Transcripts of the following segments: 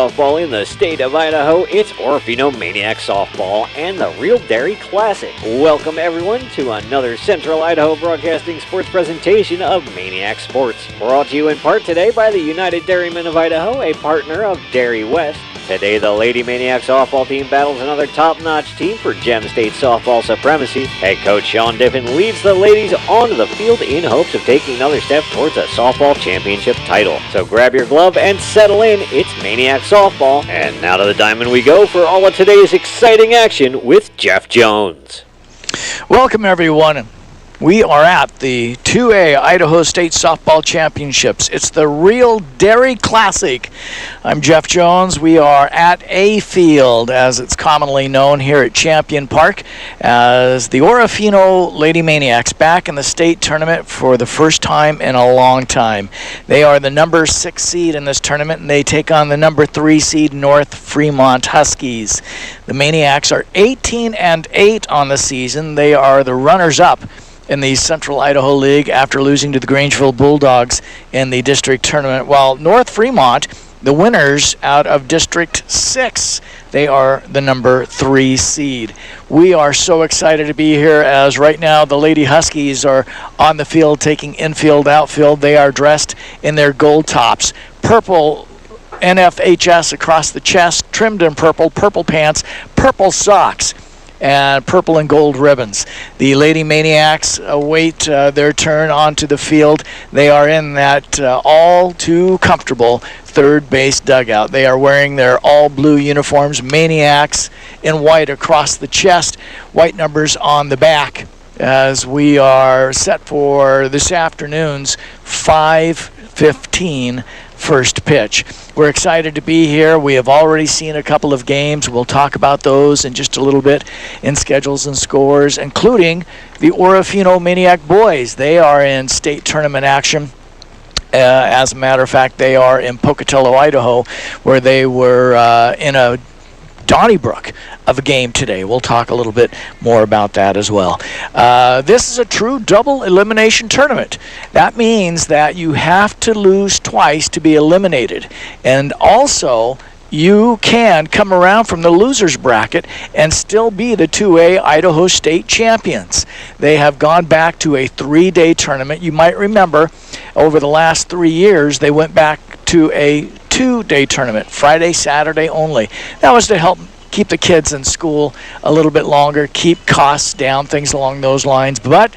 softball in the state of Idaho, it's Orofino Maniacs softball and the Real Dairy Classic. Welcome everyone to another Central Idaho Broadcasting Sports presentation of Maniac Sports. Brought to you in part today by the United Dairymen of Idaho, a partner of Dairy West. Today, the Lady Maniacs softball team battles another top-notch team for Gem State softball supremacy. Head coach Sean Diffin leads the ladies onto the field in hopes of taking another step towards a softball championship title. So grab your glove and settle in. It's Maniac softball. And now to the diamond we go for all of today's exciting action with Jeff Jones. Welcome, everyone. We are at the 2A Idaho State Softball Championships. It's the Real Dairy Classic. I'm Jeff Jones. We are at A Field, as it's commonly known here at Champion Park, as the Orofino Lady Maniacs back in the state tournament for the first time in a long time. They are the number 6 seed in this tournament, and they take on the number 3 seed North Fremont Huskies. The Maniacs are 18-8 on the season. They are the runners-up in the Central Idaho League after losing to the Grangeville Bulldogs in the district tournament, while North Fremont, the winners out of District 6, they are the number 3 seed. We are so excited to be here, as right now the Lady Huskies are on the field taking infield, outfield. They are dressed in their gold tops, purple NFHS across the chest, trimmed in purple, purple pants, purple socks, and purple and gold ribbons. The Lady Maniacs await their turn onto the field. They are in that all too comfortable third base dugout. They are wearing their all blue uniforms, Maniacs in white across the chest, white numbers on the back, as we are set for this afternoon's 5:15 first pitch. We're excited to be here. We have already seen a couple of games. We'll talk about those in just a little bit in schedules and scores, including the Orofino Maniac boys. They are in state tournament action. As a matter of fact, they are in Pocatello, Idaho, where they were in a Donnybrook of a game today. We'll talk a little bit more about that as well. This is a true double elimination tournament. That means that you have to lose twice to be eliminated. And also, you can come around from the loser's bracket and still be the 2A Idaho State champions. They have gone back to a 3-day tournament. You might remember over the last 3 years, they went back to a 2-day tournament, Friday, Saturday only. That was to help keep the kids in school a little bit longer, keep costs down, things along those lines. But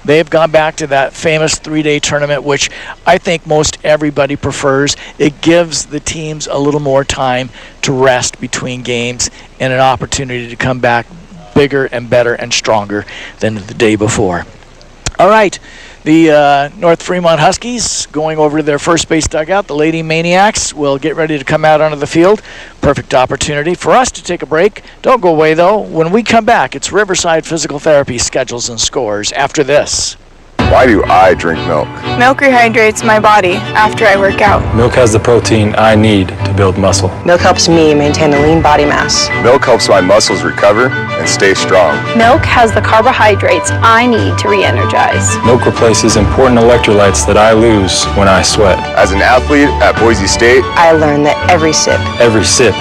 they've gone back to that famous 3-day tournament, which I think most everybody prefers. It gives the teams a little more time to rest between games and an opportunity to come back bigger and better and stronger than the day before. All right. The North Fremont Huskies going over to their first base dugout. The Lady Maniacs will get ready to come out onto the field. Perfect opportunity for us to take a break. Don't go away, though. When we come back, it's Riverside Physical Therapy schedules and scores after this. Why do I drink milk? Milk rehydrates my body after I work out. Milk has the protein I need to build muscle. Milk helps me maintain a lean body mass. Milk helps my muscles recover and stay strong. Milk has the carbohydrates I need to re-energize. Milk replaces important electrolytes that I lose when I sweat. As an athlete at Boise State, I learned that every sip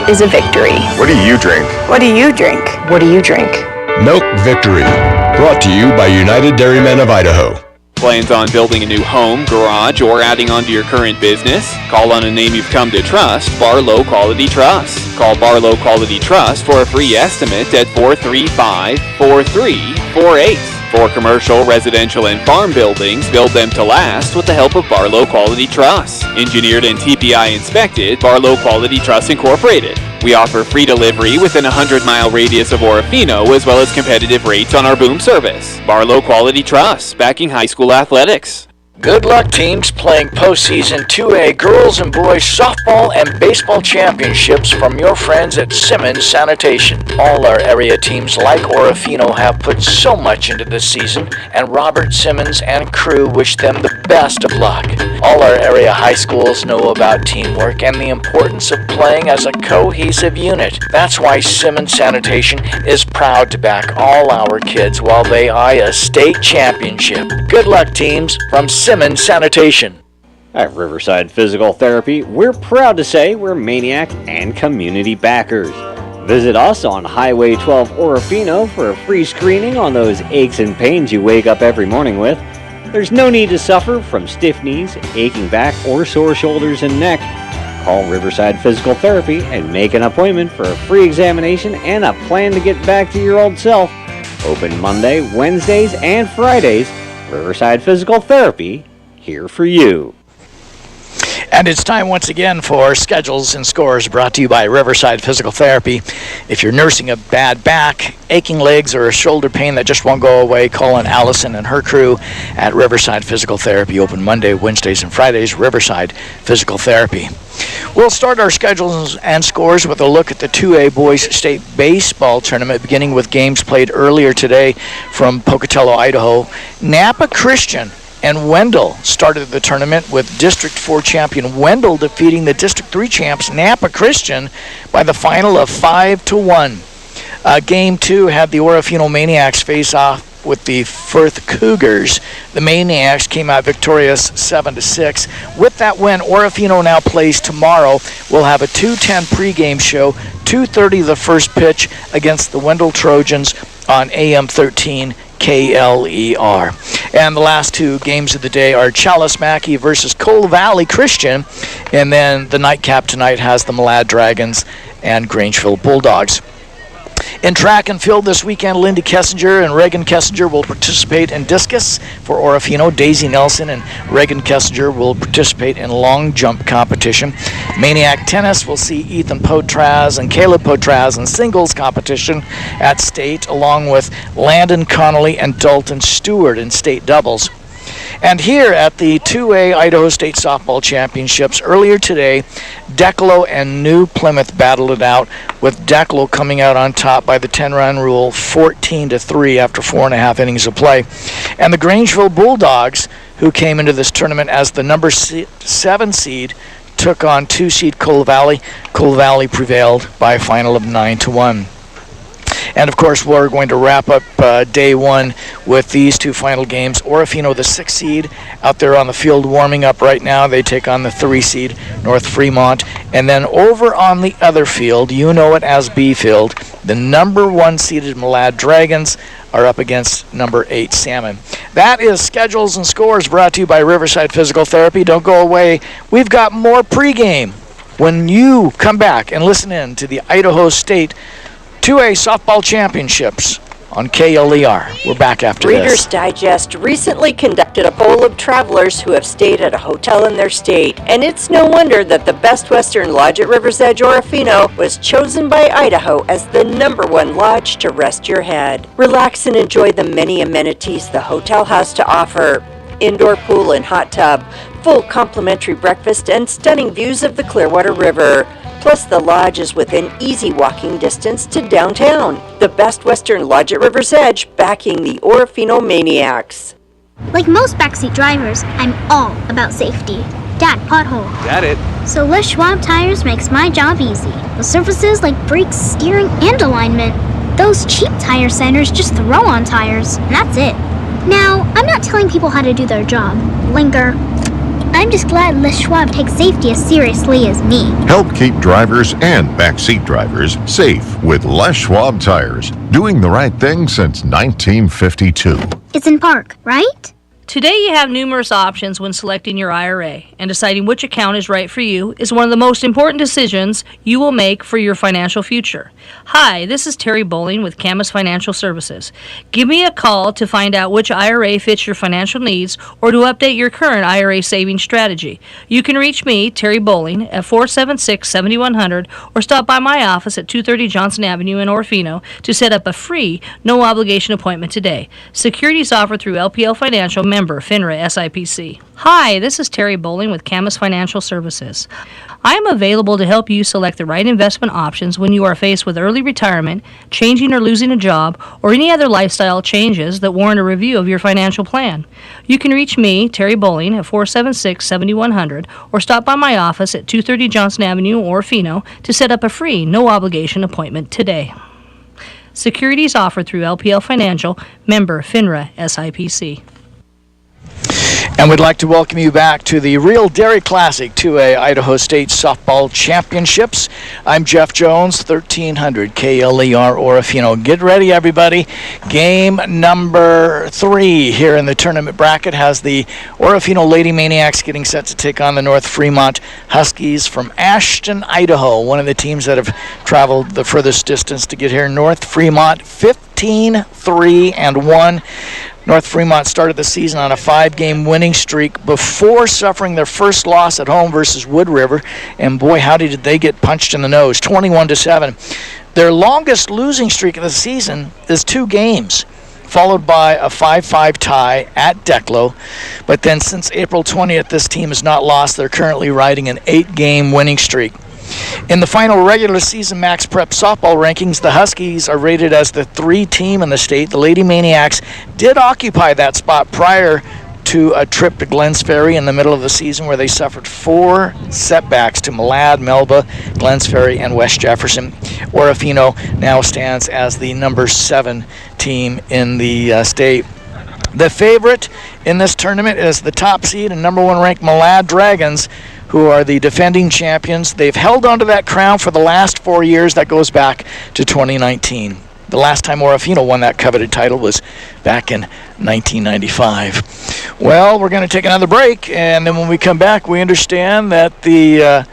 is a victory. What do you drink? What do you drink? What do you drink? Milk Victory. Brought to you by United Dairymen of Idaho. Plans on building a new home, garage, or adding on to your current business? Call on a name you've come to trust, Barlow Quality Trust. Call Barlow Quality Trust for a free estimate at 435-4348. For commercial, residential, and farm buildings, build them to last with the help of Barlow Quality Trust. Engineered and TPI inspected, Barlow Quality Trust Incorporated. We offer free delivery within a 100-mile radius of Orofino, as well as competitive rates on our boom service. Barlow Quality Trust, backing high school athletics. Good luck, teams playing postseason 2A girls and boys softball and baseball championships from your friends at Simmons Sanitation. All our area teams like Orofino have put so much into this season, and Robert Simmons and crew wish them the best of luck. All our area high schools know about teamwork and the importance of playing as a cohesive unit. That's why Simmons Sanitation is proud to back all our kids while they eye a state championship. Good luck, teams, from Simmons Sanitation. At Riverside Physical Therapy, we're proud to say we're Maniac and community backers. Visit us on Highway 12 Orofino for a free screening on those aches and pains you wake up every morning with. There's no need to suffer from stiff knees, aching back, or sore shoulders and neck. Call Riverside Physical Therapy and make an appointment for a free examination and a plan to get back to your old self. Open Monday, Wednesdays, and Fridays. Riverside Physical Therapy, here for you. And it's time once again for Schedules and Scores, brought to you by Riverside Physical Therapy. If you're nursing a bad back, aching legs, or a shoulder pain that just won't go away, call on Allison and her crew at Riverside Physical Therapy. Open Monday, Wednesdays, and Fridays. Riverside Physical Therapy. We'll start our Schedules and Scores with a look at the 2A Boys State Baseball Tournament, beginning with games played earlier today from Pocatello, Idaho. Napa Christian and Wendell started the tournament, with District 4 champion Wendell defeating the District 3 champs Napa Christian by the final of 5-1. Game 2 had the Orofino Maniacs face off with the Firth Cougars. The Maniacs came out victorious 7-6. With that win, Orofino now plays tomorrow. We'll have a 2:10 pregame show, 2:30 the first pitch against the Wendell Trojans on AM 13 KLER. And the last two games of the day are Chalice Mackey versus Coal Valley Christian. And then the nightcap tonight has the Malad Dragons and Grangeville Bulldogs. In track and field this weekend, Lindy Kessinger and Reagan Kessinger will participate in discus for Orofino. Daisy Nelson and Reagan Kessinger will participate in long jump competition. Maniac Tennis will see Ethan Potraz and Caleb Potraz in singles competition at state, along with Landon Connolly and Dalton Stewart in state doubles. And here at the 2A Idaho State Softball Championships earlier today, Declo and New Plymouth battled it out, with Declo coming out on top by the 10-run rule, 14-3 after 4.5 innings of play. And the Grangeville Bulldogs, who came into this tournament as the number 7 seed, took on 2-seed Coal Valley. Coal Valley prevailed by a final of 9-1. And, of course, we're going to wrap up day one with these two final games. Orofino, the 6th seed, out there on the field warming up right now. They take on the 3 seed, North Fremont. And then over on the other field, you know it as B field, the number 1 seeded Malad Dragons are up against number 8 Salmon. That is Schedules and Scores, brought to you by Riverside Physical Therapy. Don't go away. We've got more pregame when you come back and listen in to the Idaho State 2A Softball Championships on KLER. We're back after this. Reader's Digest recently conducted a poll of travelers who have stayed at a hotel in their state, and it's no wonder that the Best Western Lodge at River's Edge Orofino was chosen by Idaho as the number 1 lodge to rest your head. Relax and enjoy the many amenities the hotel has to offer. Indoor pool and hot tub, full complimentary breakfast, and stunning views of the Clearwater River. Plus, the lodge is within easy walking distance to downtown. The Best Western Lodge at River's Edge, backing the Orofino Maniacs. Like most backseat drivers, I'm all about safety. Dad, pothole. Got it. So Les Schwab Tires makes my job easy. With surfaces like brakes, steering, and alignment. Those cheap tire centers just throw on tires, and that's it. Now, I'm not telling people how to do their job. Linker. I'm just glad Les Schwab takes safety as seriously as me. Help keep drivers and backseat drivers safe with Les Schwab Tires. Doing the right thing since 1952. It's in Park, right? Today you have numerous options when selecting your IRA, and deciding which account is right for you is one of the most important decisions you will make for your financial future. Hi, this is Terry Bowling with Camus Financial Services. Give me a call to find out which IRA fits your financial needs or to update your current IRA savings strategy. You can reach me, Terry Bowling, at 476-7100 or stop by my office at 230 Johnson Avenue in Orofino to set up a free, no-obligation appointment today. Securities offered through LPL Financial, member FINRA SIPC. Hi, this is Terry Bowling with Camus Financial Services. I am available to help you select the right investment options when you are faced with early retirement, changing or losing a job, or any other lifestyle changes that warrant a review of your financial plan. You can reach me, Terry Bowling, at 476-7100 or stop by my office at 230 Johnson Avenue, Orofino to set up a free, no-obligation appointment today. Securities offered through LPL Financial, member FINRA SIPC. And we'd like to welcome you back to the Real Dairy Classic 2A Idaho State Softball Championships. I'm Jeff Jones, 1300 KLER Orofino. Get ready, everybody. Game number 3 here in the tournament bracket has the Orofino Lady Maniacs getting set to take on the North Fremont Huskies from Ashton, Idaho, one of the teams that have traveled the furthest distance to get here. North Fremont 15-3-1. North Fremont started the season on a 5-game winning streak before suffering their first loss at home versus Wood River. And boy, howdy did they get punched in the nose, 21-7. Their longest losing streak of the season is 2 games, followed by a 5-5 tie at Declo. But then since April 20th, this team has not lost. They're currently riding an 8-game winning streak. In the final regular season Max Prep softball rankings, the Huskies are rated as the 3 team in the state. The Lady Maniacs did occupy that spot prior to a trip to Glens Ferry in the middle of the season where they suffered 4 setbacks to Malad, Melba, Glens Ferry, and West Jefferson. Orofino now stands as the number 7 team in the state. The favorite in this tournament is the top seed and number 1 ranked Malad Dragons, who are the defending champions. They've held onto that crown for the last 4 years. That goes back to 2019. The last time Orofino won that coveted title was back in 1995. Well, we're going to take another break, and then when we come back, we understand that the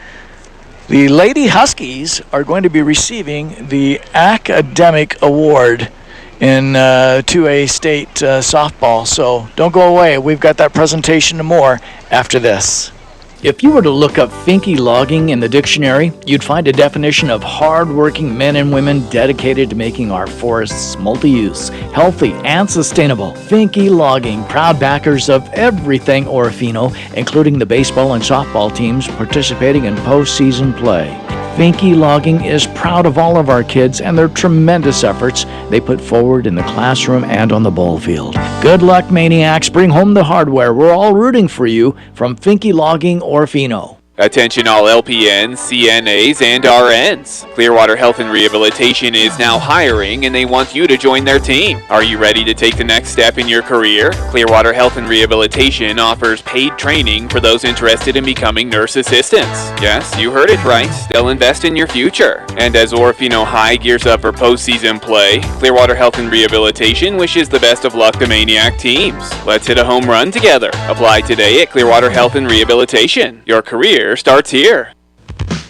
Lady Huskies are going to be receiving the Academic Award in 2A state softball. So don't go away. We've got that presentation and more after this. If you were to look up Finke logging in the dictionary, you'd find a definition of hard-working men and women dedicated to making our forests multi-use, healthy, and sustainable. Finke logging, proud backers of everything Orofino, including the baseball and softball teams participating in postseason play. Finke Logging is proud of all of our kids and their tremendous efforts they put forward in the classroom and on the ball field. Good luck, Maniacs. Bring home the hardware. We're all rooting for you from Finke Logging Orofino. Attention all LPNs, CNAs, and RNs. Clearwater Health and Rehabilitation is now hiring and they want you to join their team. Are you ready to take the next step in your career? Clearwater Health and Rehabilitation offers paid training for those interested in becoming nurse assistants. Yes, you heard it right. They'll invest in your future. And as Orofino High gears up for postseason play, Clearwater Health and Rehabilitation wishes the best of luck to Maniac teams. Let's hit a home run together. Apply today at Clearwater Health and Rehabilitation. Your career starts here.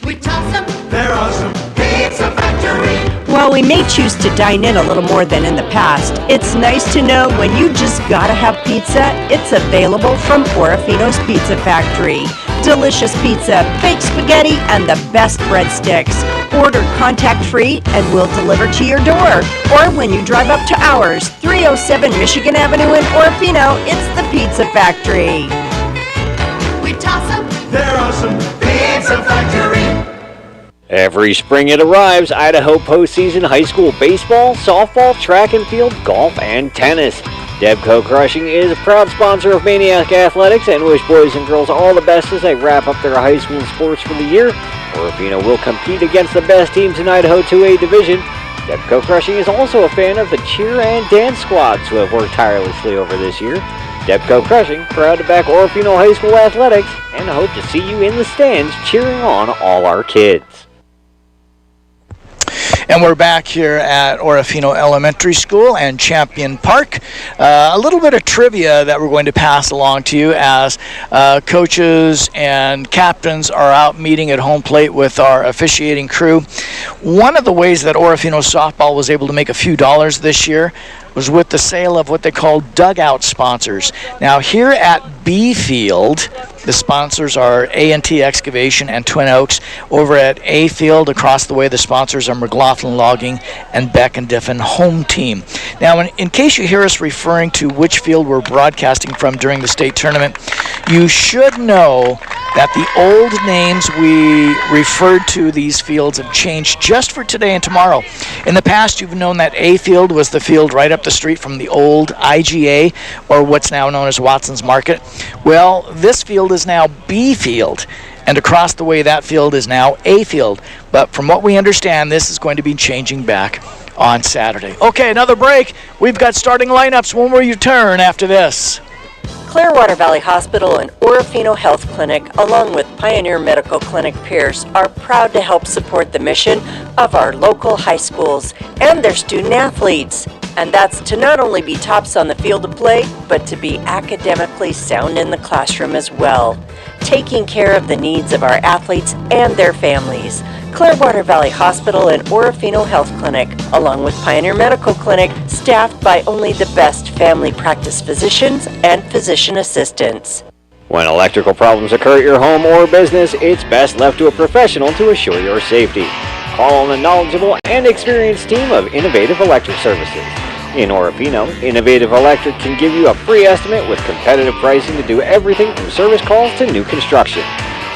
We toss them, they're awesome. Pizza Factory. While we may choose to dine in a little more than in the past, it's nice to know when you just gotta have pizza, it's available from Orofino's Pizza Factory. Delicious pizza, baked spaghetti, and the best breadsticks. Order contact-free and we'll deliver to your door. Or when you drive up to ours, 307 Michigan Avenue in Orofino, it's the Pizza Factory. We toss them, they're awesome. Pizza Factory. Every spring it arrives, Idaho postseason high school baseball, softball, track and field, golf, and tennis. Debco Crushing is a proud sponsor of Maniac Athletics and wish boys and girls all the best as they wrap up their high school sports for the year. Orofino will compete against the best teams in Idaho 2A division. Debco Crushing is also a fan of the cheer and dance squads who have worked tirelessly over this year. Debco Crushing, proud to back Orofino High School Athletics, and hope to see you in the stands cheering on all our kids. And we're back here at Orofino Elementary School and Champion Park. A little bit of trivia that we're going to pass along to you as coaches and captains are out meeting at home plate with our officiating crew. One of the ways that Orofino softball was able to make a few dollars this year was with the sale of what they call dugout sponsors. Now here at B Field, the sponsors are A&T Excavation and Twin Oaks. Over at A Field, across the way, the sponsors are McLaughlin Logging and Beck and Diffin Home Team. Now, in case you hear us referring to which field we're broadcasting from during the state tournament, you should know that the old names we referred to these fields have changed just for today and tomorrow. In the past, you've known that A Field was the field right up the street from the old IGA, or what's now known as Watson's Market. Well, this field is now B Field, and across the way that field is now A Field. But from what we understand, this is going to be changing back on Saturday. Okay, another break. We've got starting lineups when we return after this. Clearwater Valley Hospital and Orofino Health Clinic, along with Pioneer Medical Clinic Pierce, are proud to help support the mission of our local high schools and their student athletes. And that's to not only be tops on the field of play, but to be academically sound in the classroom as well, taking care of the needs of our athletes and their families. Clearwater Valley Hospital and Orofino Health Clinic, along with Pioneer Medical Clinic, staffed by only the best family practice physicians and physician assistants. When electrical problems occur at your home or business, it's best left to a professional to assure your safety. Call on the knowledgeable and experienced team of Innovative Electric Services. In Orofino, Innovative Electric can give you a free estimate with competitive pricing to do everything from service calls to new construction.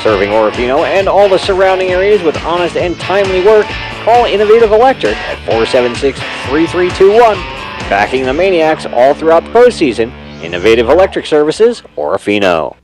Serving Orofino and all the surrounding areas with honest and timely work, call Innovative Electric at 476-3321. Backing the Maniacs all throughout the postseason, Innovative Electric Services, Orofino.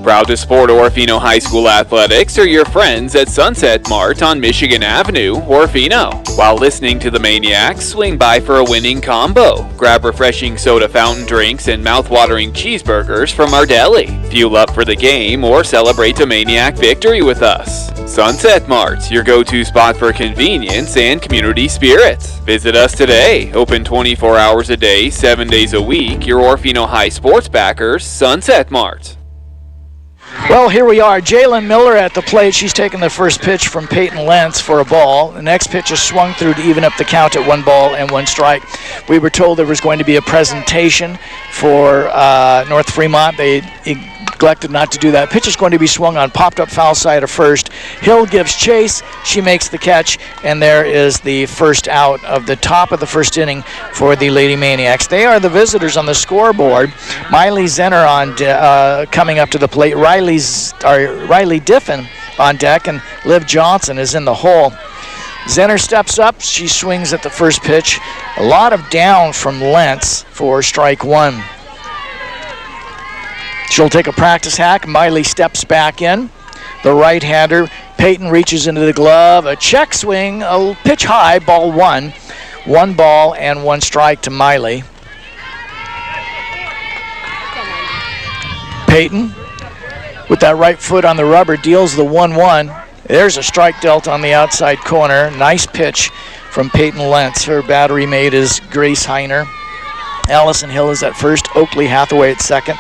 Proud to support Orofino High School athletics are your friends at Sunset Mart on Michigan Avenue, Orofino. While listening to the Maniacs, swing by for a winning combo. Grab refreshing soda fountain drinks and mouth-watering cheeseburgers from our deli. Fuel up for the game or celebrate a Maniac victory with us. Sunset Mart, your go-to spot for convenience and community spirit. Visit us today. Open 24 hours a day, 7 days a week. Your Orofino High sports backers, Sunset Mart. Well, here we are. Jalen Miller at the plate. She's taking the first pitch from Peyton Lentz for a ball. The next pitch is swung through to even up the count at 1 ball and 1 strike. We were told there was going to be a presentation for North Fremont. They neglected not to do that. Pitch is going to be swung on, popped up foul side of first. Hill gives chase. She makes the catch, and there is the first out of the top of the first inning for the Lady Maniacs. They are the visitors on the scoreboard. Miley Zenner coming up to the plate. Riley Diffin on deck, and Liv Johnson is in the hole. Zenner steps up. She swings at the first pitch. A lot of down from Lentz for strike 1. She'll take a practice hack. Miley steps back in. The right-hander, Peyton, reaches into the glove. A check swing, a pitch high, ball 1. 1 ball and 1 strike to Miley. Peyton, with that right foot on the rubber, deals the 1-1. There's a strike dealt on the outside corner. Nice pitch from Peyton Lentz. Her battery mate is Grace Heiner. Allison Hill is at first. Oakley Hathaway at second.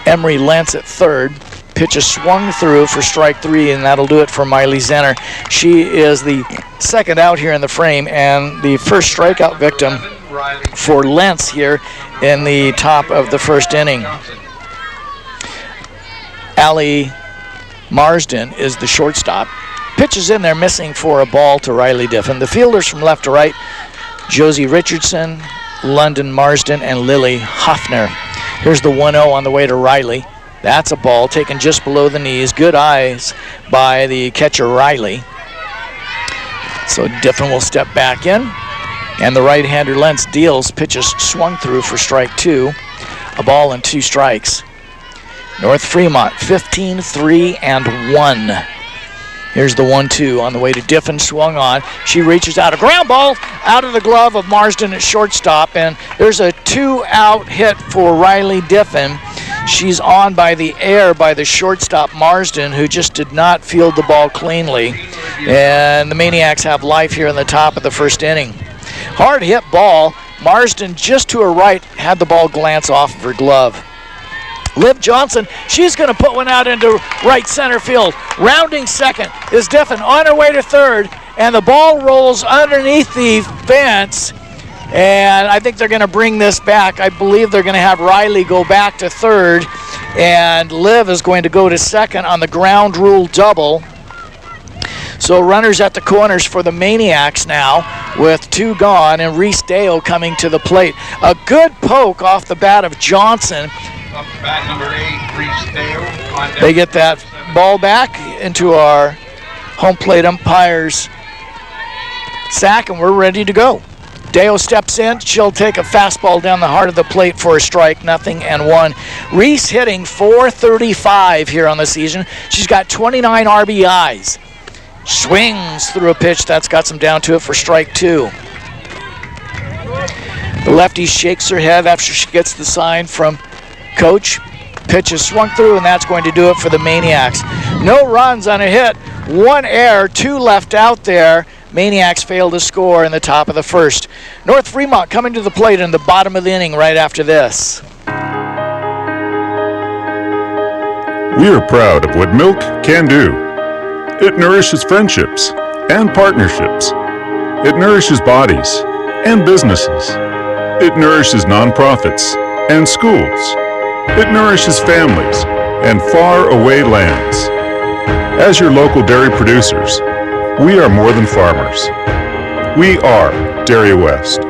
Emery Lentz at third. Pitch is swung through for strike 3, and that'll do it for Miley Zenner. She is the second out here in the frame and the first strikeout victim for Lentz here in the top of the first inning. Allie Marsden is the shortstop. Pitch is in there, missing for a ball to Riley Diffin. The fielders from left to right, Josie Richardson, London Marsden, and Lily Hoffner. Here's the 1-0 on the way to Riley. That's a ball taken just below the knees. Good eyes by the catcher Riley. So Diffin will step back in. And the right-hander Lentz deals. Pitches swung through for strike 2. A ball and 2 strikes. North Fremont 15-3-1. Here's the 1-2 on the way to Diffin, swung on. She reaches out, a ground ball out of the glove of Marsden at shortstop, and there's a 2-out hit for Riley Diffin. She's on by the air by the shortstop Marsden, who just did not field the ball cleanly. And the Maniacs have life here in the top of the first inning. Hard hit ball. Marsden just to her right had the ball glance off of her glove. Liv Johnson, she's going to put one out into right center field. Rounding second is Diffin on her way to third, and the ball rolls underneath the fence, and I think they're going to bring this back. I believe they're going to have Riley go back to third, and Liv is going to go to second on the ground rule double. So runners at the corners for the Maniacs now with 2 gone, and Reese Dale coming to the plate. A good poke off the bat of Johnson. Bat number 8, Reese Dale. They get that ball back into our home plate umpire's sack, and we're ready to go. Dale steps in. She'll take a fastball down the heart of the plate for a strike, 0-1. Reese hitting .435 here on the season. She's got 29 RBIs. Swings through a pitch that's got some down to it for strike 2. The lefty shakes her head after she gets the sign from Coach. Pitch is swung through, and that's going to do it for the Maniacs. No runs on a hit, 1 error, 2 left out there. Maniacs failed to score in the top of the first. North Fremont coming to the plate in the bottom of the inning right after this. We are proud of what milk can do. It nourishes friendships and partnerships. It nourishes bodies and businesses. It nourishes nonprofits and schools. It nourishes families and faraway lands. As your local dairy producers, we are more than farmers. We are Dairy West.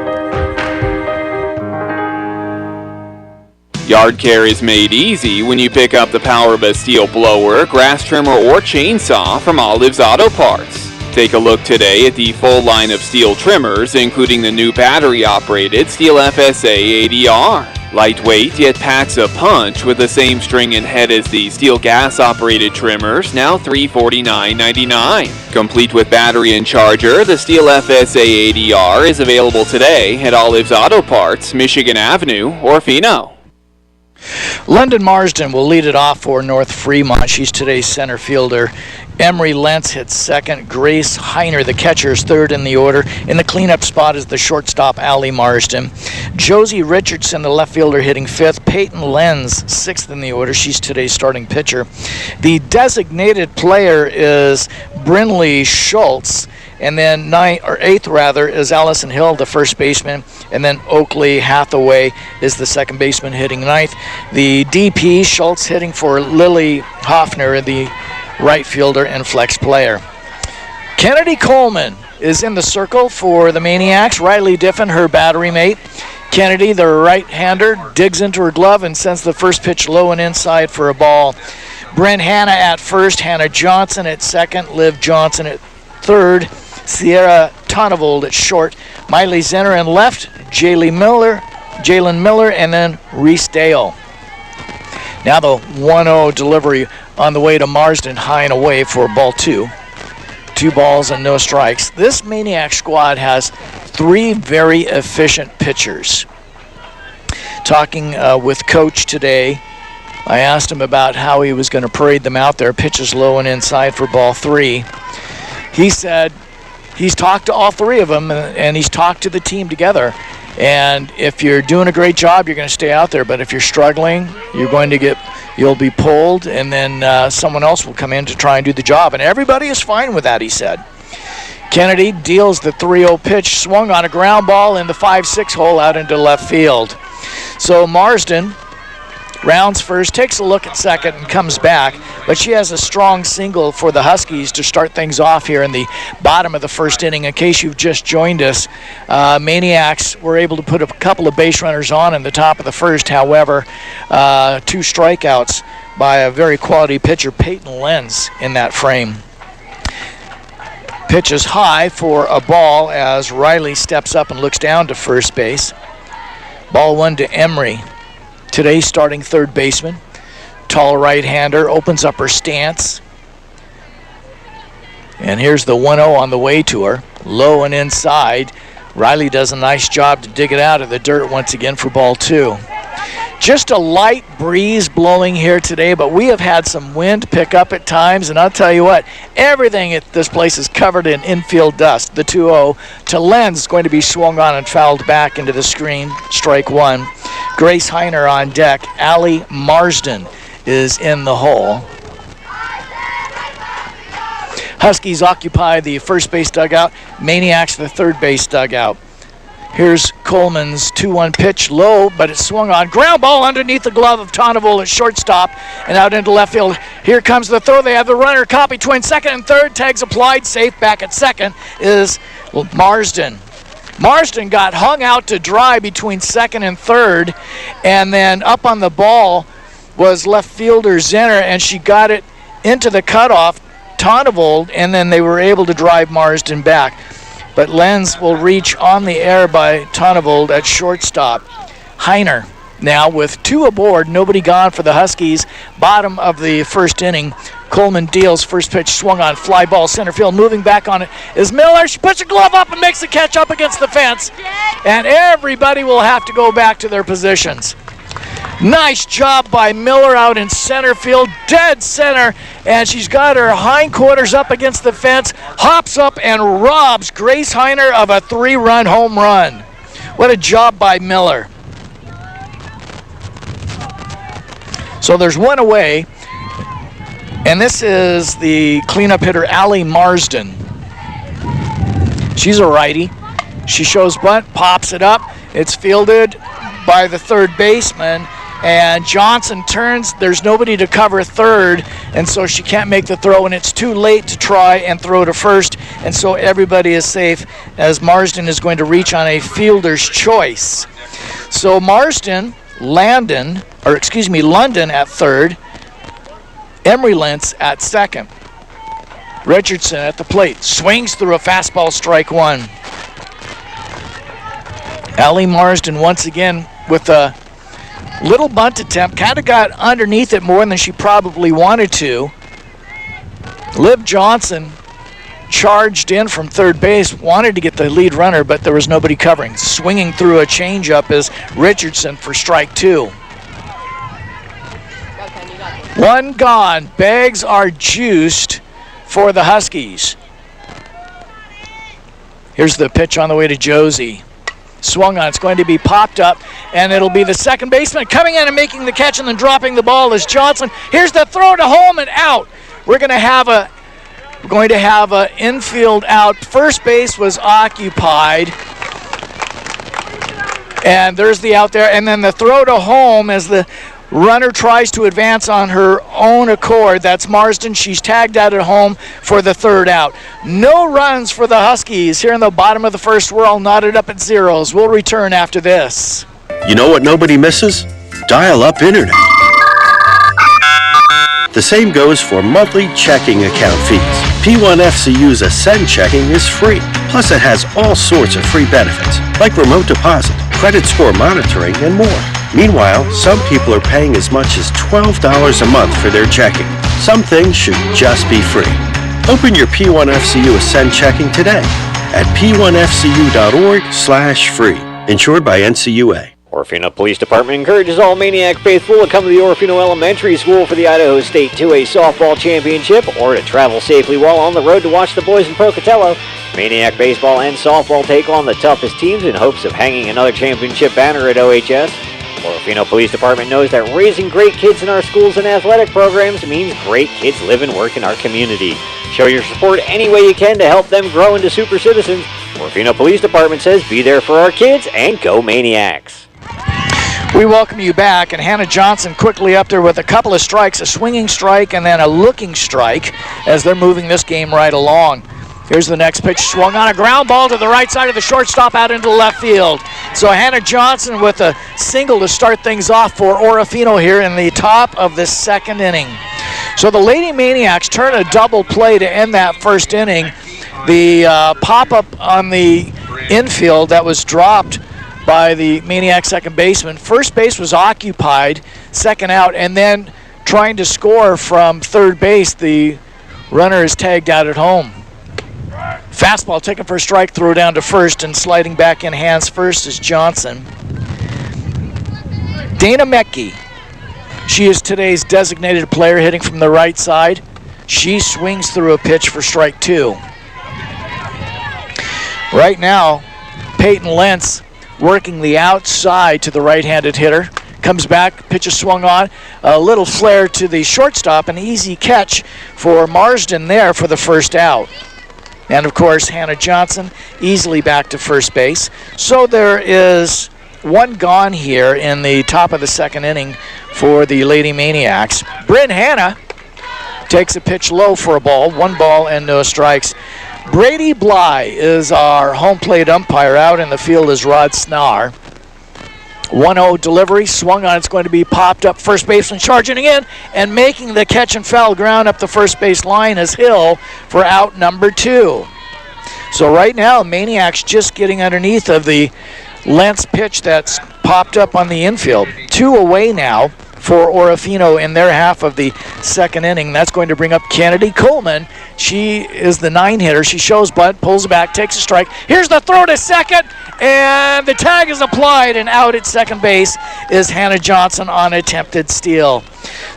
Yard care is made easy when you pick up the power of a steel blower, grass trimmer, or chainsaw from Olive's Auto Parts. Take a look today at the full line of steel trimmers, including the new battery-operated Steel FSA 80R. Lightweight, yet packs a punch with the same string and head as the steel gas-operated trimmers, now $349.99. Complete with battery and charger, the Steel FSA 80R is available today at Olive's Auto Parts, Michigan Avenue, Orofino. London Marsden will lead it off for North Fremont. She's today's center fielder. Emery Lentz hits second. Grace Heiner, the catcher, is third in the order. In the cleanup spot is the shortstop, Allie Marsden. Josie Richardson, the left fielder, hitting fifth. Peyton Lenz, sixth in the order. She's today's starting pitcher. The designated player is Brinley Schultz. And then eighth is Allison Hill, the first baseman. And then Oakley Hathaway is the second baseman, hitting ninth. The DP, Schultz, hitting for Lily Hoffner, the right fielder and flex player. Kennedy Coleman is in the circle for the Maniacs. Riley Diffin, her battery mate. Kennedy, the right-hander, digs into her glove and sends the first pitch low and inside for a ball. Bryn Hanna at first, Hannah Johnson at second, Liv Johnson at third, Sierra Tonnevold at short, Miley Zenner in left, Jalen Miller, and then Reese Dale. Now the 1-0 delivery on the way to Marsden, high and away for ball two. 2 balls and no strikes. This Maniac squad has 3 very efficient pitchers. Talking with Coach today, I asked him about how he was going to parade them out there, pitches low and inside for ball 3. He said he's talked to all 3 of them, and he's talked to the team together. And if you're doing a great job, you're going to stay out there. But if you're struggling, you'll be pulled, and then someone else will come in to try and do the job. And everybody is fine with that, he said. Kennedy deals the 3-0 pitch, swung on a ground ball in the 5-6 hole out into left field. So Marsden rounds first, takes a look at second, and comes back. But she has a strong single for the Huskies to start things off here in the bottom of the first inning. In case you've just joined us, Maniacs were able to put a couple of base runners on in the top of the first. However, 2 strikeouts by a very quality pitcher, Peyton Lenz, in that frame. Pitch is high for a ball as Riley steps up and looks down to first base. Ball 1 to Emery. Today's starting third baseman. Tall right-hander, opens up her stance. And here's the 1-0 on the way to her. Low and inside. Riley does a nice job to dig it out of the dirt once again for ball 2. Just a light breeze blowing here today, but we have had some wind pick up at times, and I'll tell you what, everything at this place is covered in infield dust. The 2-0 to Lenz is going to be swung on and fouled back into the screen. Strike 1. Grace Heiner on deck. Allie Marsden is in the hole. Huskies occupy the first base dugout. Maniacs the third base dugout. Here's Coleman's 2-1 pitch, low, but it's swung on. Ground ball underneath the glove of Tonnevold at shortstop and out into left field. Here comes the throw. They have the runner caught between second and third. Tags applied. Safe back at second is Marsden. Marsden got hung out to dry between second and third, and then up on the ball was left fielder Zenner, and she got it into the cutoff, Tonnevold, and then they were able to drive Marsden back. But Lenz will reach on the air by Tonnevold at shortstop. Heiner now with 2 aboard, nobody gone for the Huskies. Bottom of the first inning. Coleman deals, first pitch swung on, fly ball center field. Moving back on it is Miller. She puts a glove up and makes the catch up against the fence. And everybody will have to go back to their positions. Nice job by Miller out in center field, dead center, and she's got her hindquarters up against the fence, hops up and robs Grace Heiner of a 3-run home run. What a job by Miller. So there's one away, and this is the cleanup hitter, Allie Marsden. She's a righty. She shows bunt, pops it up. It's fielded by the third baseman, and Johnson turns. There's nobody to cover third, and so she can't make the throw, and it's too late to try and throw to first, and so everybody is safe as Marsden is going to reach on a fielder's choice. So London at third, Emery Lentz at second. Richardson at the plate, swings through a fastball, strike one. Allie Marsden once again with a little bunt attempt, kind of got underneath it more than she probably wanted to. Liv Johnson charged in from third base, wanted to get the lead runner, but there was nobody covering. Swinging through a changeup is Richardson for strike two. One gone. Bags are juiced for the Huskies. Here's the pitch on the way to Josie. Swung on. It's going to be popped up, and it'll be the second baseman coming in and making the catch and then dropping the ball is Johnson. Here's the throw to home and out. We're going to have a infield out. First base was occupied, and there's the out there. And then the throw to home as the runner tries to advance on her own accord. That's Marsden. She's tagged out at home for the third out. No runs for the Huskies here in the bottom of the first. We're all knotted up at zeros. We'll return after this. You know what nobody misses? Dial-up internet. The same goes for monthly checking account fees. P1FCU's Ascend checking is free. Plus it has all sorts of free benefits, like remote deposit, credit score monitoring, and more. Meanwhile, some people are paying as much as $12 a month for their checking. Some things should just be free. Open your P1FCU Ascend checking today at p1fcu.org/free. Insured by NCUA. Orofino Police Department encourages all Maniac faithful to come to the Orofino Elementary School for the Idaho State 2A Softball Championship or to travel safely while on the road to watch the boys in Pocatello. Maniac baseball and softball take on the toughest teams in hopes of hanging another championship banner at OHS. Orofino Police Department knows that raising great kids in our schools and athletic programs means great kids live and work in our community. Show your support any way you can to help them grow into super citizens. Orofino Police Department says be there for our kids and go Maniacs. We welcome you back, and Hannah Johnson quickly up there with a couple of strikes, a swinging strike and then a looking strike as they're moving this game right along. Here's the next pitch, swung on a ground ball to the right side of the shortstop out into left field. So Hannah Johnson with a single to start things off for Orofino here in the top of the second inning. So the Lady Maniacs turn a double play to end that first inning. The pop-up on the infield that was dropped by the Maniac second baseman. First base was occupied, second out, and then trying to score from third base, the runner is tagged out at home. Fastball taken for a strike, throw down to first, and sliding back in hands first is Johnson. Dana Mecke. She is today's designated player, hitting from the right side. She swings through a pitch for strike two. Right now, Peyton Lentz working the outside to the right-handed hitter. Comes back, pitch is swung on. A little flare to the shortstop, an easy catch for Marsden there for the first out. And, of course, Hannah Johnson easily back to first base. So there is one gone here in the top of the second inning for the Lady Maniacs. Bryn Hanna takes a pitch low for a ball. 1 ball and no strikes. Brady Bly is our home plate umpire. Out in the field is Rod Snar. 1-0 delivery, swung on. It's going to be popped up. First baseman charging in and making the catch and foul ground up the first base line is Hill for out number 2. So right now, Maniacs just getting underneath of the Lentz pitch that's popped up on the infield. 2 away now for Orofino in their half of the second inning. That's going to bring up Kennedy Coleman. She is the 9-hitter. She shows bunt, pulls it back, takes a strike. Here's the throw to second, and the tag is applied, and out at second base is Hannah Johnson on attempted steal.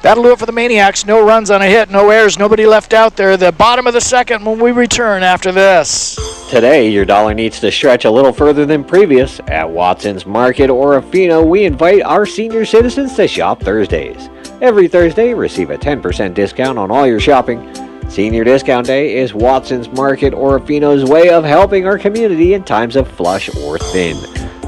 That'll do it for the Maniacs. No runs on a hit, no errors, nobody left out there. The bottom of the second when we return after this. Today, your dollar needs to stretch a little further than previous. At Watson's Market Orofino, we invite our senior citizens to shop Thursdays. Every Thursday, receive a 10% discount on all your shopping. Senior Discount Day is Watson's Market Orofino's way of helping our community in times of flush or thin.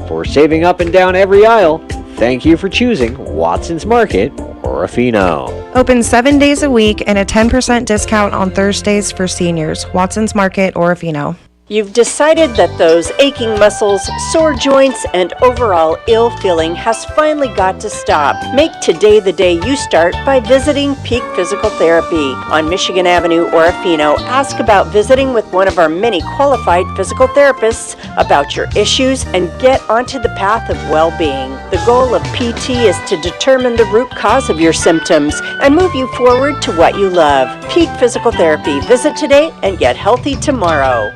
For saving up and down every aisle, thank you for choosing Watson's Market Orofino. Open 7 days a week and a 10% discount on Thursdays for seniors. Watson's Market, Orofino. You've decided that those aching muscles, sore joints, and overall ill feeling has finally got to stop. Make today the day you start by visiting Peak Physical Therapy on Michigan Avenue, Orofino. Ask about visiting with one of our many qualified physical therapists about your issues and get onto the path of well-being. The goal of PT is to determine the root cause of your symptoms and move you forward to what you love. Peak Physical Therapy. Visit today and get healthy tomorrow.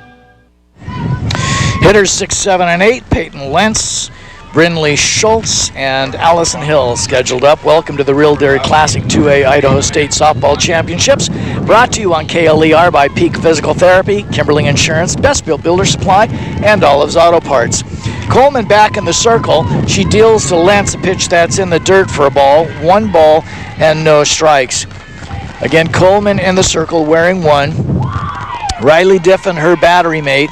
Hitters 6, 7, and 8, Peyton Lentz, Brinley Schultz, and Allison Hill scheduled up. Welcome to the Real Dairy Classic 2A Idaho State Softball Championships, brought to you on KLER by Peak Physical Therapy, Kimberly Insurance, Best Built Builder Supply, and Olive's Auto Parts. Coleman back in the circle. She deals to Lentz a pitch that's in the dirt for a ball. 1 ball and no strikes. Again, Coleman in the circle wearing 1. Riley Diffin, her battery mate.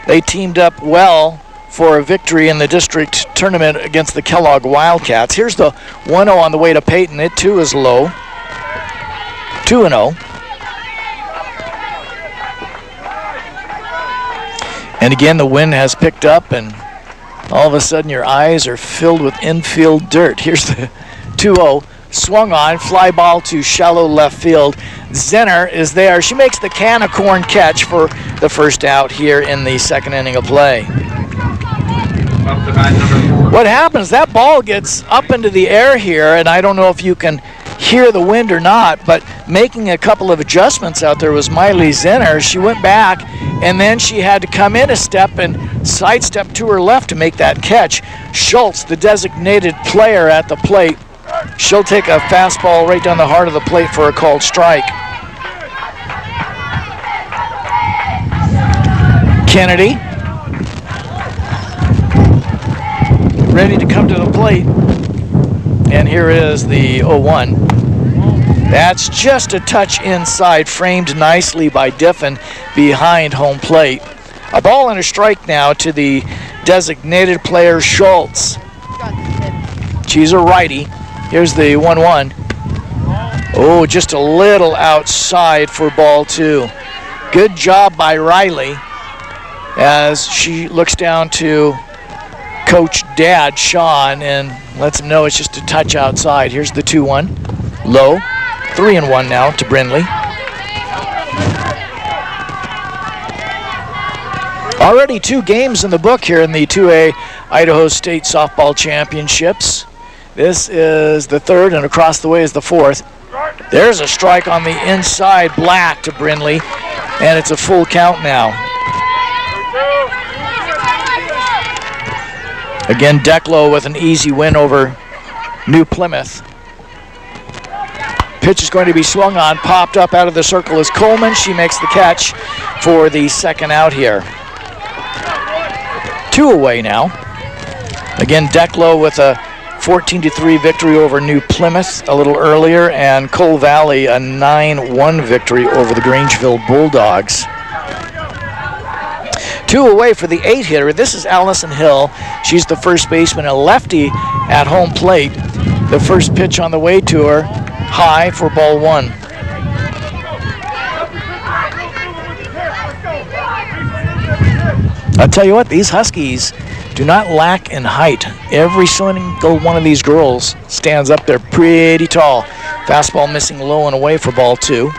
They teamed up well for a victory in the district tournament against the Kellogg Wildcats. Here's the 1-0 on the way to Peyton. It too is low. 2-0. And again, the wind has picked up, and all of a sudden your eyes are filled with infield dirt. Here's the 2-0. Swung on, fly ball to shallow left field. Zenner is there. She makes the can of corn catch for the first out here in the second inning of play. What happens, that ball gets up into the air here, and I don't know if you can hear the wind or not, but making a couple of adjustments out there was Miley Zenner. She went back, and then she had to come in a step and sidestep to her left to make that catch. Schultz, the designated player at the plate, she'll take a fastball right down the heart of the plate for a called strike. Kennedy, ready to come to the plate. And here is the 0-1. That's just a touch inside, framed nicely by Diffin behind home plate. A ball and a strike now to the designated player, Schultz. She's a righty. Here's the 1-1. Oh, just a little outside for ball 2. Good job by Riley as she looks down to Coach Dad, Sean, and lets him know it's just a touch outside. Here's the 2-1. Low. 3-1 now to Brinley. Already 2 games in the book here in the 2A Idaho State Softball Championships. This is the 3rd, and across the way is the 4th. There's a strike on the inside, Black to Brinley, and it's a full count now. Again, Declo with an easy win over New Plymouth. Pitch is going to be swung on, popped up out of the circle is Coleman. She makes the catch for the second out here. 2 away now. Again, Declo with a 14-3 victory over New Plymouth a little earlier, and Coal Valley a 9-1 victory over the Grangeville Bulldogs. 2 away for the 8-hitter. This is Allison Hill. She's the first baseman, a lefty at home plate. The first pitch on the way to her, high for ball 1. I'll tell you what, these Huskies do not lack in height. Every single one of these girls stands up there pretty tall. Fastball missing low and away for ball 2.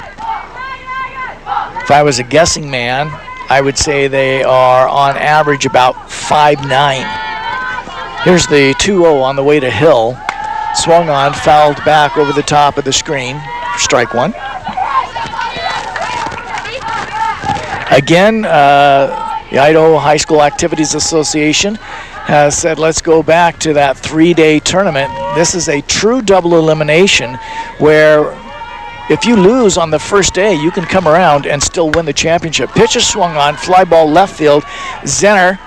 If I was a guessing man, I would say they are on average about 5'9". Here's the 2-0 on the way to Hill. swung on, fouled back over the top of the screen. Strike one. Again, the Idaho High School Activities Association has said let's go back to that 3-day tournament. This is a true double elimination where if you lose on the first day, you can come around and still win the championship. Pitch is swung on, fly ball left field. Zenner,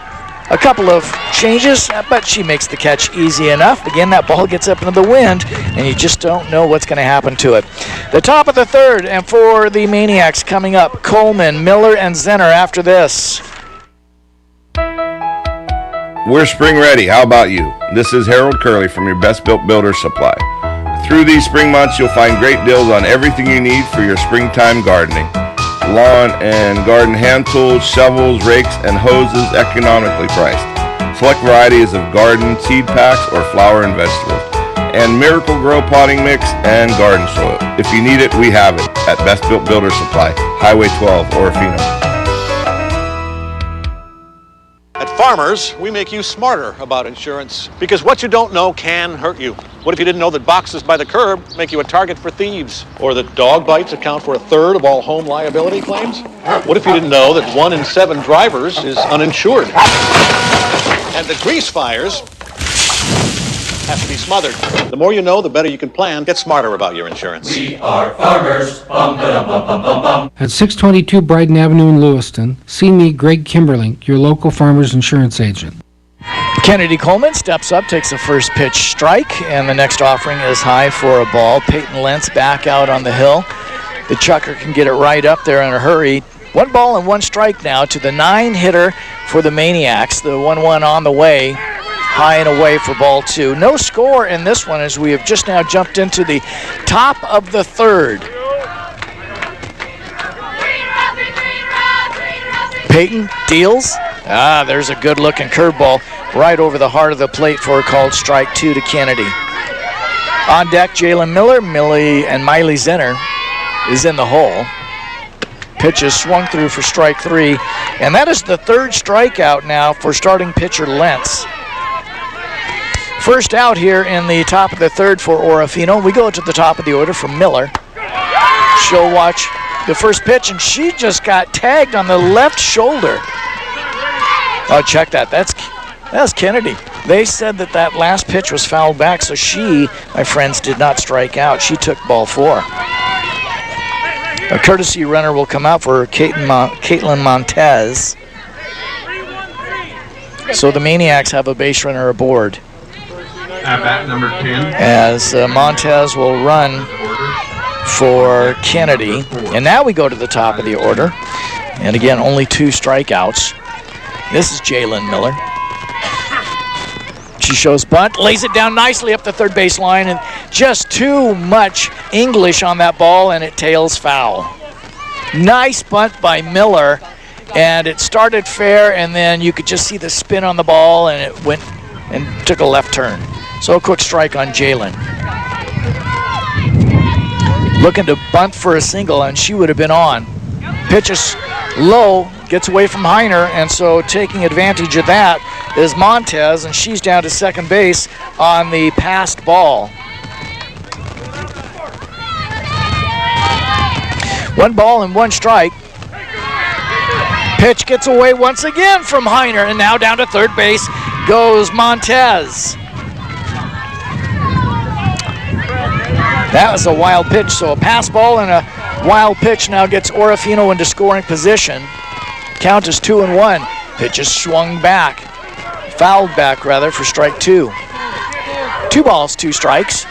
a couple of changes, but she makes the catch easy enough. Again, that ball gets up into the wind, and you just don't know what's going to happen to it. The top of the third, and for the Maniacs coming up, Coleman, Miller, and Zenner after this. We're spring ready. How about you? This is Harold Curley from your Best Built Builder Supply. Through these spring months, you'll find great deals on everything you need for your springtime gardening. Lawn and garden hand tools, shovels, rakes, and hoses economically priced. Select varieties of garden seed packs or flower and vegetables. And Miracle Grow potting mix and garden soil. If you need it, we have it at Best Built Builder Supply, Highway 12, Orofino. At Farmers, we make you smarter about insurance because what you don't know can hurt you. What if you didn't know that boxes by the curb make you a target for thieves? Or that dog bites account for 1/3 of all home liability claims? What if you didn't know that 1 in 7 drivers is uninsured? And that grease fires have to be smothered. The more you know, the better you can plan. Get smarter about your insurance. We are farmers. Bum, ba, bum, bum, bum, bum. At 622 Brighton Avenue in Lewiston, see me, Greg Kimberlink, your local farmers insurance agent. Kennedy Coleman steps up, takes a first pitch strike, and the next offering is high for a ball. Peyton Lentz back out on the hill. The chucker can get it right up there in a hurry. 1 ball and 1 strike now to the 9-hitter for the Maniacs. The 1-1 on the way, high and away for ball 2. No score in this one as we have just now jumped into the top of the third. Peyton deals. There's a good-looking curveball right over the heart of the plate for a called strike 2 to Kennedy. On deck, Jalen Miller, Millie, and Miley Zenner is in the hole. Pitch is swung through for strike 3, and that is the 3rd strikeout now for starting pitcher Lentz. First out here in the top of the 3rd for Orofino. We go to the top of the order for Miller. She'll watch the first pitch, and she just got tagged on the left shoulder. Oh, check that. That's Kennedy. They said that last pitch was fouled back, so she, my friends, did not strike out. She took ball 4. A courtesy runner will come out for Caitlin Montez. So the Maniacs have a base runner aboard. At bat number 10. As Montez will run for Kennedy. And now we go to the top of the order. And again, only 2 strikeouts. This is Jalen Miller. She shows bunt, lays it down nicely up the third base line, and just too much English on that ball, and it tails foul. Nice bunt by Miller, and it started fair, and then you could just see the spin on the ball, and it went and took a left turn. So a quick strike on Jalen. Looking to bunt for a single, and she would have been on. Pitches low, gets away from Heiner, and so taking advantage of that is Montez, and she's down to second base on the passed ball. 1 ball and 1 strike. Pitch gets away once again from Heiner, and now down to third base goes Montez. That was a wild pitch, so a pass ball and a wild pitch now gets Orofino into scoring position. Count is 2-1. Pitch is swung back, fouled back rather, for strike 2. 2 balls, 2 strikes.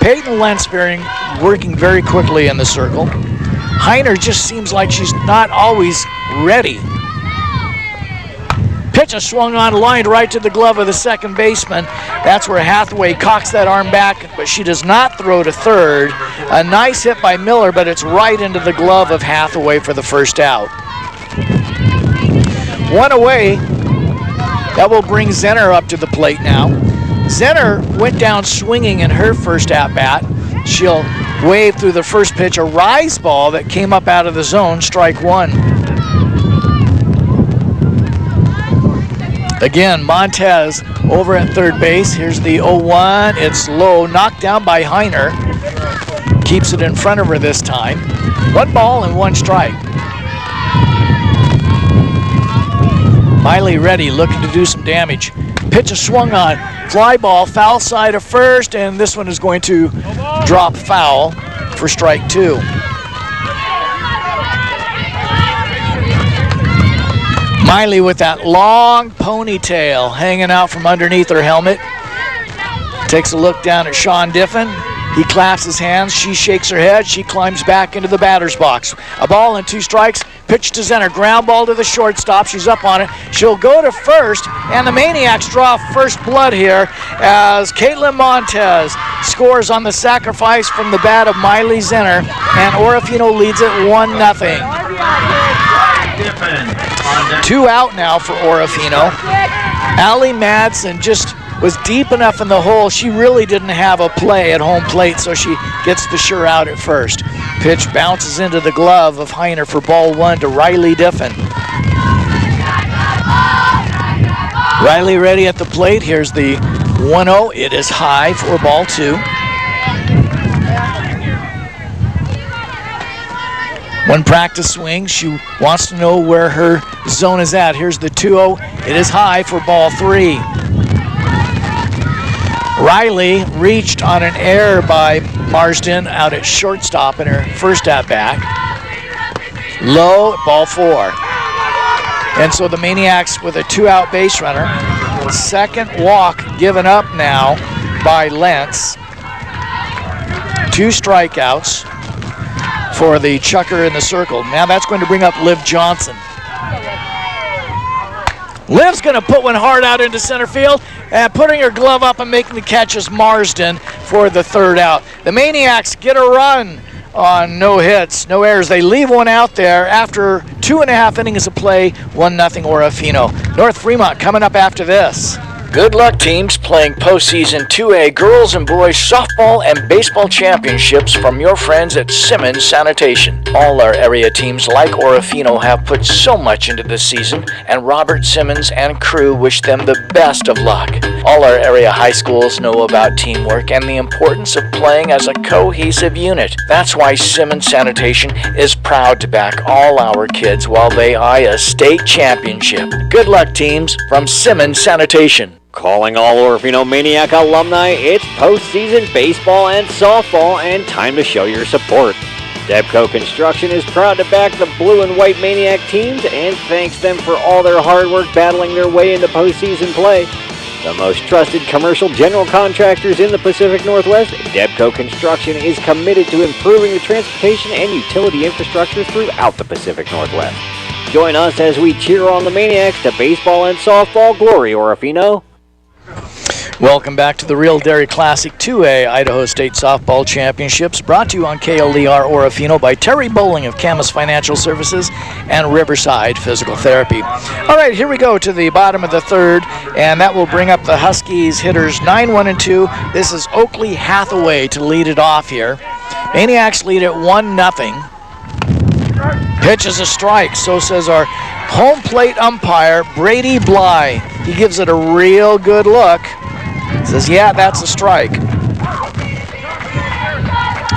Peyton Lentz working very quickly in the circle. Heiner just seems like she's not always ready. Pitch is swung on, lined right to the glove of the second baseman. That's where Hathaway cocks that arm back, but she does not throw to third. A nice hit by Miller, but it's right into the glove of Hathaway for the first out. 1 away. That will bring Zenner up to the plate now. Zenner went down swinging in her first at-bat. She'll wave through the first pitch, a rise ball that came up out of the zone, strike 1. Again, Montez over at third base. Here's the 0-1. It's low, knocked down by Heiner. Keeps it in front of her this time. 1 ball and 1 strike. Miley ready, looking to do some damage. Pitch is swung on. Fly ball, foul side of first, and this one is going to drop foul for strike 2. Miley with that long ponytail hanging out from underneath her helmet. Takes a look down at Sean Diffin. He claps his hands. She shakes her head. She climbs back into the batter's box. A ball and 2 strikes. Pitch to center. Ground ball to the shortstop. She's up on it. She'll go to first, and the Maniacs draw first blood here as Caitlin Montez scores on the sacrifice from the bat of Miley Zinner, and Orofino leads it 1-0. 2 out now for Orofino. Allie Madsen just was deep enough in the hole. She really didn't have a play at home plate, so she gets the sure out at first. Pitch bounces into the glove of Heiner for ball 1 to Riley Diffin. Riley ready at the plate. Here's the 1-0. It is high for ball 2. 1 practice swing. She wants to know where her zone is at. Here's the 2-0. It is high for ball 3. Riley reached on an error by Marsden out at shortstop in her first at-bat. Low, ball 4. And so the Maniacs with a 2-out base runner. Second walk given up now by Lentz. 2 strikeouts for the chucker in the circle. Now that's going to bring up Liv Johnson. Liv's going to put one hard out into center field, and putting her glove up and making the catch is Marsden for the 3rd out. The Maniacs get a run on no hits, no errors. They leave one out there after 2.5 innings of play, 1-0 Orofino. North Fremont coming up after this. Good luck, teams playing postseason 2A girls and boys softball and baseball championships from your friends at Simmons Sanitation. All our area teams like Orofino have put so much into this season, and Robert Simmons and crew wish them the best of luck. All our area high schools know about teamwork and the importance of playing as a cohesive unit. That's why Simmons Sanitation is proud to back all our kids while they eye a state championship. Good luck, teams, from Simmons Sanitation. Calling all Orofino Maniac alumni, it's postseason baseball and softball, and time to show your support. Debco Construction is proud to back the blue and white Maniac teams and thanks them for all their hard work battling their way into postseason play. The most trusted commercial general contractors in the Pacific Northwest, Debco Construction is committed to improving the transportation and utility infrastructure throughout the Pacific Northwest. Join us as we cheer on the Maniacs to baseball and softball glory, Orofino. Welcome back to the Real Dairy Classic 2A Idaho State Softball Championships, brought to you on KLER Orofino by Terry Bowling of Camas Financial Services and Riverside Physical Therapy. All right, here we go to the bottom of the 3rd, and that will bring up the Huskies hitters 9-1-2. This is Oakley Hathaway to lead it off here. Maniacs lead it 1-0. Pitch is a strike, so says our home plate umpire, Brady Bly. He gives it a real good look. Says, yeah, that's a strike. The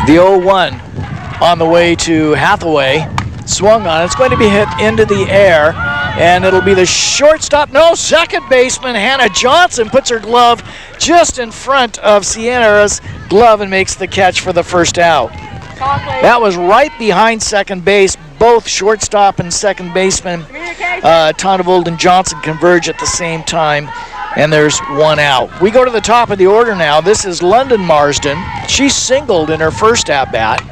0-1 on the way to Hathaway. Swung on. It's going to be hit into the air, and it'll be the shortstop. No, second baseman Hannah Johnson puts her glove just in front of Sierra's glove and makes the catch for the 1st out. That was right behind second base. Both shortstop and second baseman Tonavold and Johnson converge at the same time, and there's 1 out. We go to the top of the order now. This is London Marsden. She singled in her first at-bat.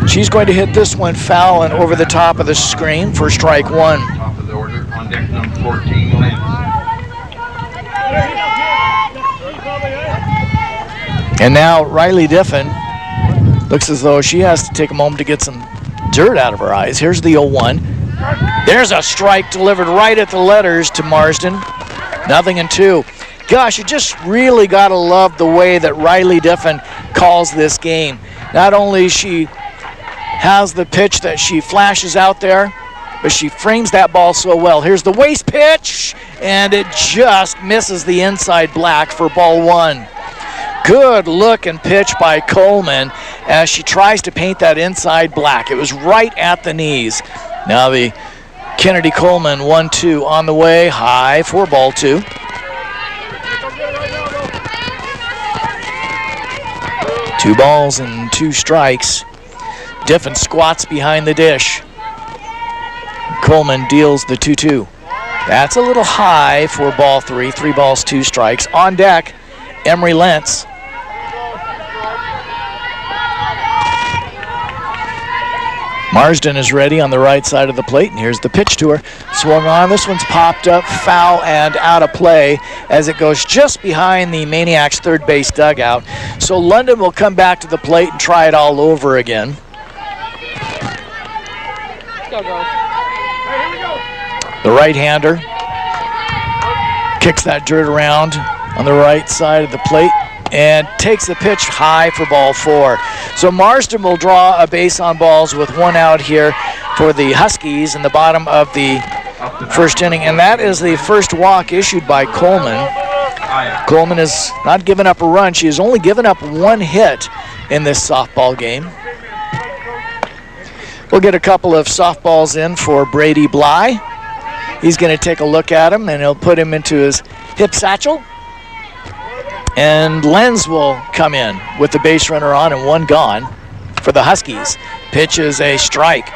She's going to hit this one foul and over the top of the screen for strike 1. Top of the order on deck number 14, Lance. And now Riley Diffin looks as though she has to take a moment to get some dirt out of her eyes. Here's the 0-1. There's a strike delivered right at the letters to Marsden. 0-2. Gosh, you just really got to love the way that Riley Diffin calls this game. Not only she has the pitch that she flashes out there, but she frames that ball so well. Here's the waist pitch, and it just misses the inside black for ball 1. Good looking pitch by Coleman as she tries to paint that inside black. It was right at the knees. Now the Kennedy Coleman 1-2 on the way, high for ball 2. Two balls and 2 strikes. Diffin squats behind the dish. Coleman deals the 2-2. That's a little high for ball 3. 3 balls, 2 strikes. On deck, Emery Lentz. Marsden is ready on the right side of the plate, and here's the pitch to her. Swung on. This one's popped up, foul, and out of play as it goes just behind the Maniacs' third base dugout. So London will come back to the plate and try it all over again. Go, girls. Hey, here we go. The right-hander kicks that dirt around on the right side of the plate and takes the pitch high for ball 4. So Marsden will draw a base on balls with 1 out here for the Huskies in the bottom of the first inning, and that is the first walk issued by Coleman. Coleman has not given up a run. She has only given up 1 hit in this softball game. We'll get a couple of softballs in for Brady Bly. He's going to take a look at him, and he'll put him into his hip satchel. And Lenz will come in with the base runner on and 1 gone for the Huskies. Pitch is a strike,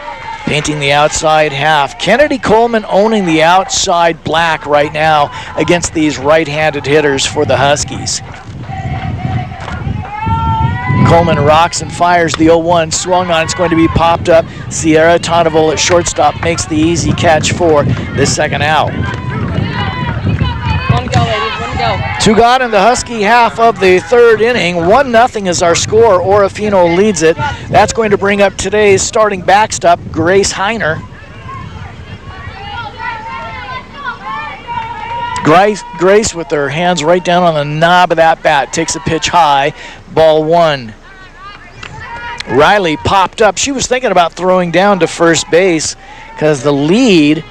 painting the outside half. Kennedy Coleman owning the outside black right now against these right-handed hitters for the Huskies. Coleman rocks and fires the 0-1. Swung on, it's going to be popped up. Sierra Tonneval at shortstop makes the easy catch for the second out. 1 go, ladies, 1 go. 2 gone in the Husky half of the third inning. 1-0 is our score. Orofino leads it. That's going to bring up today's starting backstop, Grace Heiner. Grace with her hands right down on the knob of that bat takes a pitch high, ball 1. Riley popped up. She was thinking about throwing down to first base because the lead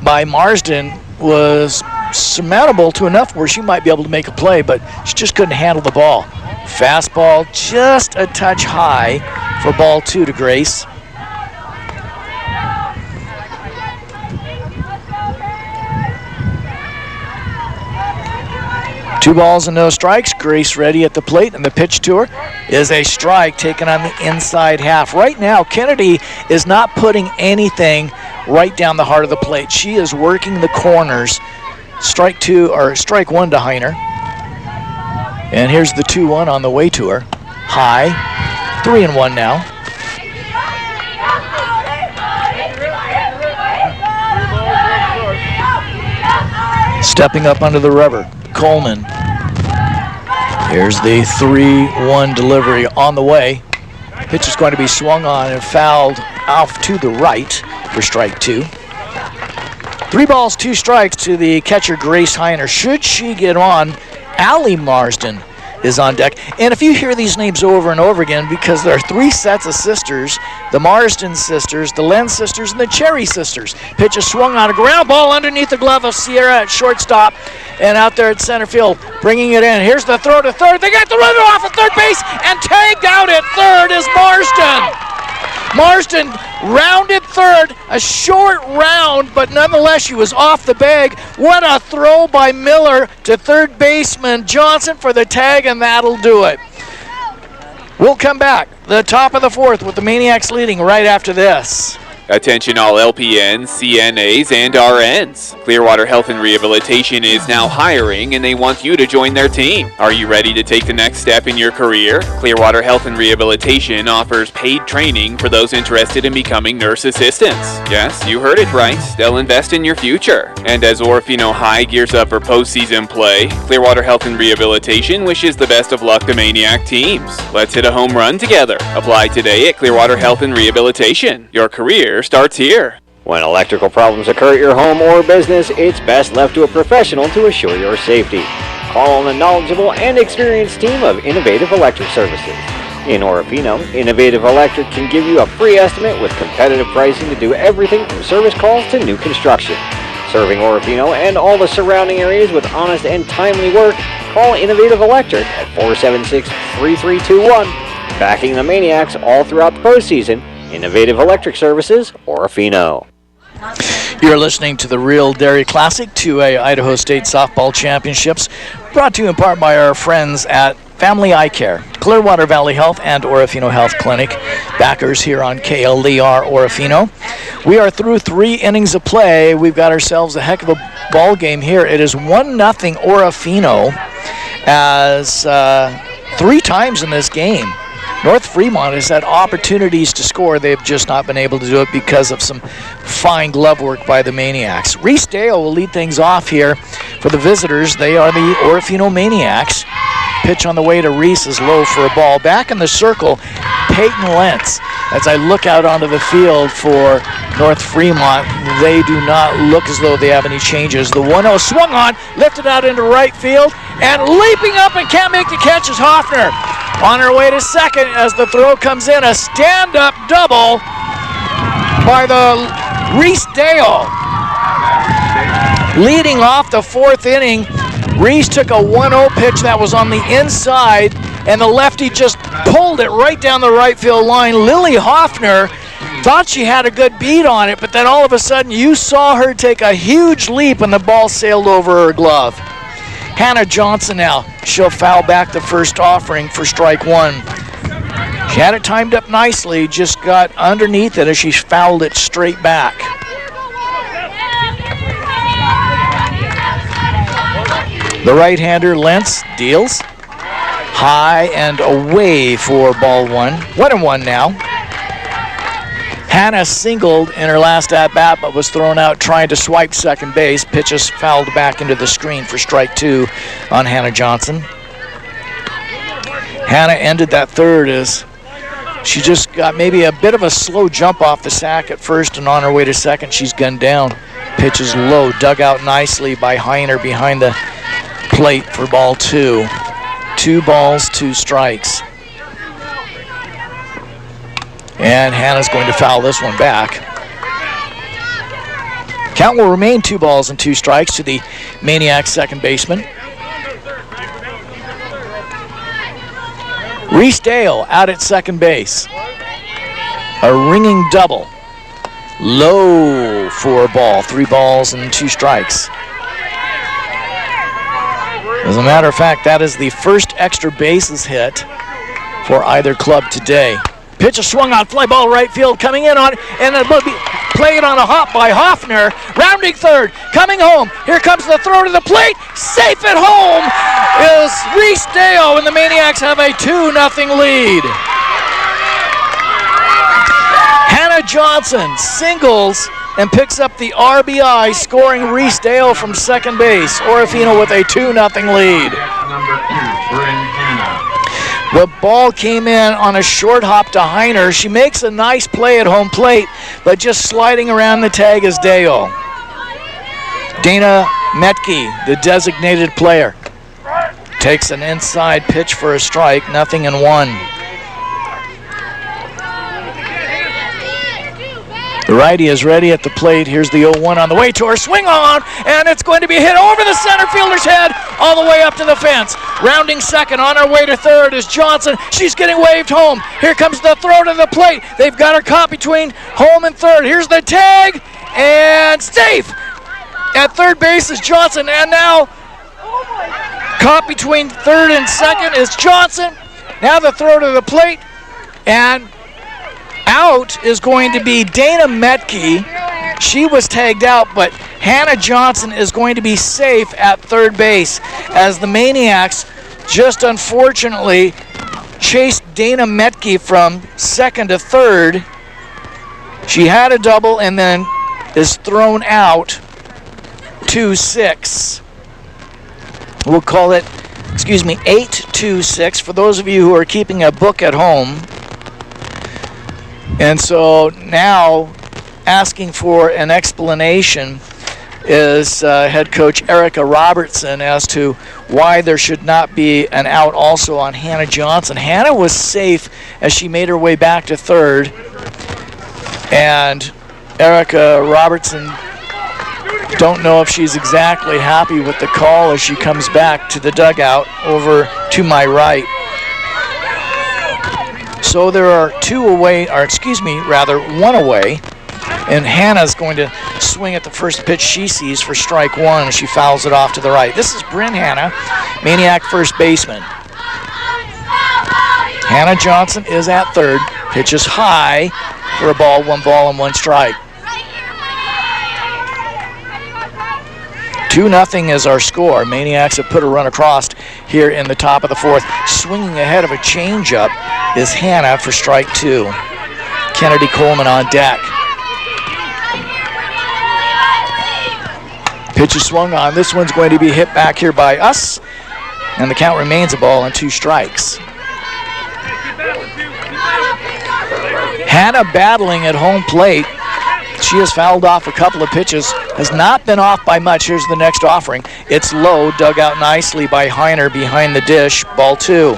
by Marsden was surmountable to enough where she might be able to make a play, but she just couldn't handle the ball. Fastball just a touch high for ball 2 to Grace. Two balls and no strikes. Grace ready at the plate, and the pitch to her is a strike taken on the inside half. Right now, Kennedy is not putting anything right down the heart of the plate. She is working the corners. Strike 1 to Heiner. And here's the 2-1 on the way to her. High. 3-1 now. Stepping up under the rubber, Coleman. Here's the 3-1 delivery on the way. Pitch is going to be swung on and fouled off to the right for strike 2. 3 balls, 2 strikes to the catcher, Grace Heiner. Should she get on, Allie Marsden is on deck. And if you hear these names over and over again, because there are 3 sets of sisters, the Marsden sisters, the Lenz sisters, and the Cherry sisters. Pitch is swung on, a ground ball underneath the glove of Sierra at shortstop, and out there at center field, bringing it in. Here's the throw to third. They got the runner off at third base, and tagged out at third is Marsden. Marsden rounded third, a short round, but nonetheless she was off the bag. What a throw by Miller to third baseman Johnson for the tag, and that'll do it. We'll come back, the top of the 4th, with the Maniacs leading right after this. Attention all LPNs, CNAs, and RNs. Clearwater Health and Rehabilitation is now hiring, and they want you to join their team. Are you ready to take the next step in your career? Clearwater Health and Rehabilitation offers paid training for those interested in becoming nurse assistants. Yes, you heard it right. They'll invest in your future. And as Orofino High gears up for postseason play, Clearwater Health and Rehabilitation wishes the best of luck to Maniac teams. Let's hit a home run together. Apply today at Clearwater Health and Rehabilitation. Your career starts here. When electrical problems occur at your home or business, it's best left to a professional to assure your safety. Call on a knowledgeable and experienced team of Innovative Electric Services. In Orofino, Innovative Electric can give you a free estimate with competitive pricing to do everything from service calls to new construction. Serving Orofino and all the surrounding areas with honest and timely work, call Innovative Electric at 476-3321. Backing the Maniacs all throughout the postseason, Innovative Electric Services, Orofino. You're listening to the Real Dairy Classic 2A Idaho State Softball Championships, brought to you in part by our friends at Family Eye Care, Clearwater Valley Health, and Orofino Health Clinic, backers here on KLER Orofino. We are through 3 innings of play. We've got ourselves a heck of a ball game here. It is 1-0 Orofino, as 3 times in this game North Fremont has had opportunities to score. They've just not been able to do it because of some fine glove work by the Maniacs. Reese Dale will lead things off here for the visitors. They are the Orofino Maniacs. Pitch on the way to Reese is low for a ball. Back in the circle, Peyton Lentz. As I look out onto the field for North Fremont, they do not look as though they have any changes. The 1-0 swung on, lifted out into right field, and leaping up and can't make the catch is Hoffner. On her way to second as the throw comes in, a stand-up double by the Reese Dale. Leading off the 4th inning, Reese took a 1-0 pitch that was on the inside, and the lefty just pulled it right down the right field line. Lily Hoffner thought she had a good beat on it, but then all of a sudden you saw her take a huge leap and the ball sailed over her glove. Hannah Johnson now, she'll foul back the first offering for strike 1. She had it timed up nicely, just got underneath it as she fouled it straight back. The right-hander Lentz deals high and away for ball 1. 1-1 now. Hannah singled in her last at-bat, but was thrown out trying to swipe second base. Pitches fouled back into the screen for strike 2 on Hannah Johnson. Hannah ended that third as she just got maybe a bit of a slow jump off the sack at first, and on her way to second, she's gunned down. Pitches low, dug out nicely by Heiner behind the plate for ball 2. 2 balls, 2 strikes. And Hannah's going to foul this one back. Count will remain 2 balls and 2 strikes to the Maniacs second baseman. Reese Dale out at second base. A ringing double. Low for a ball. 3 balls and 2 strikes. As a matter of fact, that is the first extra bases hit for either club today. Pitch is swung on, fly ball right field, coming in on, and it will be played on a hop by Hoffner. Rounding third, coming home. Here comes the throw to the plate. Safe at home is Reese Dale, and the Maniacs have a 2-0 lead. Hannah Johnson singles and picks up the RBI, scoring Reese Dale from second base. Orofino with a 2-0 lead. The ball came in on a short hop to Heiner. She makes a nice play at home plate, but just sliding around the tag is Dale. Dana Metke, the designated player, takes an inside pitch for a strike, 0-1. The righty is ready at the plate. Here's the 0-1 on the way to her. Swing on, and it's going to be hit over the center fielder's head all the way up to the fence. Rounding second, on her way to third is Johnson. She's getting waved home. Here comes the throw to the plate. They've got her caught between home and third. Here's the tag, and safe. At third base is Johnson, and now caught between third and second is Johnson. Now the throw to the plate, and out is going to be Dana Metke. She was tagged out, but Hannah Johnson is going to be safe at third base as the Maniacs just unfortunately chased Dana Metke from second to third. She had a double and then is thrown out 2-6. We'll call it, 8-2-6 for those of you who are keeping a book at home. And so now asking for an explanation is head coach Erica Robertson as to why there should not be an out also on Hannah Johnson. Hannah was safe as she made her way back to third, and Erica Robertson, don't know if she's exactly happy with the call as she comes back to the dugout over to my right. So there are one away, and Hannah's going to swing at the first pitch she sees for strike one as she fouls it off to the right. This is Bryn Hannah, Maniac first baseman. Hannah Johnson is at third, pitches high for a ball, 1 and 1 strike. 2-0 is our score. Maniacs have put a run across here in the top of the fourth. Swinging ahead of a changeup is Hannah for strike two. Kennedy Coleman on deck. Pitch is swung on. This one's going to be hit back here by us, and the count remains a ball and 2 strikes. Hannah battling at home plate. She has fouled off a couple of pitches, has not been off by much. Here's the next offering. It's low, dug out nicely by Heiner behind the dish, ball 2.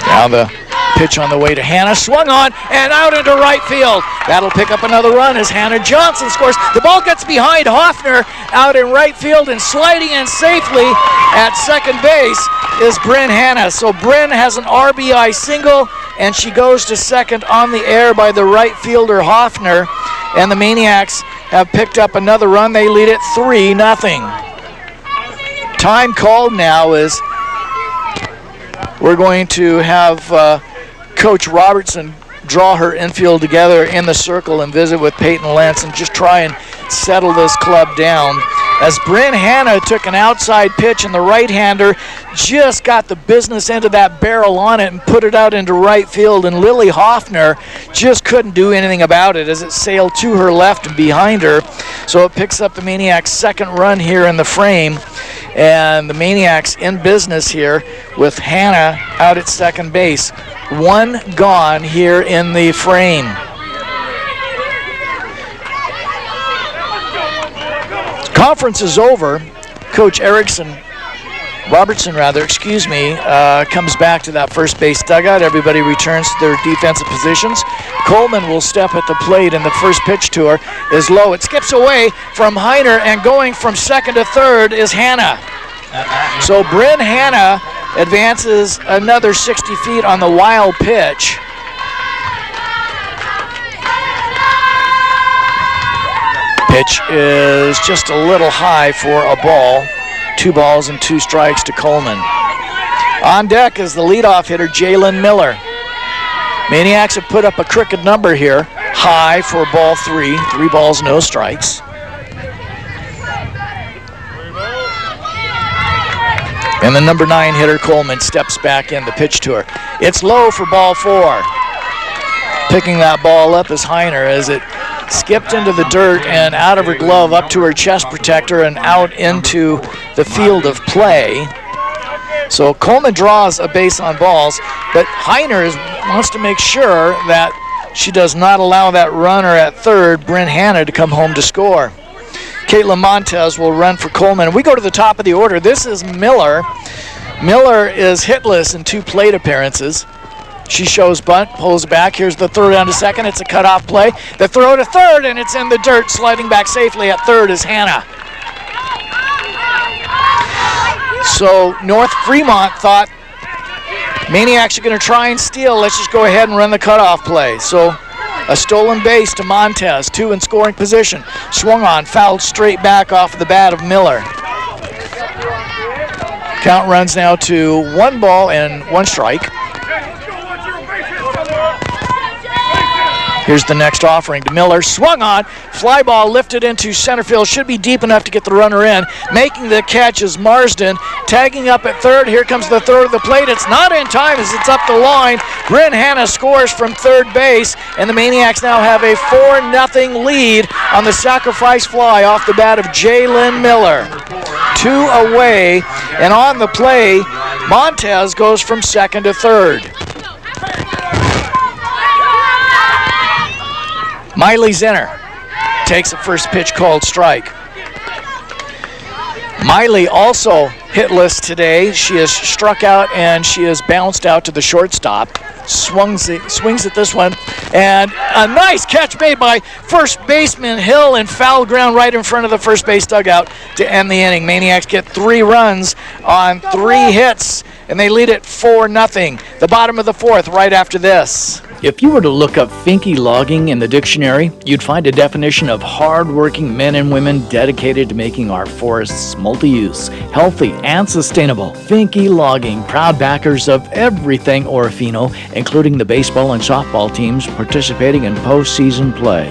Now the pitch on the way to Hannah, swung on and out into right field. That'll pick up another run as Hannah Johnson scores. The ball gets behind Hoffner out in right field, and sliding in safely at second base is Bryn Hannah. So Bryn has an RBI single, and she goes to second on the air by the right fielder Hoffner, and the Maniacs have picked up another run. They lead it 3-0. Time called now is we're going to have Coach Robertson draw her infield together in the circle and visit with Peyton Lentz and just try and settle this club down. As Bryn Hannah took an outside pitch, and the right-hander just got the business end of that barrel on it and put it out into right field, and Lily Hoffner just couldn't do anything about it as it sailed to her left and behind her. So it picks up the Maniacs' second run here in the frame, and the Maniacs in business here with Hannah out at second base. 1 gone here in the frame. Conference is over. Coach Robertson comes back to that first base dugout. Everybody returns to their defensive positions. Coleman will step at the plate, and the first pitch to her is low. It skips away from Heiner, and going from second to third is Hannah. So Bryn Hannah advances another 60 feet on the wild pitch. Pitch is just a little high for a ball. 2 balls and 2 strikes to Coleman. On deck is the leadoff hitter, Jalen Miller. Maniacs have put up a crooked number here. High for ball 3. 3 balls, no strikes. And the number 9 hitter, Coleman, steps back in the pitch to her. It's low for ball 4. Picking that ball up is Heiner as it skipped into the dirt and out of her glove up to her chest protector and out into the field of play. So Coleman draws a base on balls, but Heiner wants to make sure that she does not allow that runner at third, Bryn Hannah, to come home to score. Caitlin Montez will run for Coleman. We go to the top of the order. This is Miller. Miller is hitless in 2 plate appearances. She shows bunt, pulls back. Here's the throw down to second. It's a cutoff play. The throw to third, and it's in the dirt. Sliding back safely at third is Hannah. So North Fremont thought, Maniacs are going to try and steal. Let's just go ahead and run the cutoff play. So a stolen base to Montez. 2 in scoring position. Swung on, fouled straight back off the bat of Miller. Count runs now to 1 ball and 1 strike. Here's the next offering to Miller. Swung on. Fly ball lifted into center field. Should be deep enough to get the runner in. Making the catch is Marsden. Tagging up at third. Here comes the throw to the plate. It's not in time as it's up the line. Bryn Hannah scores from third base. And the Maniacs now have a 4-0 lead on the sacrifice fly off the bat of Jalen Miller. 2 away. And on the play, Montez goes from second to third. Miley Zinner takes the first pitch called strike. Miley also hitless today. She has struck out and she has bounced out to the shortstop. Swings at this one, and a nice catch made by first baseman Hill in foul ground right in front of the first base dugout to end the inning. Maniacs get 3 runs on 3 hits, and they lead it 4-0. The bottom of the 4th right after this. If you were to look up Finke logging in the dictionary, you'd find a definition of hard-working men and women dedicated to making our forests multi-use, healthy, and sustainable. Finke logging, proud backers of everything Orofino, including the baseball and softball teams participating in postseason play.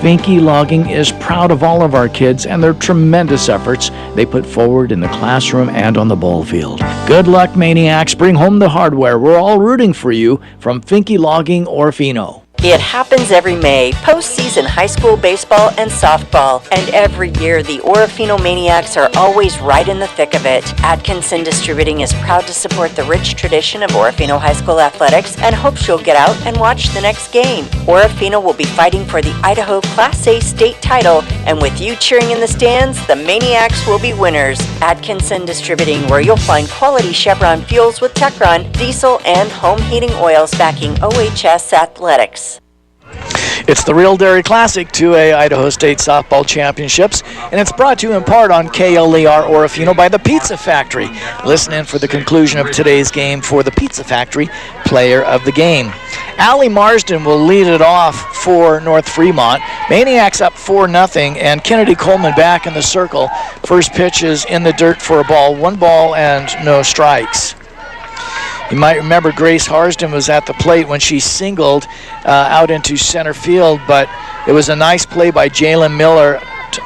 Finke Logging is proud of all of our kids and their tremendous efforts they put forward in the classroom and on the ball field. Good luck, Maniacs. Bring home the hardware. We're all rooting for you from Finke Logging Orofino. It happens every May, postseason high school baseball and softball. And every year, the Orofino Maniacs are always right in the thick of it. Atkinson Distributing is proud to support the rich tradition of Orofino High School athletics and hopes you'll get out and watch the next game. Orofino will be fighting for the Idaho Class A state title, and with you cheering in the stands, the Maniacs will be winners. Atkinson Distributing, where you'll find quality Chevron fuels with Techron, diesel, and home heating oils backing OHS athletics. It's the Real Dairy Classic 2A Idaho State Softball Championships, and it's brought to you in part on KLER Orofino by the Pizza Factory. Listen in for the conclusion of today's game for the Pizza Factory Player of the Game. Allie Marsden will lead it off for North Fremont. Maniacs up 4-0, and Kennedy Coleman back in the circle. First pitch is in the dirt for a ball, 1 ball and no strikes. You might remember Grace Harsden was at the plate when she singled out into center field, but it was a nice play by Jalen Miller,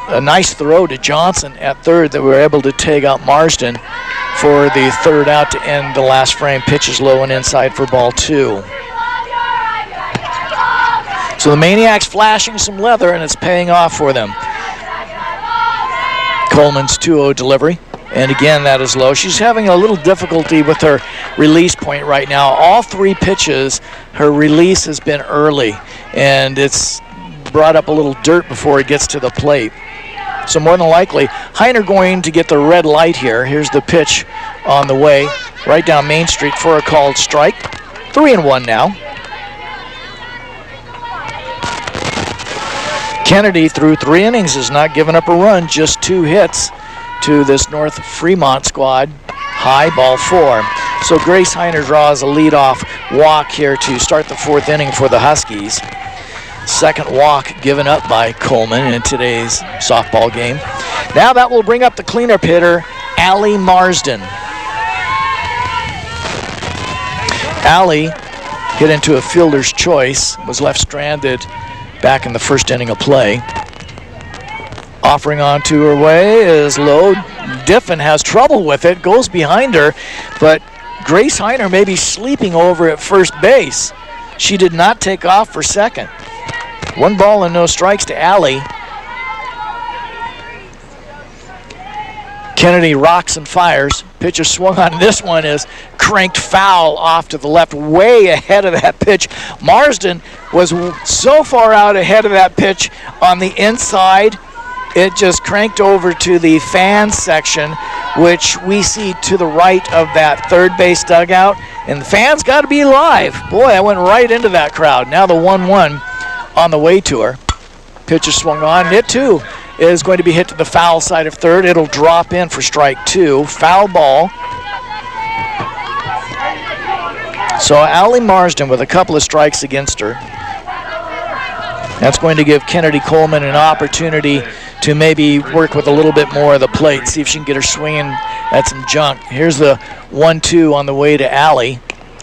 a nice throw to Johnson at third that we were able to take out Marsden for the 3rd out to end the last frame. Pitches low and inside for ball 2. So the Maniacs flashing some leather, and it's paying off for them. Coleman's 2-0 delivery. And again, that is low. She's having a little difficulty with her release point right now. All 3 pitches, her release has been early, and it's brought up a little dirt before it gets to the plate. So more than likely, Heiner going to get the red light here. Here's the pitch on the way, right down Main Street for a called strike. 3-1 now. Kennedy through 3 innings has not given up a run, just 2 hits to this North Fremont squad. High, ball 4. So Grace Heiner draws a leadoff walk here to start the 4th inning for the Huskies. Second walk given up by Coleman in today's softball game. Now that will bring up the cleanup hitter, Allie Marsden. Allie hit into a fielder's choice, was left stranded back in the 1st inning of play. Offering onto her way is low. Diffin has trouble with it, goes behind her, but Grace Heiner may be sleeping over at first base. She did not take off for second. 1 ball and no strikes to Allie. Kennedy rocks and fires. Pitch is swung on. This one is cranked foul off to the left, way ahead of that pitch. Marsden was so far out ahead of that pitch on the inside, it just cranked over to the fan section, which we see to the right of that 3rd base dugout. And the fans got to be live. Boy, I went right into that crowd. Now the 1-1 on the way to her. Pitch is swung on. It, too, is going to be hit to the foul side of 3rd. It'll drop in for strike 2. Foul ball. So Allie Marsden with a couple of strikes against her. That's going to give Kennedy Coleman an opportunity to maybe work with a little bit more of the plate, see if she can get her swinging at some junk. Here's the 1-2 on the way to Allie.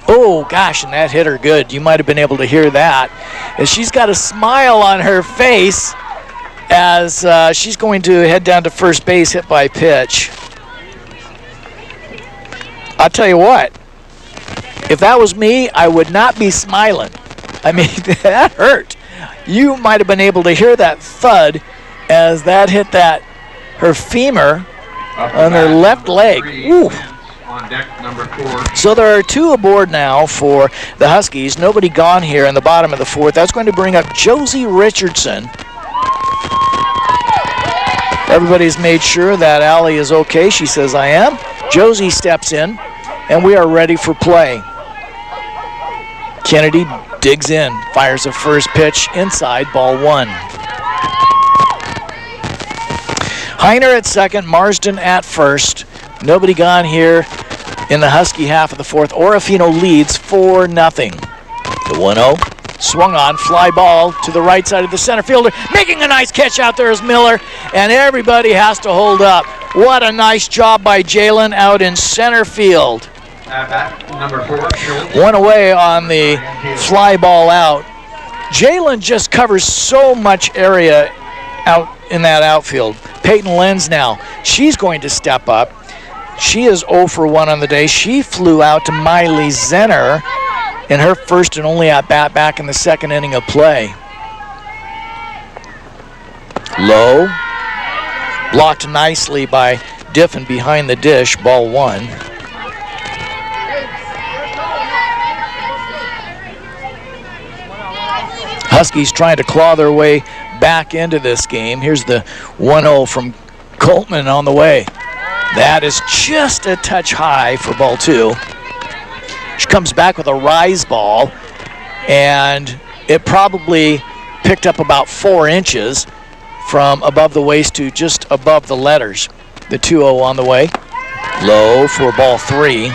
Oh, gosh, and that hit her good. You might have been able to hear that. And she's got a smile on her face as she's going to head down to first base, hit by pitch. I'll tell you what, if that was me, I would not be smiling. I mean, that hurt. You might have been able to hear that thud as that hit her femur on her left leg. Ooh. on deck number 4. So there are 2 aboard now for the Huskies. Nobody gone here in the bottom of the 4th. That's going to bring up Josie Richardson. Everybody's made sure that Allie is okay. She says, I am. Josie steps in, and we are ready for play. Kennedy digs in, fires a first pitch inside, ball 1. Heiner at second, Marsden at first. Nobody gone here in the Husky half of the 4th. Orofino leads 4-0. The 1-0, swung on, fly ball to the right side of the center fielder. Making a nice catch out there is Miller, and everybody has to hold up. What a nice job by Jalen out in center field. Number 4. One away on the fly ball out. Jalen just covers so much area out in that outfield. Peyton Lenz now. She's going to step up. She is 0 for 1 on the day. She flew out to Miley Zenner in her first and only at-bat back in the 2nd inning of play. Low. Blocked nicely by Diffin behind the dish. Ball 1. Huskies trying to claw their way back into this game. Here's the 1-0 from Coltman on the way. That is just a touch high for ball 2. She comes back with a rise ball, and it probably picked up about 4 inches from above the waist to just above the letters. The 2-0 on the way. Low for ball 3.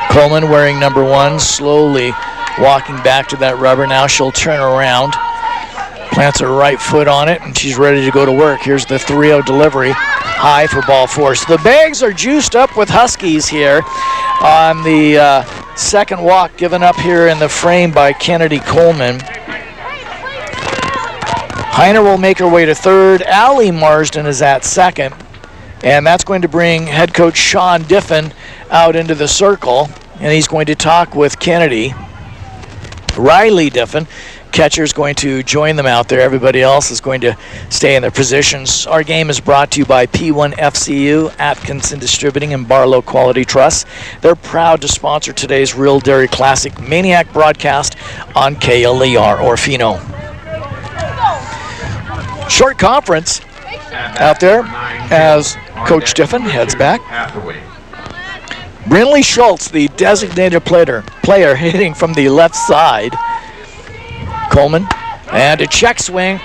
Coleman wearing number 1, slowly walking back to that rubber. Now she'll turn around, plants her right foot on it, and she's ready to go to work. Here's the 3-0 delivery, high for ball 4. So the Bags are juiced up with Huskies here on the second walk given up here in the frame by Kennedy Coleman. Heiner will make her way to 3rd. Allie Marsden is at 2nd, and that's going to bring head coach Sean Diffin out into the circle, and he's going to talk with Kennedy. Riley Diffin, catcher, is going to join them out there. Everybody else is going to stay in their positions. Our game is brought to you by P1 FCU, Atkinson Distributing, and Barlow Quality Trust. They're proud to sponsor today's Real Dairy Classic Maniac broadcast on KLER Orofino. Short conference out there as Coach Diffin heads back. Brinley Schultz, the designated player hitting from the left side. Coleman, and a check swing,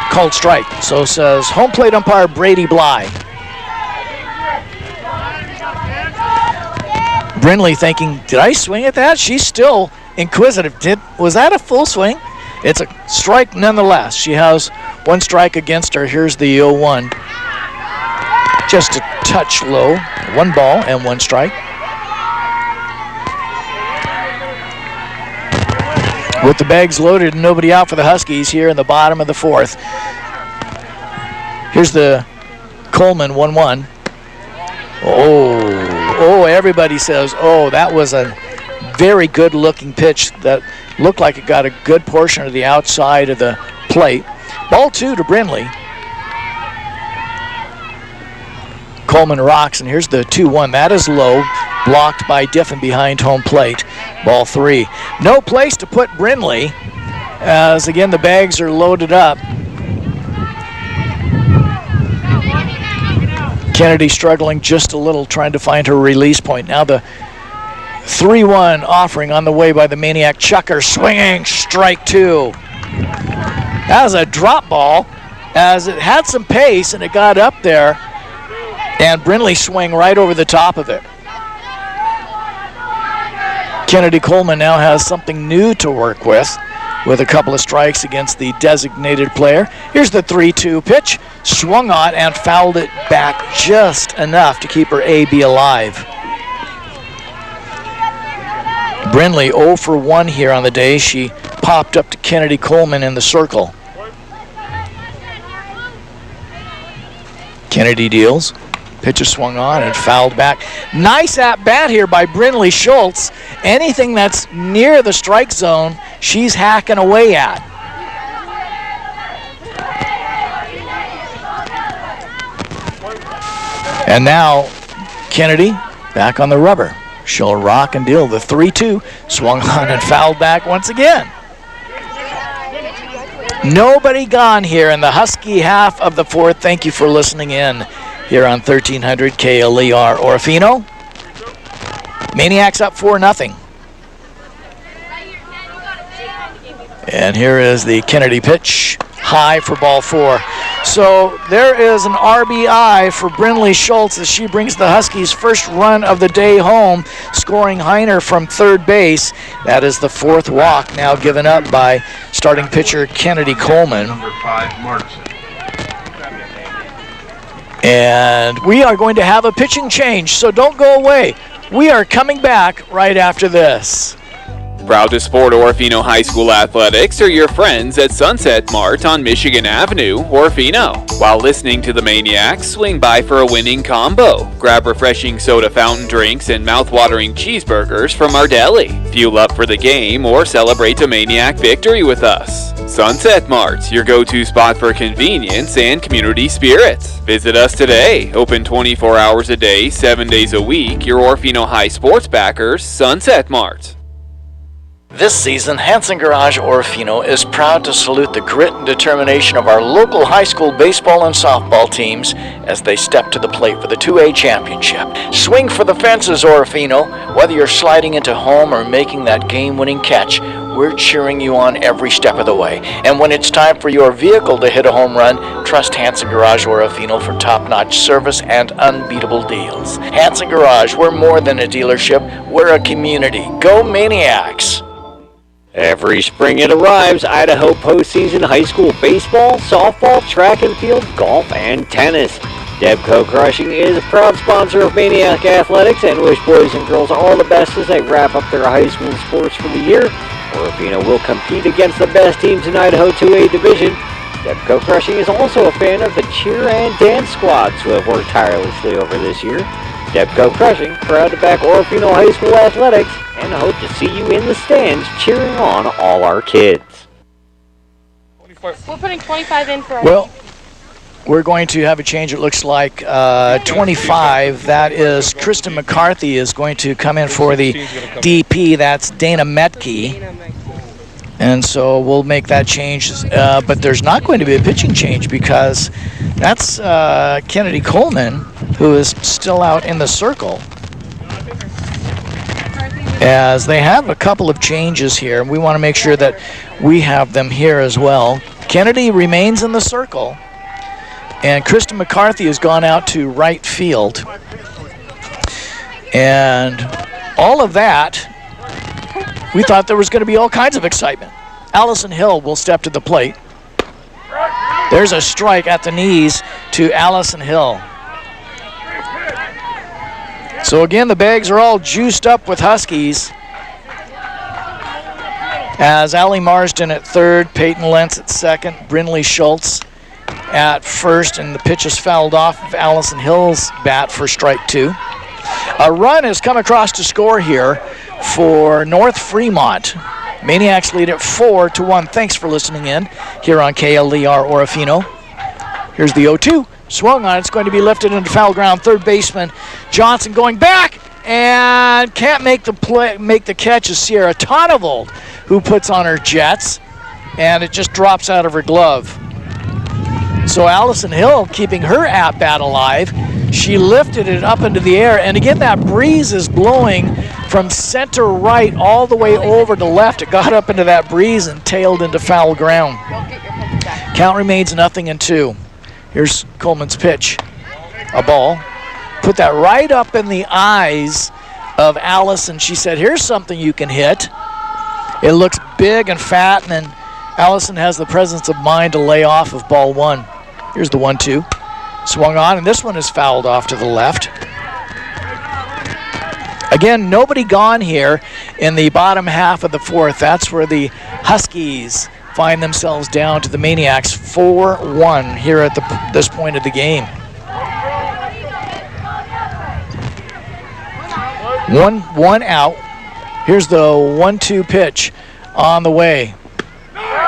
called strike. So says home plate umpire Brady Bly. Brinley thinking, did I swing at that? She's still inquisitive. Was that a full swing? It's a strike nonetheless. She has 1 strike against her. Here's the 0-1. Just a touch low. 1 ball and 1 strike. With the bags loaded and nobody out for the Huskies here in the bottom of the 4th. Here's the Coleman 1-1. Oh, everybody says, oh, that was a very good looking pitch that looked like it got a good portion of the outside of the plate. Ball 2 to Brinley. Coleman rocks, and here's the 2-1. That is low, blocked by Diffin behind home plate. Ball 3. No place to put Brinley, as again the bags are loaded up. Kennedy struggling just a little, trying to find her release point. Now the 3-1 offering on the way by the Maniac. Chucker swinging, strike 2. That was a drop ball, as it had some pace and it got up there, and Brinley swung right over the top of it. Kennedy Coleman now has something new to work with a couple of strikes against the designated player. Here's the 3-2 pitch, swung on and fouled it back just enough to keep her AB alive. Brinley 0 for 1 here on the day. She popped up to Kennedy Coleman in the circle. Kennedy deals. Pitcher swung on and fouled back. Nice at-bat here by Brinley Schultz. Anything that's near the strike zone, she's hacking away at. And now Kennedy back on the rubber. She'll rock and deal the 3-2. Swung on and fouled back once again. Nobody gone here in the Husky half of the fourth. Thank you for listening in here on 1300 KLER. Orofino. Maniacs up 4-0. And here is the Kennedy pitch. High for ball 4. So there is an RBI for Brinley Schultz as she brings the Huskies' first run of the day home, scoring Heiner from third base. That is the 4th walk now given up by starting pitcher Kennedy Coleman. Number 5, Martin. And we are going to have a pitching change, so don't go away. We are coming back right after this. Proud to support Orofino High School Athletics are your friends at Sunset Mart on Michigan Avenue, Orofino. While listening to the Maniacs, swing by for a winning combo. Grab refreshing soda fountain drinks and mouth-watering cheeseburgers from our deli. Fuel up for the game or celebrate a Maniac victory with us. Sunset Mart, your go-to spot for convenience and community spirit. Visit us today. Open 24 hours a day, 7 days a week. Your Orofino High sports backers, Sunset Mart. This season, Hanson Garage Orofino is proud to salute the grit and determination of our local high school baseball and softball teams as they step to the plate for the 2A championship. Swing for the fences, Orofino. Whether you're sliding into home or making that game-winning catch, we're cheering you on every step of the way. And when it's time for your vehicle to hit a home run, trust Hanson Garage Orofino for top-notch service and unbeatable deals. Hanson Garage, we're more than a dealership, we're a community. Go Maniacs! Every spring it arrives, Idaho postseason high school baseball, softball, track and field, golf, and tennis. Debco Crushing is a proud sponsor of Maniac Athletics and wish boys and girls all the best as they wrap up their high school sports for the year. Orofino will compete against the best teams in Idaho 2A Division. Debco Crushing is also a fan of the cheer and dance squads who have worked tirelessly over this year. Debco Crushing, proud to back Orofino High School Athletics, and hope to see you in the stands cheering on all our kids. We're putting 25 in for Well, we're going to have a change. It looks like 25. That is Kristen McCarthy is going to come in for the DP. That's Dana Metke. And so we'll make that change. But there's not going to be a pitching change because that's Kennedy Coleman, who is still out in the circle. As they have a couple of changes here, we want to make sure that we have them here as well. Kennedy remains in the circle, and Kristen McCarthy has gone out to right field. And all of that, we thought there was going to be all kinds of excitement. Allison Hill will step to the plate. There's a strike at the knees to Allison Hill. So again, the bags are all juiced up with Huskies. As Allie Marsden at third, Peyton Lentz at second, Brinley Schultz at first, and the pitch is fouled off of Allison Hill's bat for strike 2. A run has come across to score here for North Fremont. Maniacs lead it 4-1. Thanks for listening in here on KLER Orofino. Here's the 0-2. Swung on. It's going to be lifted into foul ground. Third baseman Johnson going back and can't make the catch is Sierra Tonnevold, who puts on her jets, and it just drops out of her glove. So Allison Hill keeping her at-bat alive. She lifted it up into the air, and again that breeze is blowing from center right all the way over to left. It got up into that breeze and tailed into foul ground. Count remains 0-2. Here's Coleman's pitch. A ball. Put that right up in the eyes of Allison. She said, here's something you can hit. It looks big and fat, and then Allison has the presence of mind to lay off of ball 1. Here's the 1-2. Swung on, and this one is fouled off to the left. Again, nobody gone here in the bottom half of the fourth. That's where the Huskies find themselves down to the Maniacs 4-1 here at this point of the game. One out. Here's the 1-2 pitch on the way.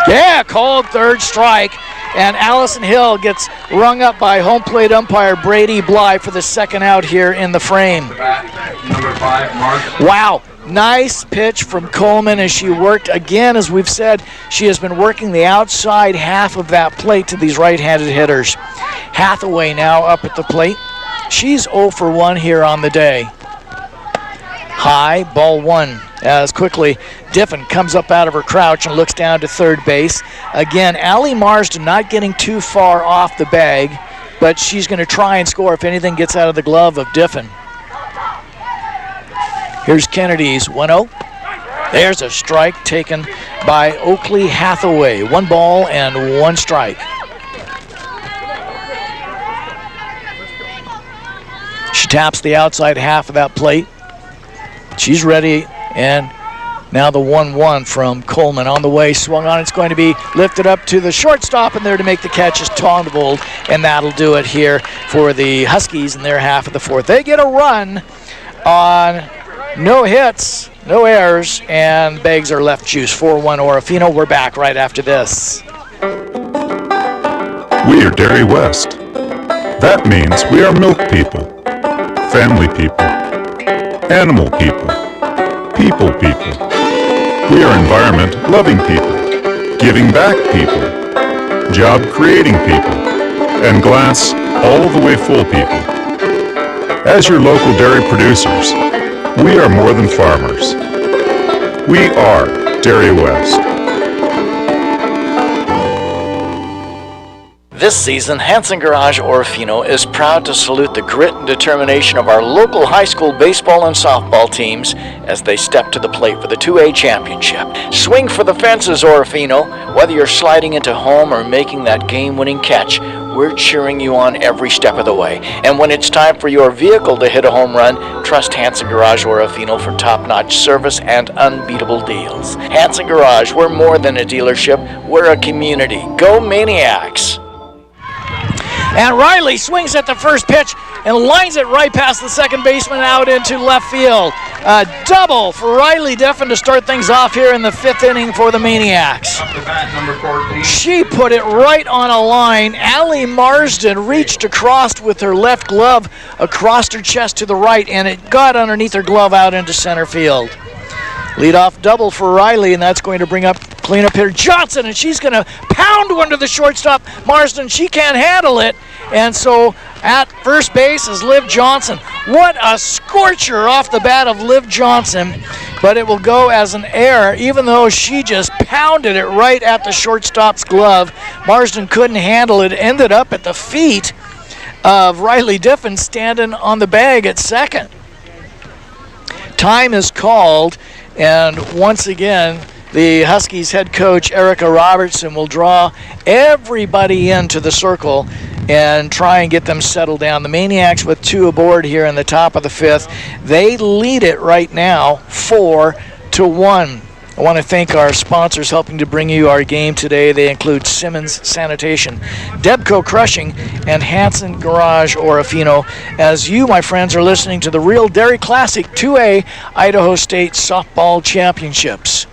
Yeah, called third strike. and Allison Hill gets rung up by home plate umpire Brady Bly for the second out here in the frame. Number 5, Mark. Wow. Nice pitch from Coleman as she worked. Again, as we've said, she has been working the outside half of that plate to these right-handed hitters. Hathaway now up at the plate. She's 0 for 1 here on the day. High, ball 1. As quickly, Diffin comes up out of her crouch and looks down to third base. Again, Allie Marsden not getting too far off the bag, but she's going to try and score if anything gets out of the glove of Diffin. Here's Kennedy's 1-0. There's a strike taken by Oakley Hathaway. 1 ball and 1 strike. She taps the outside half of that plate. She's ready, and now the 1-1 from Coleman on the way. Swung on. It's going to be lifted up to the shortstop, and there to make the catch is Tondvold, and that'll do it here for the Huskies in their half of the fourth. They get a run on no hits, no errors, and bags are left juice. 4-1 Orofino. We're back right after this. We are Dairy West. That means we are milk people, family people, animal people, people people. We are environment-loving people, giving back people, job-creating people, and glass all the way full people. As your local dairy producers, we are more than farmers. We are Dairy West. This season, Hanson Garage Orofino is proud to salute the grit and determination of our local high school baseball and softball teams as they step to the plate for the 2A championship. Swing for the fences, Orofino. Whether you're sliding into home or making that game-winning catch, we're cheering you on every step of the way. And when it's time for your vehicle to hit a home run, trust Hanson Garage Orofino for top-notch service and unbeatable deals. Hanson Garage, we're more than a dealership, we're a community. Go Maniacs! And Riley swings at the first pitch and lines it right past the second baseman out into left field. A double for Riley Diffin to start things off here in the 5th inning for the Maniacs. Up to bat, number 14. She put it right on a line. Allie Marsden reached across with her left glove across her chest to the right, and it got underneath her glove out into center field. Leadoff double for Riley, and that's going to bring up cleanup hitter Johnson, and she's going to pound one to the shortstop. Marsden, she can't handle it, and so at first base is Liv Johnson. What a scorcher off the bat of Liv Johnson, but it will go as an error, even though she just pounded it right at the shortstop's glove. Marsden couldn't handle it. It ended up at the feet of Riley Diffin standing on the bag at second. Time is called, and once again, the Huskies head coach Erica Robertson will draw everybody into the circle and try and get them settled down. The Maniacs with 2 aboard here in the top of the 5th. They lead it right now 4-1. I want to thank our sponsors helping to bring you our game today. They include Simmons Sanitation, Debco Crushing, and Hanson Garage Orofino. As you, my friends, are listening to the Real Dairy Classic 2A Idaho State Softball Championships.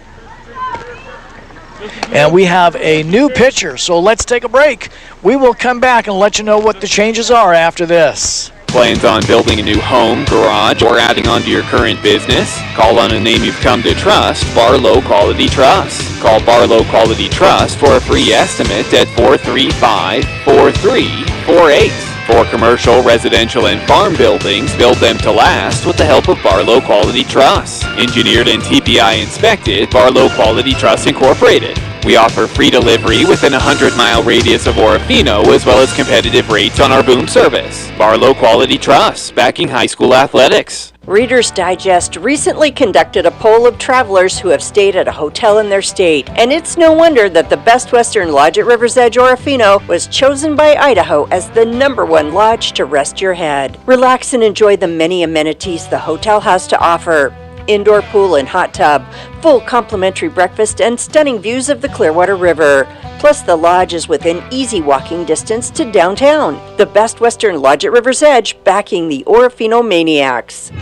And we have a new pitcher, so let's take a break. We will come back and let you know what the changes are after this. Plans on building a new home, garage, or adding on to your current business? Call on a name you've come to trust, Barlow Quality Trust. Call Barlow Quality Trust for a free estimate at 435-4348. For commercial, residential, and farm buildings, build them to last with the help of Barlow Quality Trust. Engineered and TPI inspected, Barlow Quality Trust Incorporated. We offer free delivery within a 100-mile radius of Orofino, as well as competitive rates on our boom service. Barlow Quality Trust, backing high school athletics. Reader's Digest recently conducted a poll of travelers who have stayed at a hotel in their state, and it's no wonder that the Best Western Lodge at River's Edge Orofino was chosen by Idaho as the #1 lodge to rest your head. Relax and enjoy the many amenities the hotel has to offer. Indoor pool and hot tub, full complimentary breakfast, and stunning views of the Clearwater River. Plus, the lodge is within easy walking distance to downtown. The Best Western Lodge at River's Edge, backing the Orofino Maniacs.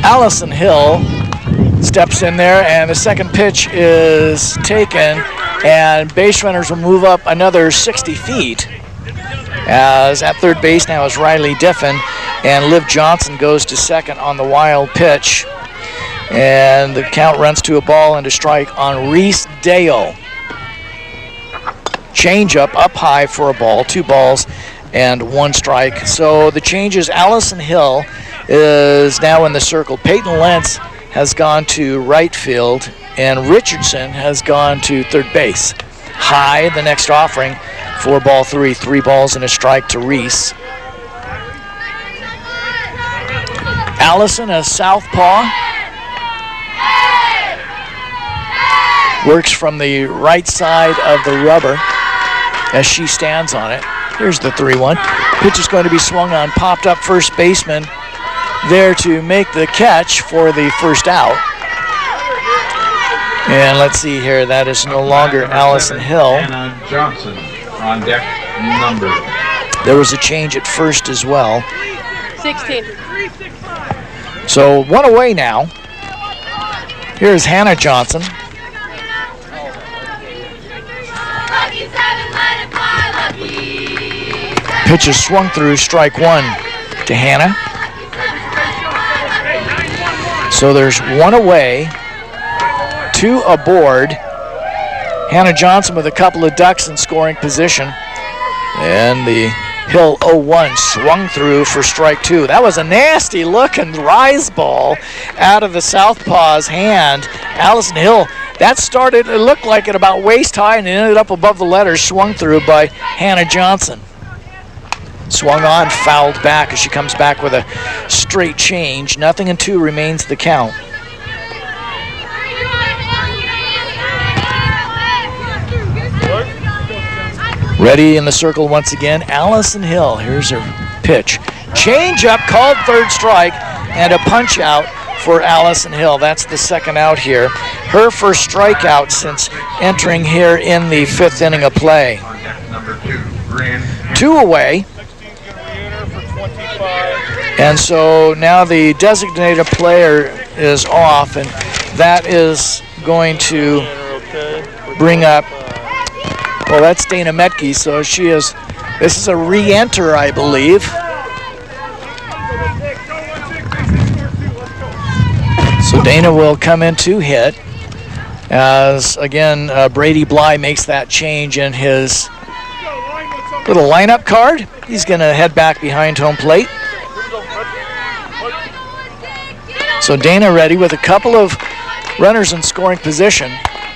Allison Hill steps in there, and the second pitch is taken, And base runners will move up another 60 feet. As at third base now is Riley Diffin, and Liv Johnson goes to second on the wild pitch. And the count runs to a ball and a strike on Reese Dale. Change up high for a ball, 2 balls and 1 strike. So the changes, Allison Hill is now in the circle. Peyton Lentz has gone to right field, and Richardson has gone to third base. High, the next offering for ball 3. 3 balls and a strike to Reese. Allison, a southpaw, works from the right side of the rubber as she stands on it. Here's the 3-1. Pitch is going to be swung on, popped up first baseman there to make the catch for the first out. And let's see here, that is no longer Allison Hill. Anna Johnson on deck number. There was a change at first as well. 16. So 1 away now. Here's Hannah Johnson. Pitch is swung through, strike 1 to Hannah. So there's 1 away, 2 aboard. Hannah Johnson with a couple of ducks in scoring position. And the Hill 0-1 swung through for strike 2. That was a nasty looking rise ball out of the southpaw's hand. Allison Hill, that started, it looked like it about waist high and it ended up above the letters, swung through by Hannah Johnson. Swung on, fouled back as she comes back with a straight change. 0-2 remains the count. Ready in the circle once again, Allison Hill. Here's her pitch. Change up, called third strike, and a punch out for Allison Hill. That's the second out here. Her first strikeout since entering here in the 5th inning of play. 2 away. And so now the designated player is off, and that is going to bring up, well, that's Dana Metke, so she is, this is a re-enter, I believe. So Dana will come in to hit, as again, Brady Bly makes that change in his little lineup card. He's going to head back behind home plate. So Dana ready with a couple of runners in scoring position.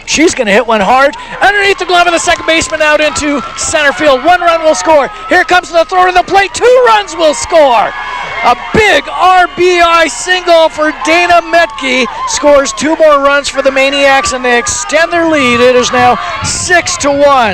She's going to hit one hard underneath the glove of the second baseman out into center field. 1 run will score. Here comes the throw to the plate. 2 runs will score. A big RBI single for Dana Metke. Scores 2 more runs for the Maniacs, and they extend their lead. It is now 6-1.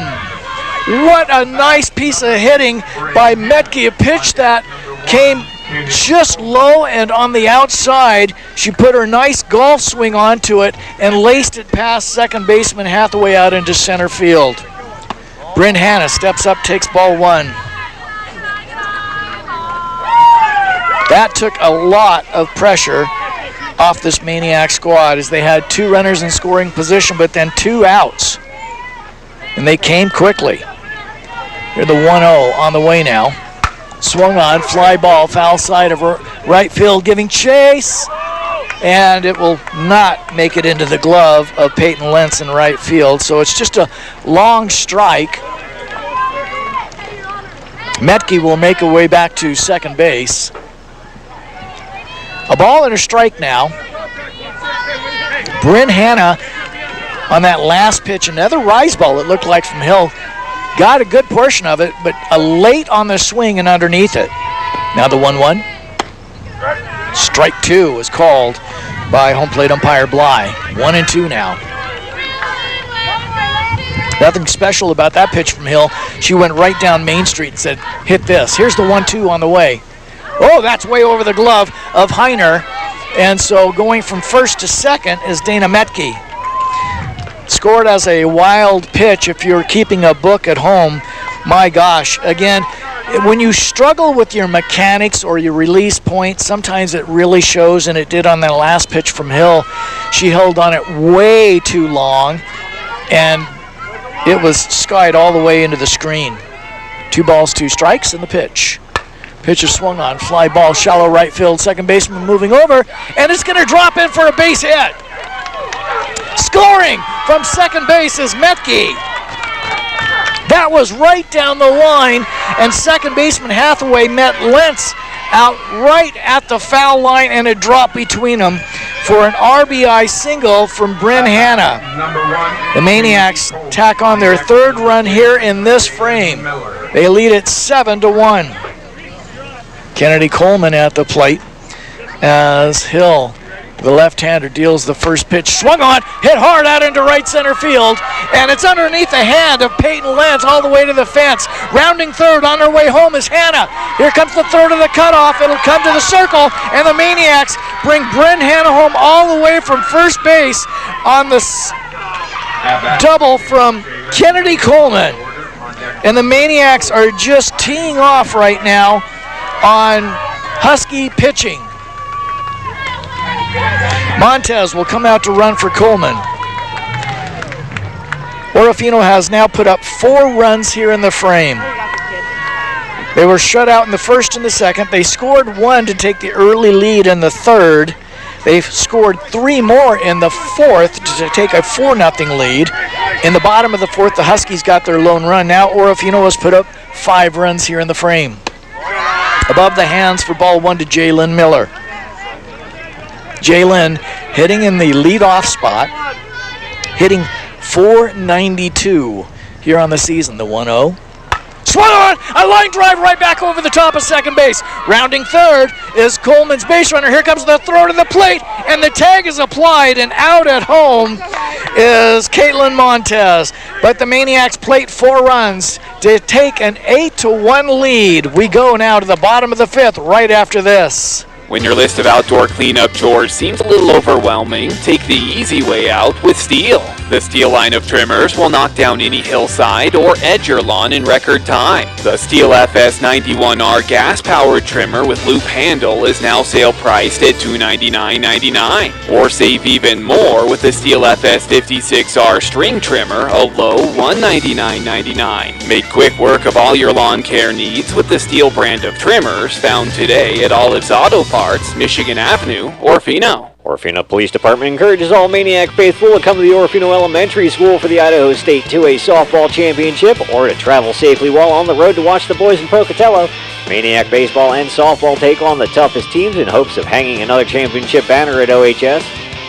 What a nice piece of hitting by Metke. A pitch that came just low and on the outside. She put her nice golf swing onto it and laced it past second baseman Hathaway out into center field. Bryn Hanna steps up, takes ball 1. That took a lot of pressure off this Maniac squad as they had 2 runners in scoring position, but then 2 outs. And they came quickly. Here the 1-0 on the way now. Swung on, fly ball, foul side of right field, giving chase. And it will not make it into the glove of Peyton Lentz in right field. So it's just a long strike. Metke will make her way back to second base. A ball and a strike now. Bryn Hanna on that last pitch, another rise ball it looked like from Hill. Got a good portion of it, but a late on the swing and underneath it. Now the 1-1. Strike 2 was called by home plate umpire Bly. 1-2 now. Nothing special about that pitch from Hill. She went right down Main Street and said, hit this. Here's the 1-2 on the way. Oh, that's way over the glove of Heiner. And so going from first to second is Dana Metke. Scored as a wild pitch if you're keeping a book at home. My gosh, again, when you struggle with your mechanics or your release point, sometimes it really shows, and it did on that last pitch from Hill. She held on it way too long, and It was skied all the way into the screen. 2 balls, 2 strikes, and the pitch. Pitch is swung on. Fly ball, shallow right field. Second baseman moving over, and it's going to drop in for a base hit. Scoring from second base is Metke. That was right down the line, and second baseman Hathaway met Lentz out right at the foul line, and it dropped between them for an RBI single from Bryn Hanna. The Maniacs tack on their 3rd run here in this frame. They lead it 7-1. Kennedy Coleman at the plate as Hill, the left-hander, deals the first pitch. Swung on, hit hard out into right center field, and it's underneath the hand of Peyton Lentz all the way to the fence. Rounding third on her way home is Hanna. Here comes the third of the cutoff. It'll come to the circle, and the Maniacs bring Bryn Hanna home all the way from first base on the double from Kennedy Coleman. And the Maniacs are just teeing off right now on Husky pitching. Montez will come out to run for Coleman. Orofino has now put up 4 runs here in the frame. They were shut out in the first and the second. They scored 1 to take the early lead in the third. They've scored 3 more in the fourth to take a 4-0 lead. In the bottom of the fourth, the Huskies got their lone run. Now Orofino has put up 5 runs here in the frame. Above the hands for ball 1 to Jalen Miller. Jalen hitting in the leadoff spot, hitting .492 here on the season, the 1-0. Swung on, a line drive right back over the top of second base. Rounding third is Coleman's base runner. Here comes the throw to the plate, and the tag is applied, and out at home is Caitlin Montez. But the Maniacs plate 4 runs to take an 8-1 lead. We go now to the bottom of the 5th right after this. When your list of outdoor cleanup chores seems a little overwhelming, take the easy way out with Steel. The Steel line of trimmers will knock down any hillside or edge your lawn in record time. The Steel FS91R gas-powered trimmer with loop handle is now sale priced at $299.99. Or save even more with the Steel FS56R string trimmer, a low $199.99. Make quick work of all your lawn care needs with the Steel brand of trimmers found today at Olive's Auto Parts, Michigan Avenue, Orofino. Orofino Police Department encourages all Maniac faithful to come to the Orofino Elementary School for the Idaho State 2A Softball Championship or to travel safely while on the road to watch the boys in Pocatello. Maniac baseball and softball take on the toughest teams in hopes of hanging another championship banner at OHS.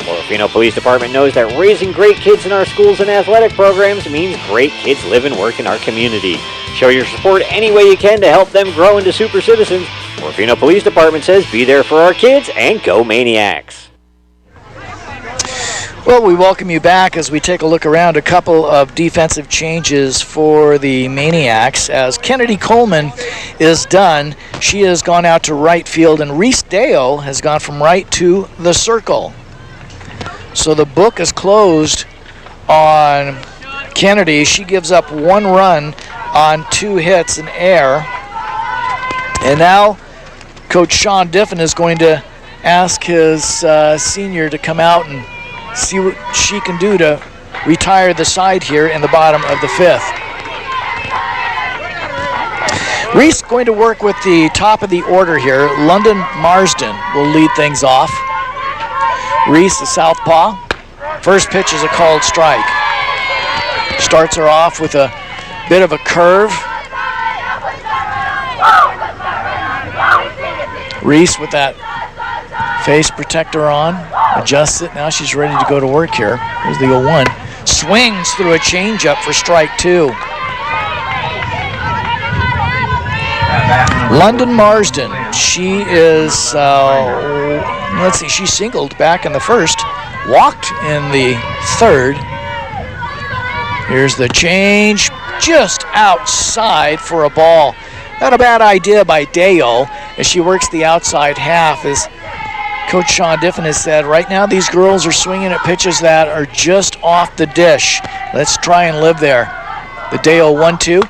Orofino Police Department knows that raising great kids in our schools and athletic programs means great kids live and work in our community. Show your support any way you can to help them grow into super citizens. Orofino Police Department says be there for our kids and go Maniacs. Well, we welcome you back as we take a look around a couple of defensive changes for the Maniacs. As Kennedy Coleman is done, she has gone out to right field, and Reese Dale has gone from right to the circle. So the book is closed on Kennedy. She gives up 1 run on 2 hits in air. And now Coach Sean Diffin is going to ask his senior to come out and see what she can do to retire the side here in the bottom of the 5th. Reese going to work with the top of the order here. London Marsden will lead things off. Reese, the southpaw. First pitch is a called strike. Starts her off with a bit of a curve. Reese with that face protector on, adjusts it. Now she's ready to go to work here. Here's the 0-1. Swings through a changeup for strike 2. London Marsden, she is, let's see, she singled back in the first, walked in the third. Here's the change, just outside for a ball. Not a bad idea by Dale as she works the outside half. As Coach Sean Diffin has said, right now these girls are swinging at pitches that are just off the dish. Let's try and live there. The Dale 1-2.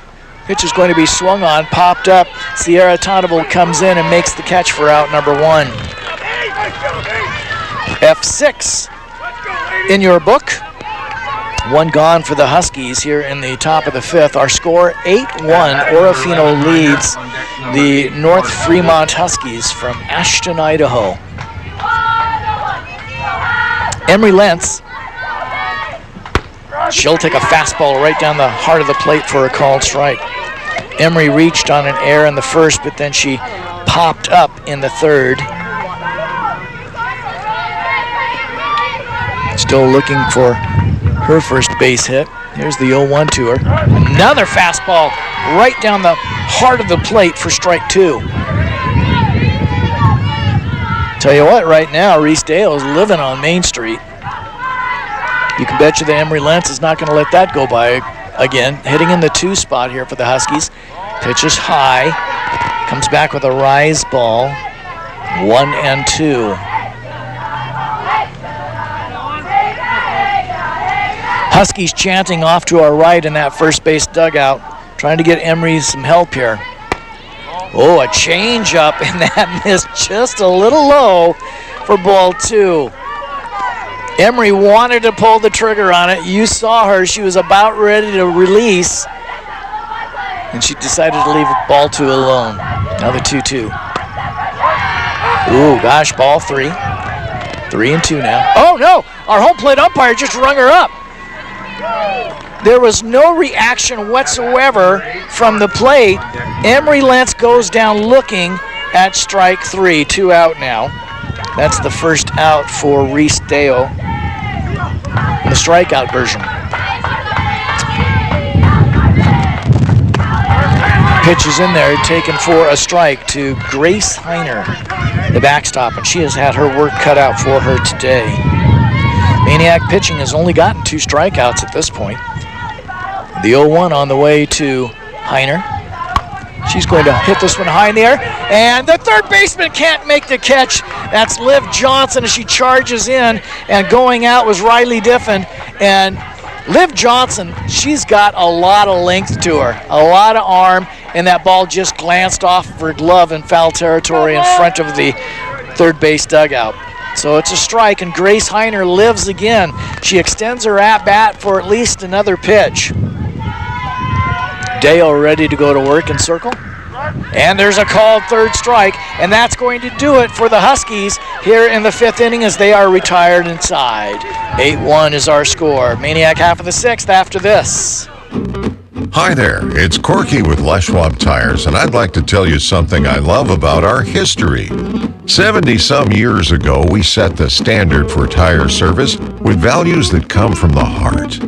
Pitch is going to be swung on, popped up. Sierra Tonable comes in and makes the catch for out number 1. F6 in your book. One gone for the Huskies here in the top of the fifth. Our score 8-1. Orofino leads the North Fremont Huskies from Ashton, Idaho. Emery Lentz. She'll take a fastball right down the heart of the plate for a called strike. Emery reached on an error in the first, but then she popped up in the third. Still looking for her first base hit. Here's the 0-1 to her. Another fastball right down the heart of the plate for strike two. Tell you what, right now, Reese Dale is living on Main Street. You can bet you that Emery Lentz is not going to let that go by again. Hitting in the 2 spot here for the Huskies. Pitches high. Comes back with a rise ball. 1-2. Huskies chanting off to our right in that first base dugout. Trying to get Emery some help here. Oh, a change up, and that missed just a little low for ball 2. Emery wanted to pull the trigger on it. You saw her. She was about ready to release, and she decided to leave ball 2 alone. Now the 2-2. Ooh, gosh, ball 3. 3-2 now. Oh, no! Our home plate umpire just rung her up. There was no reaction whatsoever from the plate. Emery Lentz goes down looking at strike 3. 2 out now. That's the first out for Reese Dale in the strikeout version. Pitch is in there, taken for a strike to Grace Heiner, the backstop, and she has had her work cut out for her today. Maniac pitching has only gotten 2 strikeouts at this point. The 0-1 on the way to Heiner. She's going to hit this one high in the air, and the third baseman can't make the catch. That's Liv Johnson as she charges in, and going out was Riley Diffin. And Liv Johnson, she's got a lot of length to her, a lot of arm, and that ball just glanced off of her glove in foul territory in front of the third base dugout. So it's a strike, and Grace Heiner lives again. She extends her at-bat for at least another pitch. Dale ready to go to work in circle. And there's a called third strike, and that's going to do it for the Huskies here in the 5th inning as they are retired inside. 8-1 is our score. Maniac half of the 6th after this. Hi there, it's Corky with Les Schwab Tires, and I'd like to tell you something I love about our history. 70-some years ago, we set the standard for tire service with values that come from the heart.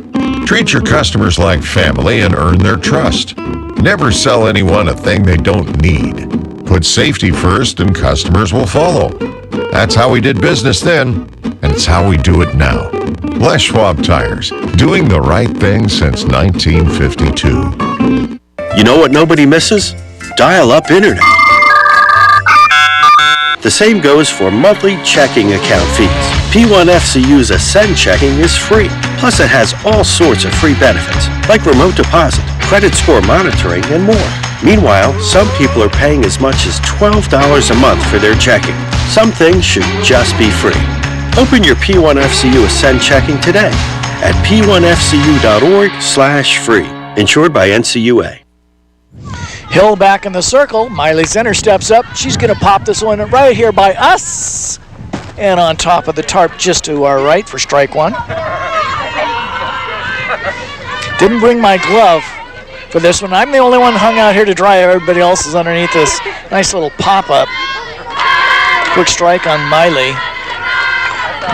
Treat your customers like family and earn their trust. Never sell anyone a thing they don't need. Put safety first and customers will follow. That's how we did business then, and it's how we do it now. Les Schwab Tires, doing the right thing since 1952. You know what nobody misses? Dial-up internet. The same goes for monthly checking account fees. P1FCU's Ascend checking is free. Plus it has all sorts of free benefits, like remote deposit, credit score monitoring, and more. Meanwhile, some people are paying as much as $12 a month for their checking. Some things should just be free. Open your P1FCU Ascend checking today at p1fcu.org/free. Insured by NCUA. Hill back in the circle. Miley Zenner steps up. She's going to pop this one right here by us. And on top of the tarp just to our right for strike 1. Didn't bring my glove for this one. I'm the only one hung out here to dry. Everybody else is underneath this nice little pop-up. Quick strike on Miley.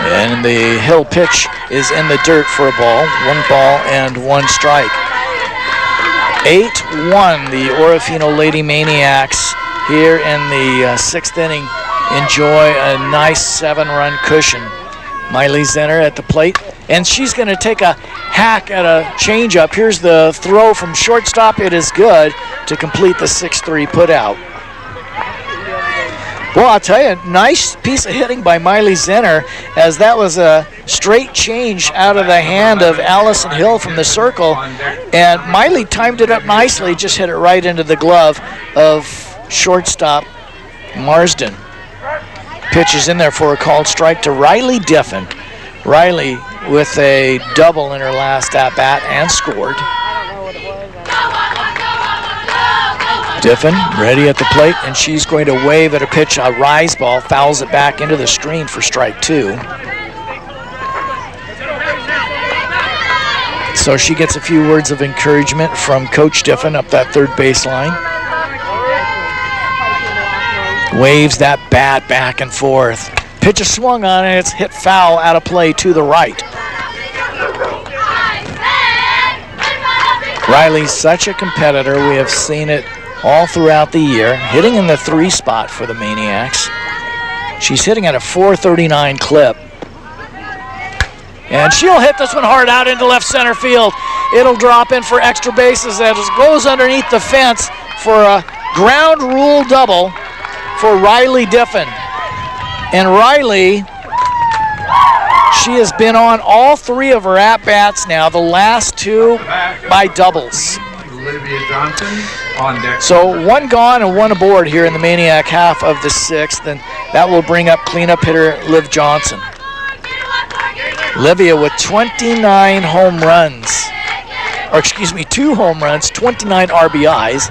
And the Hill pitch is in the dirt for a ball. 1 ball and 1 strike. 8-1, the Orofino Lady Maniacs here in the 6th inning enjoy a nice 7-run cushion. Miley Zenner at the plate, and she's going to take a hack at a changeup. Here's the throw from shortstop. It is good to complete the 6-3 putout. Well, I'll tell you, nice piece of hitting by Miley Zenner, as that was a straight change out of the hand of Allison Hill from the circle. And Miley timed it up nicely, just hit it right into the glove of shortstop Marsden. Pitch is in there for a called strike to Riley Diffin. Riley with a double in her last at-bat and scored. Diffin ready at the plate, and she's going to wave at a pitch, a rise ball, fouls it back into the screen for strike 2. So she gets a few words of encouragement from Coach Diffin up that third baseline. Waves that bat back and forth. Pitch is swung on, and it's hit foul out of play to the right. Riley's such a competitor. We have seen it all throughout the year, hitting in the 3 spot for the Maniacs. She's hitting at a .439 clip. And she'll hit this one hard out into left center field. It'll drop in for extra bases as it goes underneath the fence for a ground rule double for Riley Diffin. And Riley, she has been on all 3 of her at-bats now, the last 2 by doubles. So 1 gone and 1 aboard here in the Maniac half of the 6th, and that will bring up cleanup hitter Liv Johnson. Livia with 29 home runs, or excuse me, 2 home runs, 29 RBIs.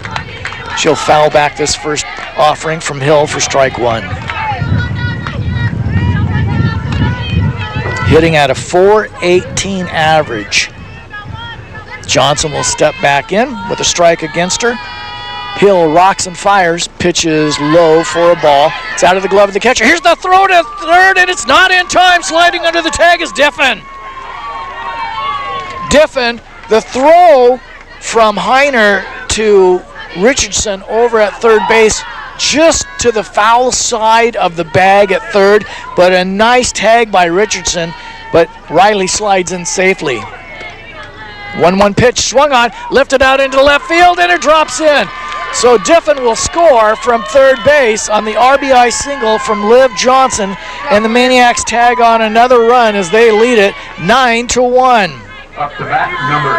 She'll foul back this first offering from Hill for strike 1. Hitting at a .418 average. Johnson will step back in with a strike against her. Hill rocks and fires, pitches low for a ball. It's out of the glove of the catcher. Here's the throw to third, and it's not in time. Sliding under the tag is Diffin. Diffin, the throw from Heiner to Richardson over at third base, just to the foul side of the bag at third, but a nice tag by Richardson, but Riley slides in safely. 1-1 pitch swung on, lifted out into left field, and it drops in. So Diffin will score from third base on the RBI single from Liv Johnson, and the Maniacs tag on another run as they lead it 9-1. Up to bat, number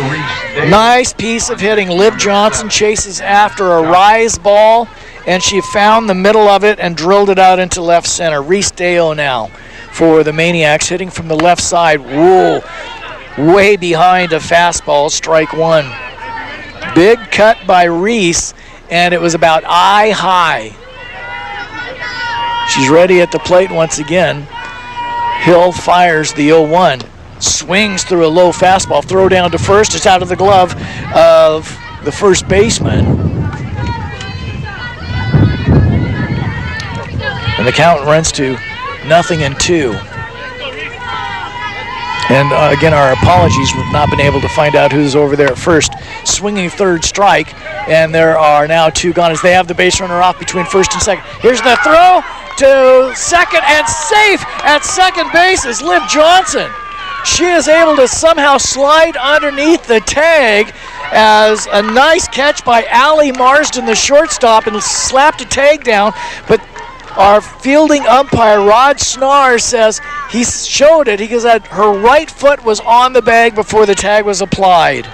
8, Reese Davis. Nice piece of hitting. Liv Johnson chases after a rise ball, and she found the middle of it and drilled it out into left center. Reese Deo now for the Maniacs, hitting from the left side. Whoa, way behind a fastball, strike 1. Big cut by Reese, and it was about eye high. She's ready at the plate once again. Hill fires the 0-1. Swings through a low fastball. Throw down to first. It's out of the glove of the first baseman. And the count runs to 0-2. And again, our apologies. We've not been able to find out who's over there at first. Swinging third strike, and there are now 2 gone as they have the base runner off between first and second. Here's the throw to second, and safe at second base is Liv Johnson. She is able to somehow slide underneath the tag as a nice catch by Allie Marsden, the shortstop, and slapped a tag down, but our fielding umpire, Rod Snar, says he showed it. He goes that her right foot was on the bag before the tag was applied.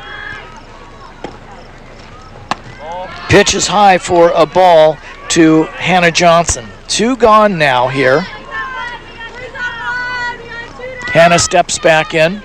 Pitch is high for a ball to Hannah Johnson. 2 gone now here. Hannah steps back in.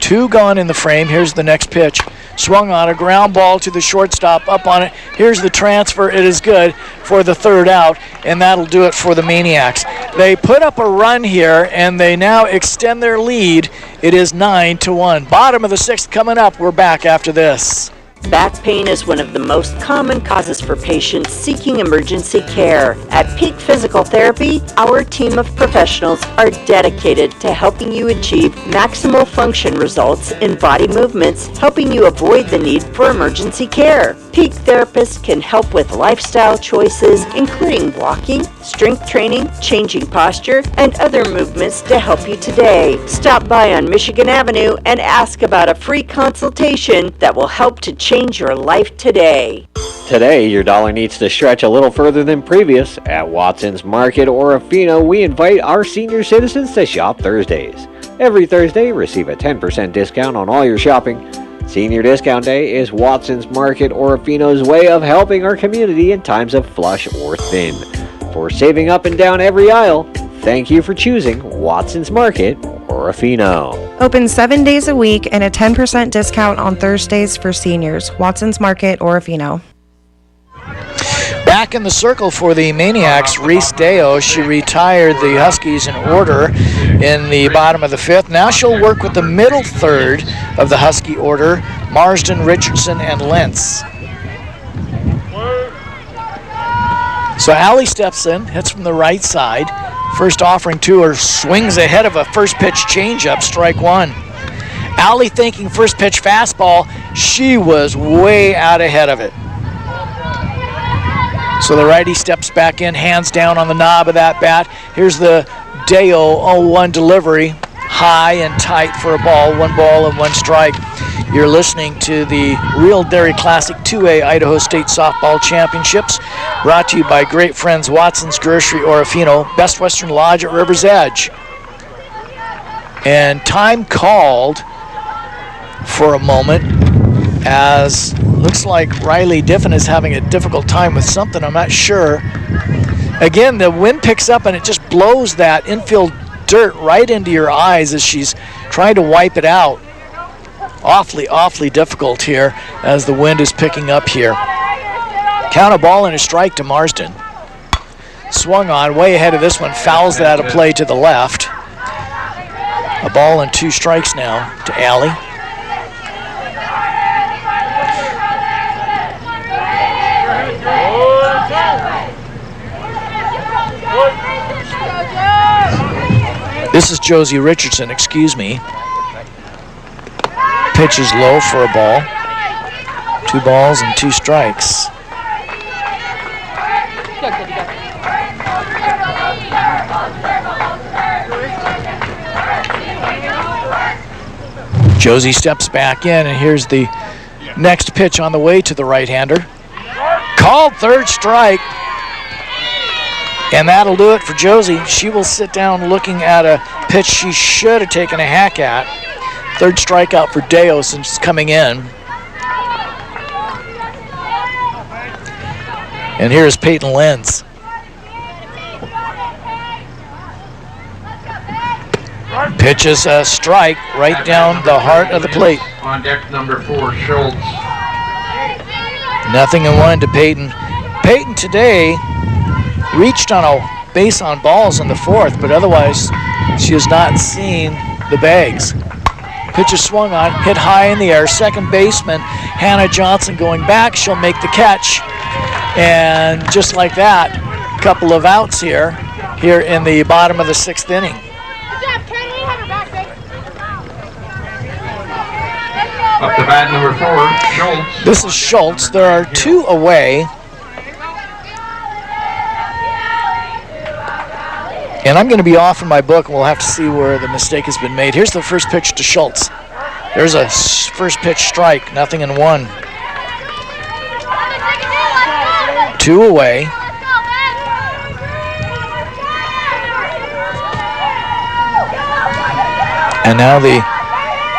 2 gone in the frame. Here's the next pitch. Swung on a ground ball to the shortstop, up on it. Here's the transfer. It is good for the third out, and that'll do it for the Maniacs. They put up a run here, and they now extend their lead. It is 9-1. Bottom of the 6th coming up. We're back after this. Back pain is one of the most common causes for patients seeking emergency care. At Peak Physical Therapy, our team of professionals are dedicated to helping you achieve maximal function results in body movements, helping you avoid the need for emergency care. Peak therapists can help with lifestyle choices, including walking, strength training, changing posture, and other movements to help you today. Stop by on Michigan Avenue and ask about a free consultation that will help to change your life today. Today, your dollar needs to stretch a little further than previous. At Watson's Market Orofino, we invite our senior citizens to shop Thursdays. Every Thursday, receive a 10% discount on all your shopping. Senior Discount Day is Watson's Market Orofino's way of helping our community in times of flush or thin. For saving up and down every aisle, thank you for choosing Watson's Market Orofino. Open 7 days a week and a 10% discount on Thursdays for seniors. Watson's Market, Orofino. Back in the circle for the Maniacs, Reese Deo. She retired the Huskies in order in the bottom of the fifth. Now she'll work with the middle third of the Husky order, Marsden, Richardson, and Lentz. So Allie steps in, hits from the right side. First offering to her, swings ahead of a first pitch changeup, strike one. Allie thinking first pitch fastball, she was way out ahead of it. So the righty steps back in, hands down on the knob of that bat. Here's the Deo 0-1 delivery, high and tight for a ball, 1 ball and 1 strike. You're listening to the Real Dairy Classic 2A Idaho State Softball Championships, brought to you by great friends Watson's Grocery Orofino, Best Western Lodge at River's Edge. And time called for a moment, as looks like Riley Diffin is having a difficult time with something, I'm not sure. Again, the wind picks up and it just blows that infield dirt right into your eyes as she's trying to wipe it out. Awfully difficult here as the wind is picking up here. Count a ball and a strike to Marsden. Swung on, way ahead of this one, fouls that a play to the left. A ball and 2 strikes now to Allie. This is Josie Richardson, excuse me. Pitch is low for a ball. 2 balls and 2 strikes. Josie steps back in, and here's the next pitch on the way to the right-hander. Called third strike. And that'll do it for Josie. She will sit down looking at a pitch she should have taken a hack at. Third strikeout for Deo since coming in. And here's Peyton Lenz. Pitches a strike right down the heart of the plate. On deck number 4, Schultz. 0-1 to Peyton. Peyton today reached on a base on balls in the 4th, but otherwise she has not seen the bags. Pitch is swung on, hit high in the air. Second baseman Hannah Johnson going back. She'll make the catch. And just like that, a couple of outs here in the bottom of the 6th inning. Up to bat number 4, Schultz. This is Schultz. There are 2 away. And I'm going to be off in my book, and we'll have to see where the mistake has been made. Here's the first pitch to Schultz. There's a first pitch strike, 0-1. 2 away. And now the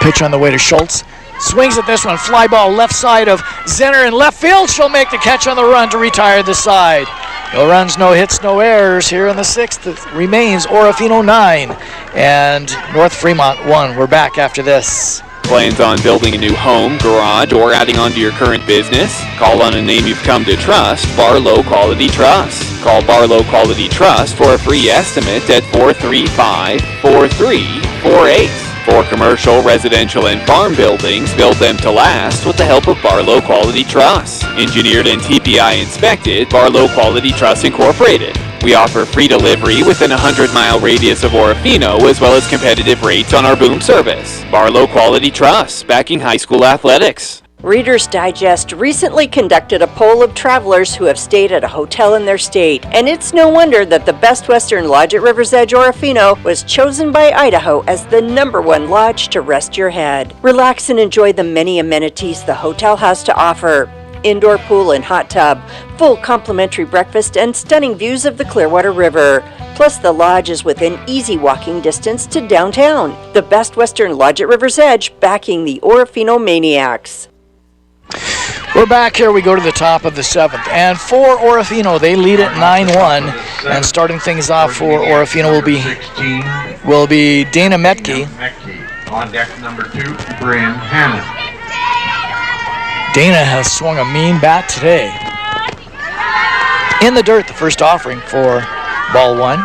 pitch on the way to Schultz. Swings at this one, fly ball left side of Zenner in left field. She'll make the catch on the run to retire the side. No runs, no hits, no errors here in the 6th. It remains Orofino 9 and North Fremont 1. We're back after this. Plans on building a new home, garage, or adding on to your current business? Call on a name you've come to trust, Barlow Quality Trust. Call Barlow Quality Trust for a free estimate at 435-4348. For commercial, residential, and farm buildings, build them to last with the help of Barlow Quality Truss. Engineered and TPI inspected, Barlow Quality Truss Incorporated. We offer free delivery within a 100-mile radius of Orofino, as well as competitive rates on our boom service. Barlow Quality Truss, backing high school athletics. Reader's Digest recently conducted a poll of travelers who have stayed at a hotel in their state, and it's no wonder that the Best Western Lodge at River's Edge Orofino was chosen by Idaho as the #1 lodge to rest your head. Relax and enjoy the many amenities the hotel has to offer. Indoor pool and hot tub, full complimentary breakfast, and stunning views of the Clearwater River. Plus, the lodge is within easy walking distance to downtown. The Best Western Lodge at River's Edge, backing the Orofino Maniacs. We're back here. We go to the top of the 7th. And for Orofino, they lead it 9-1. And starting things off for Orofino will be Dana Metke. On deck number 2, Bryn Hannon. Dana has swung a mean bat today. In the dirt, the first offering for ball 1.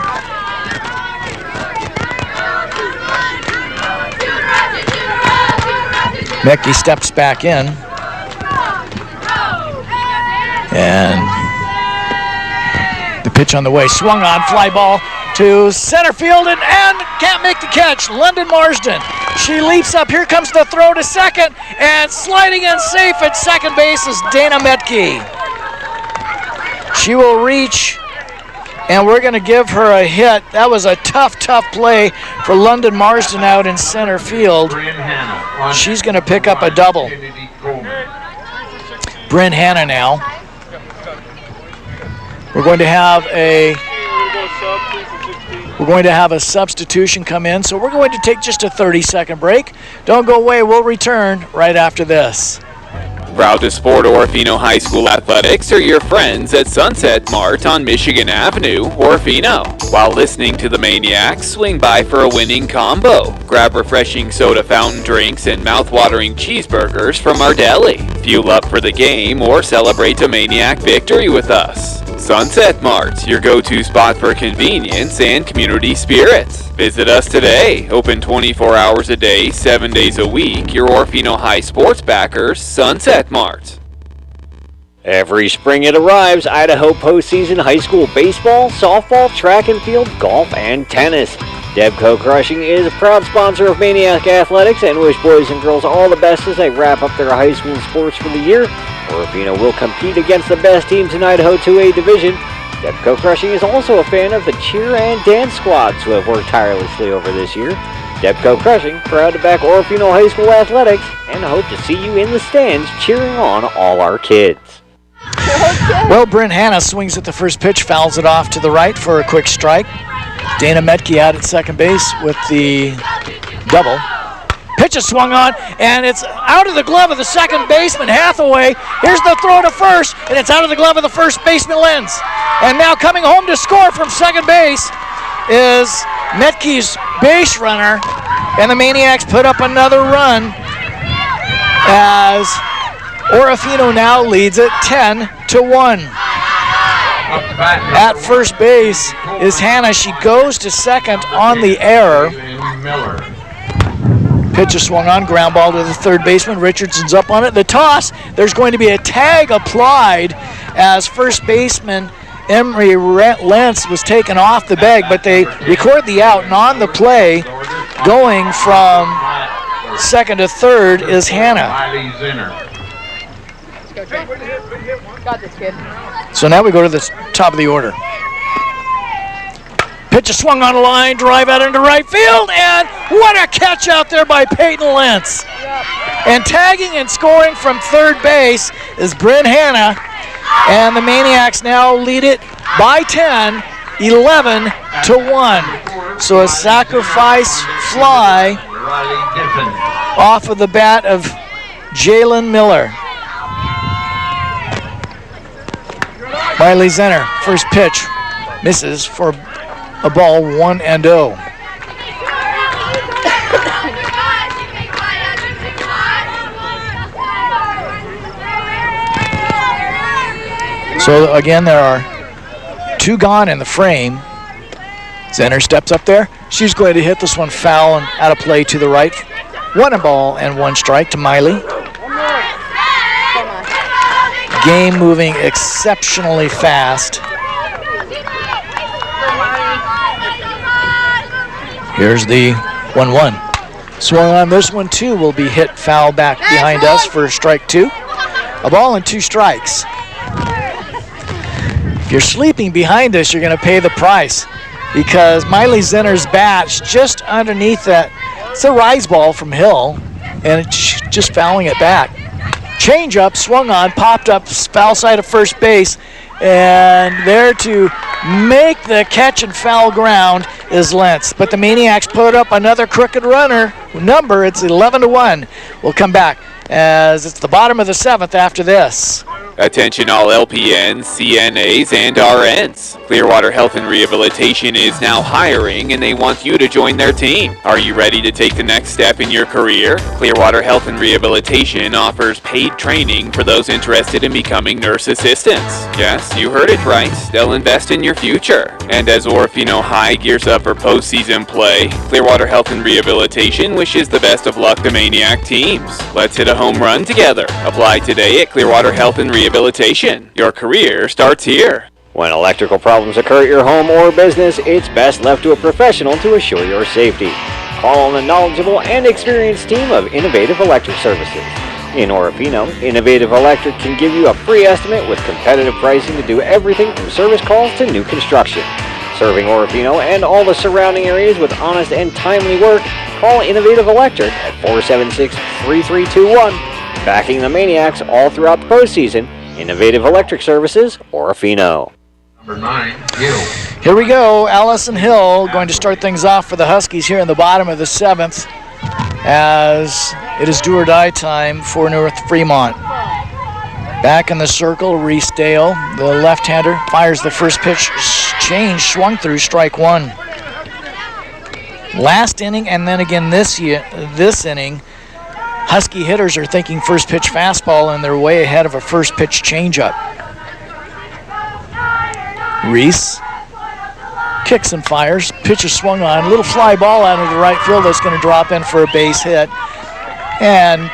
Metke steps back in. And the pitch on the way. Swung on, fly ball to center field and can't make the catch. London Marsden. She leaps up. Here comes the throw to second. And sliding in safe at second base is Dana Metke. She will reach, and we're going to give her a hit. That was a tough play for London Marsden out in center field. She's going to pick up a double. Bryn Hanna now. We're going to have a substitution come in, so we're going to take just a 30-second break. Don't go away. We'll return right after this. Proud to support Orofino High School Athletics are your friends at Sunset Mart on Michigan Avenue, Orofino. While listening to the Maniacs, swing by for a winning combo. Grab refreshing soda fountain drinks and mouth-watering cheeseburgers from our deli. Fuel up for the game or celebrate a Maniac victory with us. Sunset Mart, your go-to spot for convenience and community spirit. Visit us today. Open 24 hours a day, 7 days a week. Your Orofino High sports backers, Sunset Mart. Every spring it arrives, Idaho postseason high school baseball, softball, track and field, golf, and tennis. Debco Crushing is a proud sponsor of Maniac Athletics and wish boys and girls all the best as they wrap up their high school sports for the year. Orofino will compete against the best teams in Idaho 2A Division. Debco Crushing is also a fan of the cheer and dance squads who have worked tirelessly over this year. Debco Crushing, proud to back Orofino High School Athletics and hope to see you in the stands cheering on all our kids. Well, Bryn Hanna swings at the first pitch, fouls it off to the right for a quick strike. Dana Metke out at second base with the double. Pitch is swung on, and it's out of the glove of the second baseman, Hathaway. Here's the throw to first, and it's out of the glove of the first baseman, Lenz. And now coming home to score from second base is Metke's base runner, and the Maniacs put up another run as Orofino now leads it 10-1. At first base is Hanna. She goes to second on the error. Pitch is swung on, ground ball to the third baseman. Richardson's up on it. The toss, there's going to be a tag applied as first baseman Emery Lentz was taken off the bag, but they record the out, and on the play, going from second to third is Hanna. Got this, kid. So now we go to the top of the order. Pitch is swung on a line, drive out into right field, and what a catch out there by Peyton Lentz. And tagging and scoring from third base is Bryn Hanna, and the Maniacs now lead it by 10, 11-1. So a sacrifice fly off of the bat of Jalen Miller. Miley Zenner, first pitch, misses for a ball 1-0. So again, there are two gone in the frame. Zenner steps up there. She's going to hit this one foul and out of play to the right. 1 strike to Miley. Game moving exceptionally fast. Here's the 1-1. Swung on this one too will be hit foul back behind us for strike 2. A ball and 2 strikes. If you're sleeping behind us, you're going to pay the price because Miley Zenner's bat's just underneath that. It's a rise ball from Hill, and it's just fouling it back. Change up, swung on, popped up, foul side of first base, and there to make the catch and foul ground is Lentz. But the Maniacs put up another crooked runner number. It's 11-1. We'll come back as it's the bottom of the 7th after this. Attention all LPNs, CNAs, and RNs. Clearwater Health and Rehabilitation is now hiring, and they want you to join their team. Are you ready to take the next step in your career? Clearwater Health and Rehabilitation offers paid training for those interested in becoming nurse assistants. Yes, you heard it right. They'll invest in your future. And as Orofino High gears up for postseason play, Clearwater Health and Rehabilitation wishes the best of luck to Maniac teams. Let's hit a home run together. Apply today at Clearwater Health and Rehabilitation. Your career starts here. When electrical problems occur at your home or business, it's best left to a professional to assure your safety. Call on the knowledgeable and experienced team of Innovative Electric Services. In Orofino, Innovative Electric can give you a free estimate with competitive pricing to do everything from service calls to new construction. Serving Orofino and all the surrounding areas with honest and timely work, call Innovative Electric at 476-3321. Backing the Maniacs all throughout the postseason, Innovative Electric Services, Orofino. Number 9, Hill. Here we go. Allison Hill going to start things off for the Huskies here in the bottom of the 7th as it is do or die time for North Fremont. Back in the circle, Reese Dale, the left-hander, fires the first pitch. Change swung through, strike one. Last inning and then again this inning, Husky hitters are thinking first pitch fastball and they're way ahead of a first pitch changeup. Reese kicks and fires, pitch is swung on, a little fly ball out into the right field that's going to drop in for a base hit. And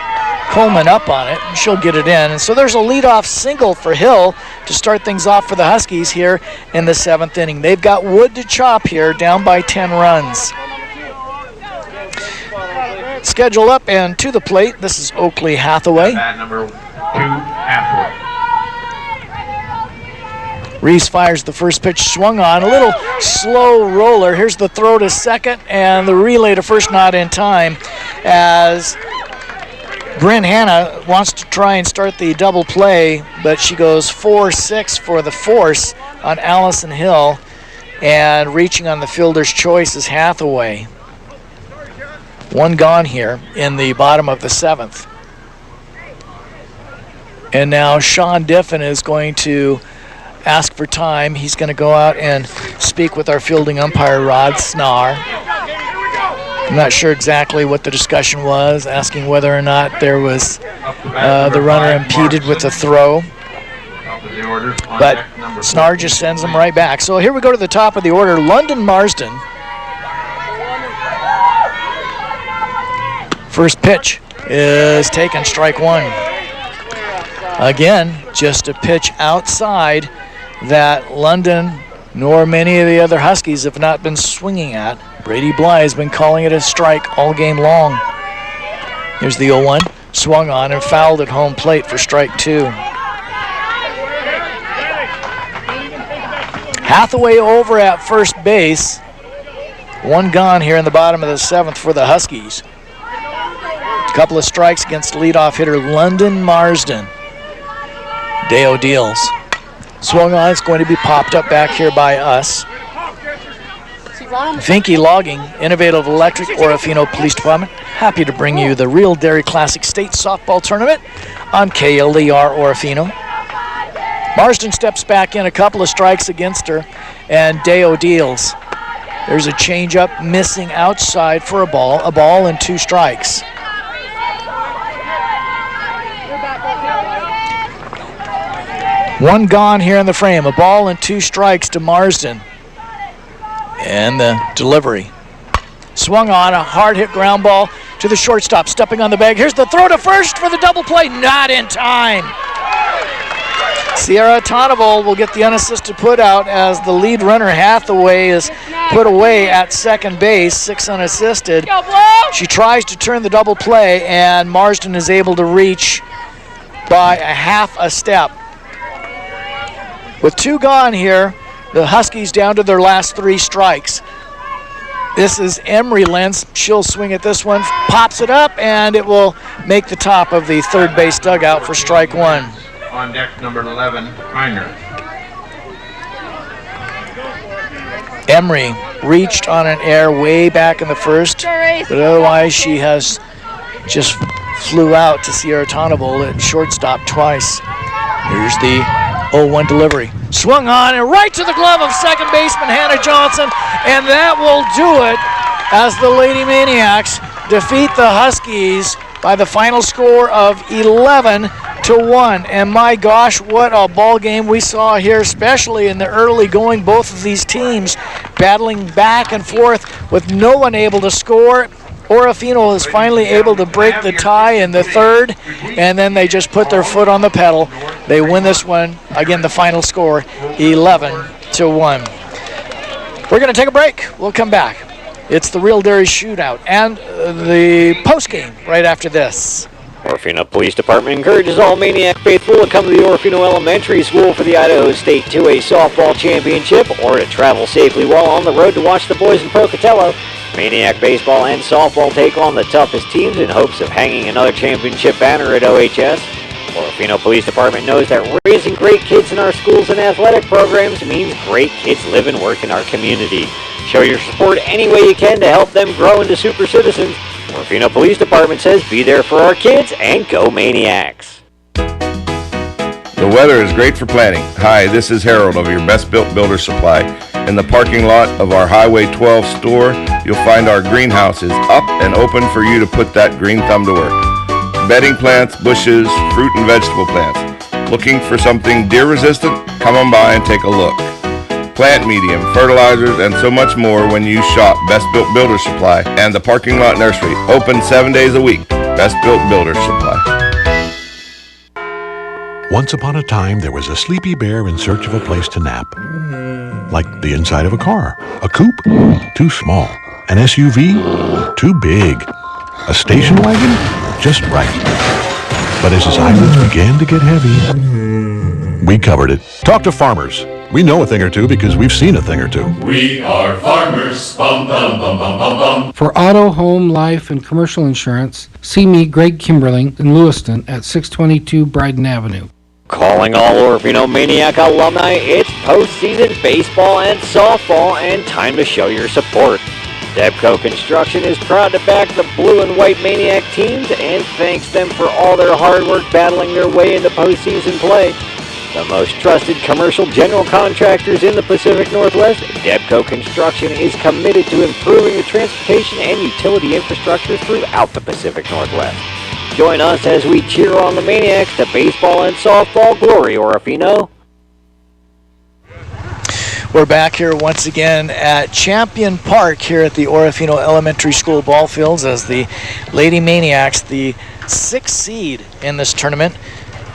Coleman up on it, and she'll get it in. And so there's a leadoff single for Hill to start things off for the Huskies here in the 7th inning. They've got wood to chop here, down by 10 runs. Schedule up and to the plate, this is Oakley Hathaway. Number 2, Hathaway. Reese fires the first pitch, swung on, a little slow roller. Here's the throw to second, and the relay to first not in time as Bryn Hanna wants to try and start the double play, but she goes 4-6 for the force on Allison Hill, and reaching on the fielder's choice is Hathaway. One gone here in the bottom of the 7th. And now Sean Diffin is going to ask for time. He's going to go out and speak with our fielding umpire, Rod Snar. I'm not sure exactly what the discussion was, asking whether or not there was the runner impeded with the throw. But Snar just sends him right back. So here we go to the top of the order. London Marsden. First pitch is taken, strike one. Again, just a pitch outside that London nor many of the other Huskies have not been swinging at. Brady Bly has been calling it a strike all game long. Here's the 0-1, swung on and fouled at home plate for strike two. Hathaway over at first base. One gone here in the bottom of the 7th for the Huskies. A couple of strikes against leadoff hitter London Marsden. Deo deals. Swung on, it's going to be popped up back here by us. Vinky Logging, Innovative Electric, Orofino Police Department. Happy to bring you the Real Dairy Classic State Softball Tournament on KLER Orofino. Marsden steps back in, a couple of strikes against her, and Deo deals. There's a changeup missing outside for a ball and 2 strikes. One gone here in the frame, a ball and 2 strikes to Marsden. And the delivery. Swung on, a hard hit ground ball to the shortstop, stepping on the bag. Here's the throw to first for the double play, not in time. Sierra Tonneval will get the unassisted put out as the lead runner Hathaway is put away at second base, 6 unassisted. She tries to turn the double play, and Marsden is able to reach by a half a step. With 2 gone here, the Huskies down to their last 3 strikes. This is Emery Lentz. She'll swing at this one, pops it up, and it will make the top of the third base dugout for strike one. On deck, number 11, Miner. Emery reached on an air way back in the first, but otherwise she has just flew out to Sierra Tonable at shortstop twice. Here's the 0-1 delivery. Swung on and right to the glove of second baseman Hannah Johnson, and that will do it as the Lady Maniacs defeat the Huskies by the final score of 11-1. And my gosh, what a ball game we saw here, especially in the early going. Both of these teams battling back and forth with no one able to score. Orofino is finally able to break the tie in the third, and then they just put their foot on the pedal. They win this one. Again, the final score, 11-1. We're going to take a break. We'll come back. It's the Real Dairy Shootout and the postgame right after this. Orofino Police Department encourages all Maniac faithful to come to the Orofino Elementary School for the Idaho State 2A Softball Championship or to travel safely while on the road to watch the boys in Pocatello. Maniac baseball and softball take on the toughest teams in hopes of hanging another championship banner at OHS. Orofino Police Department knows that raising great kids in our schools and athletic programs means great kids live and work in our community. Show your support any way you can to help them grow into super citizens. Orofino Police Department says be there for our kids and go Maniacs. The weather is great for planting. Hi, this is Harold of your Best Built Builder Supply. In the parking lot of our Highway 12 store, you'll find our greenhouses up and open for you to put that green thumb to work. Bedding plants, bushes, fruit and vegetable plants. Looking for something deer resistant? Come on by and take a look. Plant medium, fertilizers, and so much more when you shop Best Built Builder Supply and the Parking Lot Nursery. Open 7 days a week. Best Built Builder Supply. Once upon a time, there was a sleepy bear in search of a place to nap. Like the inside of a car. A coupe? Too small. An SUV? Too big. A station wagon? Just right. But as his eyelids began to get heavy, we covered it. Talk to farmers. We know a thing or two because we've seen a thing or two. We are farmers. Bum, bum, bum, bum, bum, bum. For auto, home, life, and commercial insurance, see me, Greg Kimberling, in Lewiston at 622 Bryden Avenue. Calling all Orofino Maniac alumni, it's postseason baseball and softball and time to show your support. Debco Construction is proud to back the blue and white Maniac teams and thanks them for all their hard work battling their way into postseason play. The most trusted commercial general contractors in the Pacific Northwest, Debco Construction is committed to improving the transportation and utility infrastructure throughout the Pacific Northwest. Join us as we cheer on the Maniacs to baseball and softball glory, Orofino. We're back here once again at Champion Park here at the Orofino Elementary School ball fields as the Lady Maniacs, the 6th seed in this tournament,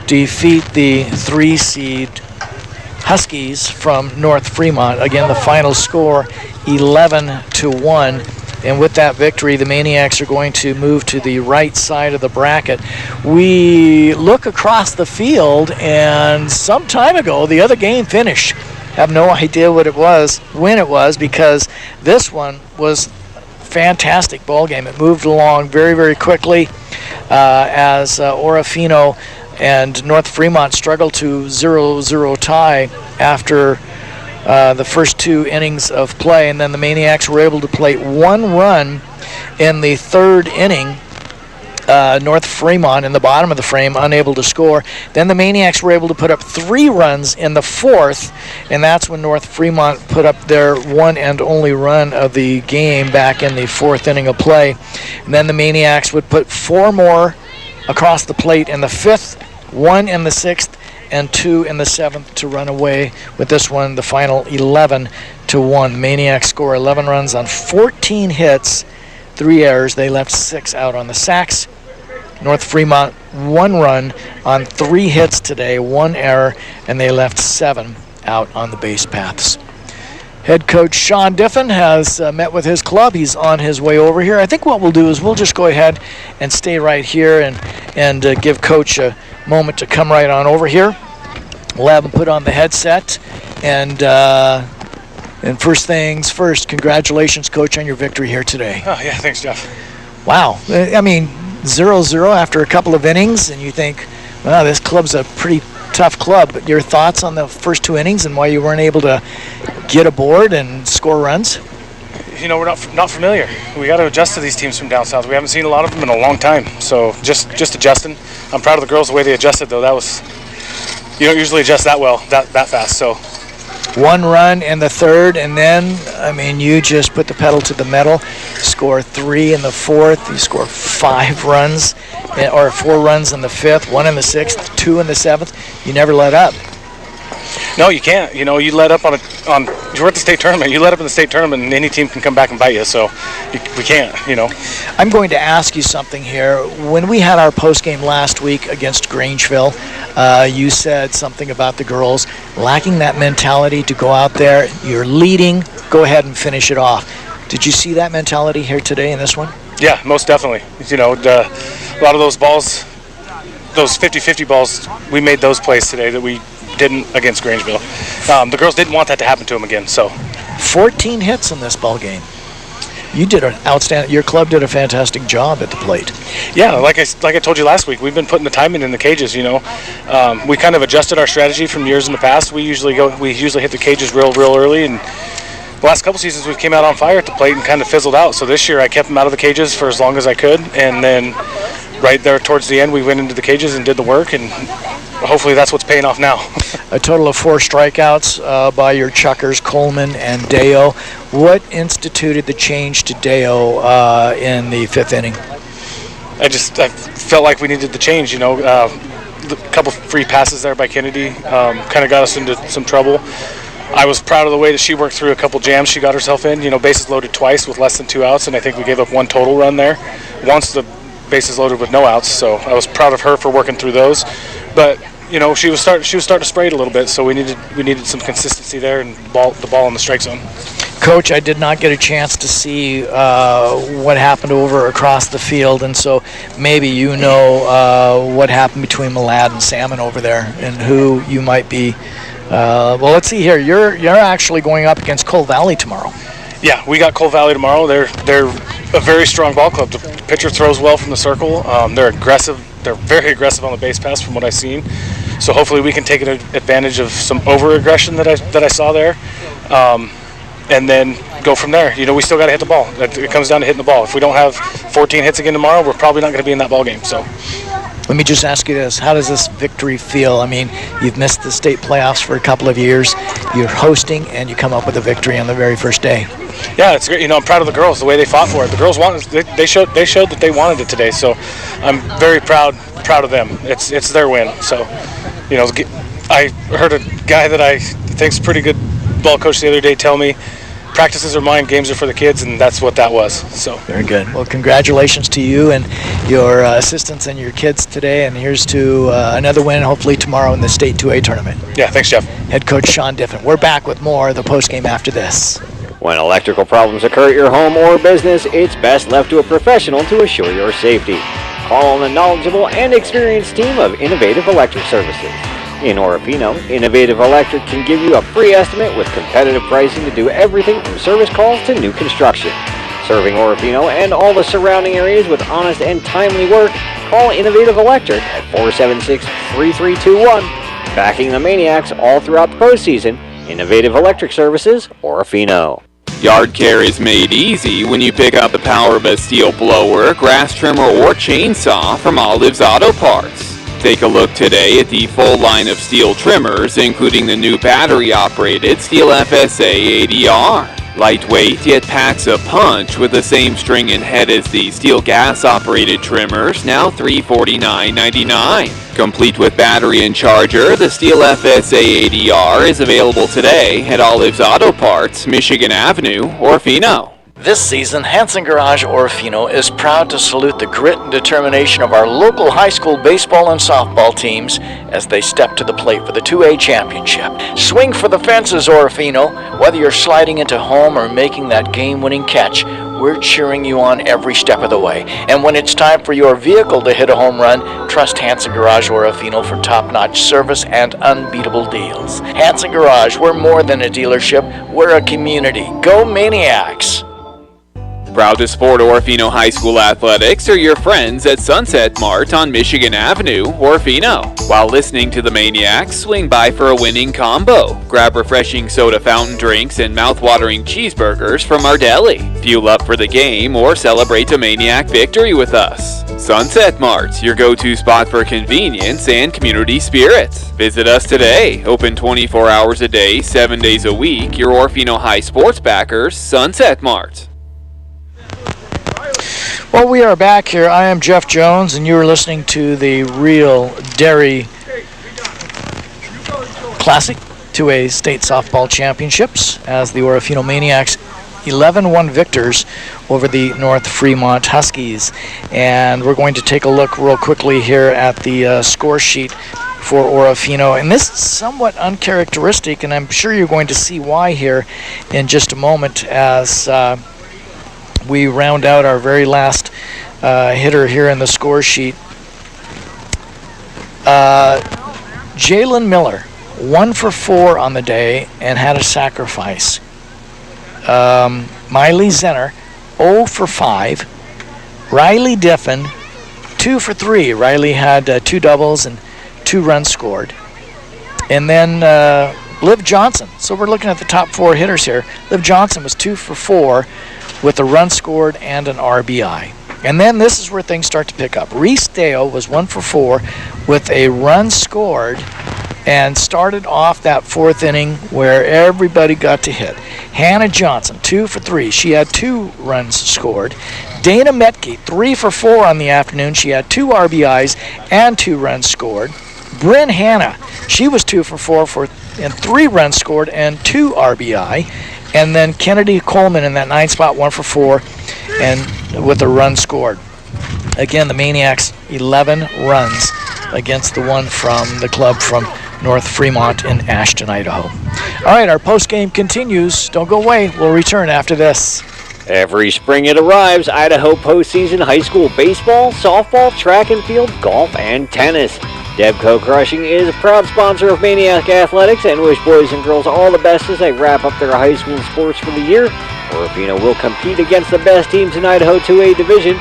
defeat the 3 seed Huskies from North Fremont. Again, the final score 11-1. And with that victory, the Maniacs are going to move to the right side of the bracket. We look across the field, and some time ago, the other game finished. Have no idea what it was, when it was, because this one was fantastic ball game. It moved along very, very quickly as Orofino and North Fremont struggled to 0-0 tie after the first 2 innings of play, and then the Maniacs were able to play 1 run in the 3rd inning. North Fremont in the bottom of the frame, unable to score. Then the Maniacs were able to put up 3 runs in the 4th, and that's when North Fremont put up their one and only run of the game back in the 4th inning of play. And then the Maniacs would put 4 more across the plate in the 5th, 1 in the 6th, and 2 in the 7th to run away with this one, the final 11-1. The Maniacs score 11 runs on 14 hits, 3 errors. They left 6 out on the sacks. North Fremont 1 run on 3 hits today, 1 error, and they left 7 out on the base paths. Head coach Sean Diffin has met with his club. He's on his way over here. I think what we'll do is we'll just go ahead and stay right here and give Coach a moment to come right on over here. We'll have him put on the headset. And first things first, congratulations, Coach, on your victory here today. Oh, yeah, thanks, Jeff. Wow. I mean, 0-0 after a couple of innings, and you think, well, this club's a pretty tough club. But your thoughts on the first 2 innings and why you weren't able to get aboard and score runs? we're not familiar. We got to adjust to these teams from down south. We haven't seen a lot of them in a long time, so just adjusting. I'm proud of the girls the way they adjusted, though. That was, you don't usually adjust that well, that fast. So 1 run in the third, and then you just put the pedal to the metal. Score 3 in the fourth. You score 5 runs, or 4 runs in the fifth, 1 in the sixth, 2 in the seventh. You never let up. No, you can't. You let up on you're at the state tournament. You let up in the state tournament, and any team can come back and bite you. So we can't. I'm going to ask you something here. When we had our post game last week against Grangeville, you said something about the girls lacking that mentality to go out there. You're leading. Go ahead and finish it off. Did you see that mentality here today in this one? Yeah, most definitely. A lot of those balls, those 50-50 balls, we made those plays today that we didn't against Grangeville. The girls didn't want that to happen to them again. So 14 hits in this ball game. You did an outstanding. Your club did a fantastic job at the plate. Yeah, like I told you last week, we've been putting the time in the cages. We kind of adjusted our strategy from years in the past. We usually hit the cages real early, and the last couple seasons we came out on fire at the plate and kind of fizzled out. So this year I kept them out of the cages for as long as I could, and then right there towards the end we went into the cages and did the work, and hopefully that's what's paying off now. A total of 4 strikeouts by your chuckers, Coleman and Deo. What instituted the change to Deo in the 5th inning? I felt like we needed the change. A couple free passes there by Kennedy kind of got us into some trouble. I was proud of the way that she worked through a couple jams she got herself in. Bases loaded twice with less than 2 outs, and I think we gave up 1 total run there. Once the bases loaded with no outs, so I was proud of her for working through those. But she was starting to spray it a little bit, so we needed some consistency there and the ball in the strike zone. Coach, I did not get a chance to see what happened over across the field, and so maybe what happened between Malad and Salmon over there, and who you might be. Well, let's see here. You're actually going up against Coal Valley tomorrow. Yeah, we got Coal Valley tomorrow. They're a very strong ball club. The pitcher throws well from the circle. They're aggressive. They're very aggressive on the base pass from what I've seen. So hopefully we can take advantage of some over-aggression that I saw there, and then go from there. We still got to hit the ball. It comes down to hitting the ball. If we don't have 14 hits again tomorrow, we're probably not going to be in that ball game. So. Let me just ask you this. How does this victory feel? You've missed the state playoffs for a couple of years. You're hosting, and you come up with a victory on the very first day. Yeah, it's great. I'm proud of the girls, the way they fought for it. The girls they showed that they wanted it today. So I'm very proud of them. It's their win. So, I heard a guy that I think's a pretty good ball coach the other day tell me, practices are mine, games are for the kids, and that's what that was. So very good. Well, congratulations to you and your assistants and your kids today, and here's to another win hopefully tomorrow in the state 2A tournament. Yeah, thanks, Jeff. Head coach Sean Diffin. We're back with more of the postgame after this. When electrical problems occur at your home or business, it's best left to a professional to assure your safety. Call on the knowledgeable and experienced team of Innovative Electric Services. In Orofino, Innovative Electric can give you a free estimate with competitive pricing to do everything from service calls to new construction. Serving Orofino and all the surrounding areas with honest and timely work, call Innovative Electric at 476-3321. Backing the Maniacs all throughout the postseason, Innovative Electric Services, Orofino. Yard care is made easy when you pick up the power of a steel blower, grass trimmer, or chainsaw from Olive's Auto Parts. Take a look today at the full line of steel trimmers, including the new battery-operated Steel FSA 80R. Lightweight, yet packs a punch with the same string and head as the steel gas-operated trimmers, now $349.99. Complete with battery and charger, the Steel FSA 80R is available today at Olive's Auto Parts, Michigan Avenue, Orofino. This season, Hanson Garage Orofino is proud to salute the grit and determination of our local high school baseball and softball teams as they step to the plate for the 2A championship. Swing for the fences, Orofino. Whether you're sliding into home or making that game-winning catch, we're cheering you on every step of the way. And when it's time for your vehicle to hit a home run, trust Hanson Garage Orofino for top-notch service and unbeatable deals. Hanson Garage, we're more than a dealership, we're a community. Go Maniacs! Proud to support Orofino High School athletics are your friends at Sunset Mart on Michigan Avenue, Orofino. While listening to the Maniacs, swing by for a winning combo. Grab refreshing soda fountain drinks and mouth-watering cheeseburgers from our deli. Fuel up for the game or celebrate a Maniac victory with us. Sunset Mart, your go-to spot for convenience and community spirit. Visit us today. Open 24 hours a day, 7 days a week. Your Orofino High sports backers, Sunset Mart. Well, we are back here. I am Jeff Jones, and you are listening to the Real Dairy Classic 2A State Softball Championships as the Orofino Maniacs 11-1 victors over the North Fremont Huskies. And we're going to take a look real quickly here at the score sheet for Orofino. And this is somewhat uncharacteristic, and I'm sure you're going to see why here in just a moment as we round out our very last hitter here in the score sheet. Jalen Miller, 1 for 4 on the day and had a sacrifice. Miley Zenner, 0 for 5. Riley Diffin, 2 for 3. Riley had 2 doubles and 2 runs scored. And then Liv Johnson. So we're looking at the top 4 hitters here. Liv Johnson was 2 for 4 with a run scored and an RBI. And then this is where things start to pick up. Reese Dale was 1 for 4 with a run scored and started off that 4th inning where everybody got to hit. Hannah Johnson, 2 for 3. She had 2 runs scored. Dana Metke, 3 for 4 on the afternoon. She had 2 RBIs and 2 runs scored. Bryn Hanna, she was 2 for 4 and 3 runs scored and 2 RBI. And then Kennedy Coleman in that 9th spot, 1 for 4 and with a run scored. Again, the Maniacs, 11 runs against the one from the club from North Fremont in Ashton, Idaho. All right, our post-game continues. Don't go away. We'll return after this. Every spring it arrives, Idaho postseason high school baseball, softball, track and field, golf, and tennis. Debco Crushing is a proud sponsor of Maniac Athletics and wish boys and girls all the best as they wrap up their high school sports for the year. Orofino will compete against the best teams in Idaho 2A Division.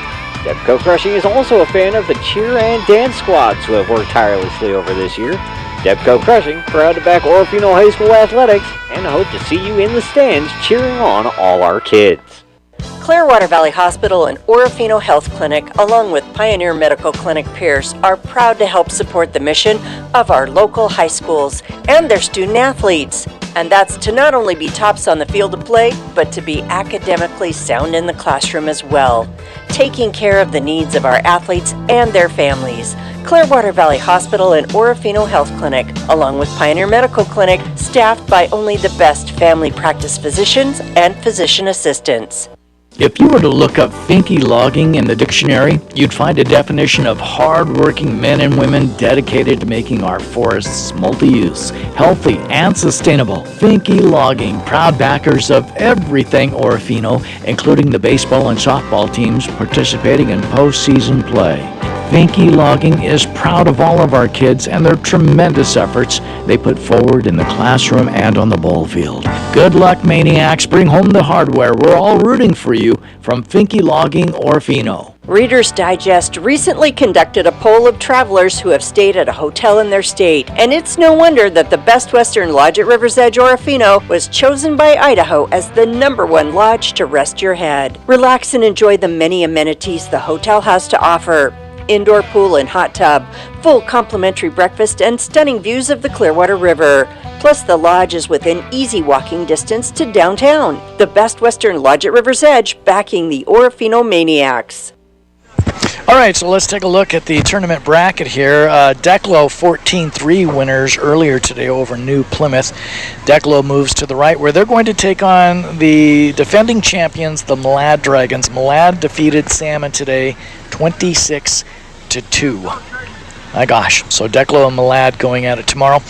Debco Crushing is also a fan of the cheer and dance squads who have worked tirelessly over this year. Debco Crushing, proud to back Orofino High School Athletics and hope to see you in the stands cheering on all our kids. Clearwater Valley Hospital and Orofino Health Clinic, along with Pioneer Medical Clinic Pierce, are proud to help support the mission of our local high schools and their student athletes. And that's to not only be tops on the field of play, but to be academically sound in the classroom as well, taking care of the needs of our athletes and their families. Clearwater Valley Hospital and Orofino Health Clinic, along with Pioneer Medical Clinic, staffed by only the best family practice physicians and physician assistants. If you were to look up Finke logging in the dictionary, you'd find a definition of hard-working men and women dedicated to making our forests multi-use, healthy, and sustainable. Finke logging, proud backers of everything Orofino, including the baseball and softball teams participating in postseason play. Finke Logging is proud of all of our kids and their tremendous efforts they put forward in the classroom and on the ball field. Good luck, Maniacs. Bring home the hardware. We're all rooting for you from Finke Logging Orofino. Reader's Digest recently conducted a poll of travelers who have stayed at a hotel in their state, and it's no wonder that the Best Western Lodge at River's Edge Orofino was chosen by Idaho as the #1 lodge to rest your head. Relax and enjoy the many amenities the hotel has to offer. Indoor pool and hot tub, full complimentary breakfast, and stunning views of the Clearwater River. Plus, the lodge is within easy walking distance to downtown. The Best Western Lodge at River's Edge, backing the Orofino Maniacs. All right, so let's take a look at the tournament bracket here. Declo 14-3 winners earlier today over New Plymouth. Declo moves to the right where they're going to take on the defending champions, the Malad Dragons. Malad defeated Salmon today 26-2. My gosh, so Declo and Malad going at it tomorrow.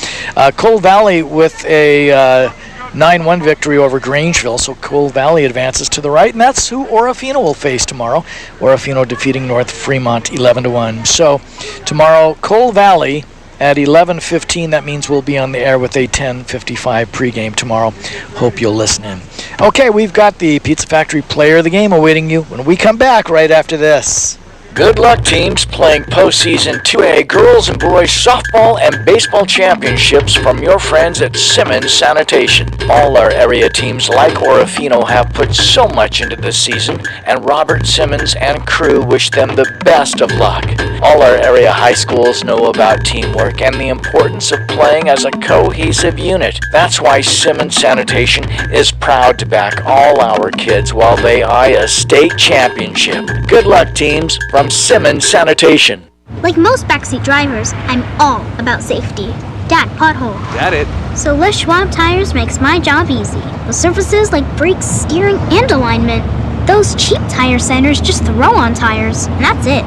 Coal Valley with a 9-1 victory over Grangeville, so Coal Valley advances to the right, and that's who Orofino will face tomorrow. Orofino defeating North Fremont 11-1. So tomorrow, Coal Valley at 11:15. That means we'll be on the air with a 10:55 pregame tomorrow. Hope you'll listen in. Okay, we've got the Pizza Factory Player of the Game awaiting you when we come back right after this. Good luck, teams playing postseason 2A girls and boys softball and baseball championships from your friends at Simmons Sanitation. All our area teams like Orofino have put so much into this season, and Robert Simmons and crew wish them the best of luck. All our area high schools know about teamwork and the importance of playing as a cohesive unit. That's why Simmons Sanitation is proud to back all our kids while they eye a state championship. Good luck, teams, from Simmons Sanitation. Like most backseat drivers, I'm all about safety. Dad, pothole. Got it. So Les Schwab Tires makes my job easy. With surfaces like brakes, steering, and alignment. Those cheap tire centers just throw on tires, and that's it.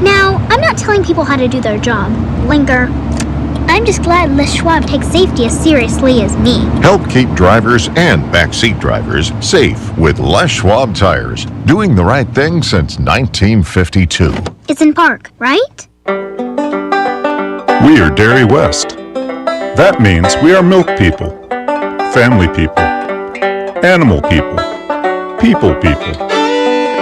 Now, I'm not telling people how to do their job. Linker. I'm just glad Les Schwab takes safety as seriously as me. Help keep drivers and backseat drivers safe with Les Schwab Tires, doing the right thing since 1952. It's in park, right? We are Dairy West. That means we are milk people, family people, animal people, people people.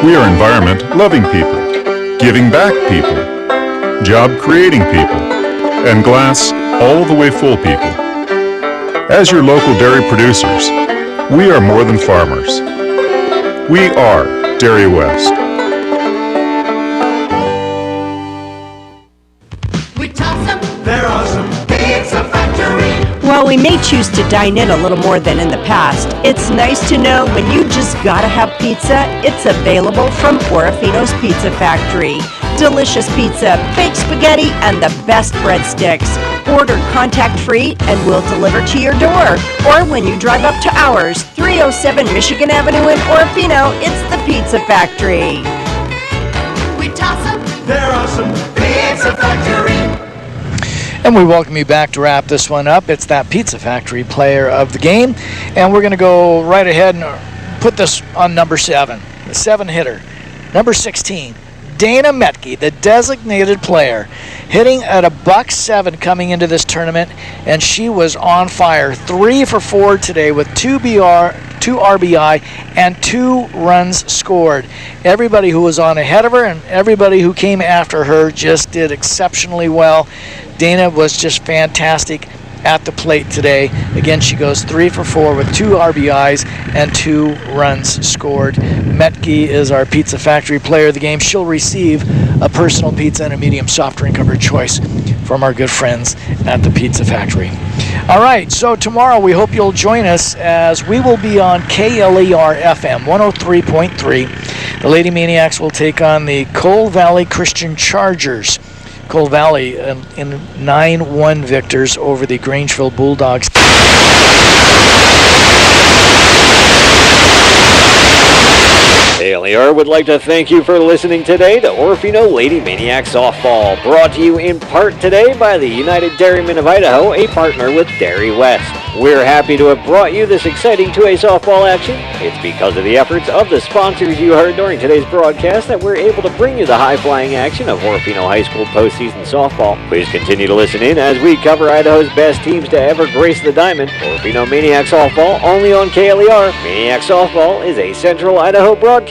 We are environment-loving people, giving back people, job-creating people, and glass all the way full people. As your local dairy producers, we are more than farmers. We are Dairy West. We toss them, they're awesome. Pizza Factory. While we may choose to dine in a little more than in the past, it's nice to know when you just gotta have pizza, it's available from Orofino's Pizza Factory. Delicious pizza, baked spaghetti, and the best breadsticks. Order contact-free and we'll deliver to your door. Or when you drive up to ours, 307 Michigan Avenue in Orofino, it's the Pizza Factory. We toss them, they're awesome. Pizza Factory. And we welcome you back to wrap this one up. It's that Pizza Factory Player of the Game. And we're going to go right ahead and put this on number 7, the 7-hitter. Number 16, Dana Metke, the designated player, hitting at a .107 coming into this tournament, and she was on fire. 3 for 4 today with 2 RBI, and 2 runs scored. Everybody who was on ahead of her and everybody who came after her just did exceptionally well. Dana was just fantastic at the plate today. Again, she goes 3 for 4 with 2 RBIs and 2 runs scored. Metke is our Pizza Factory Player of the Game. She'll receive a personal pizza and a medium soft drink of her choice from our good friends at the Pizza Factory. All right, so tomorrow we hope you'll join us as we will be on KLER FM 103.3. The Lady Maniacs will take on the Coal Valley Christian Chargers. Coal Valley in 9-1 victors over the Grangeville Bulldogs. KLER would like to thank you for listening today to Orofino Lady Maniacs Softball, brought to you in part today by the United Dairymen of Idaho, a partner with Dairy West. We're happy to have brought you this exciting 2A softball action. It's because of the efforts of the sponsors you heard during today's broadcast that we're able to bring you the high-flying action of Orofino High School postseason softball. Please continue to listen in as we cover Idaho's best teams to ever grace the diamond. Orofino Maniacs Softball only on KLER. Maniacs Softball is a Central Idaho broadcast.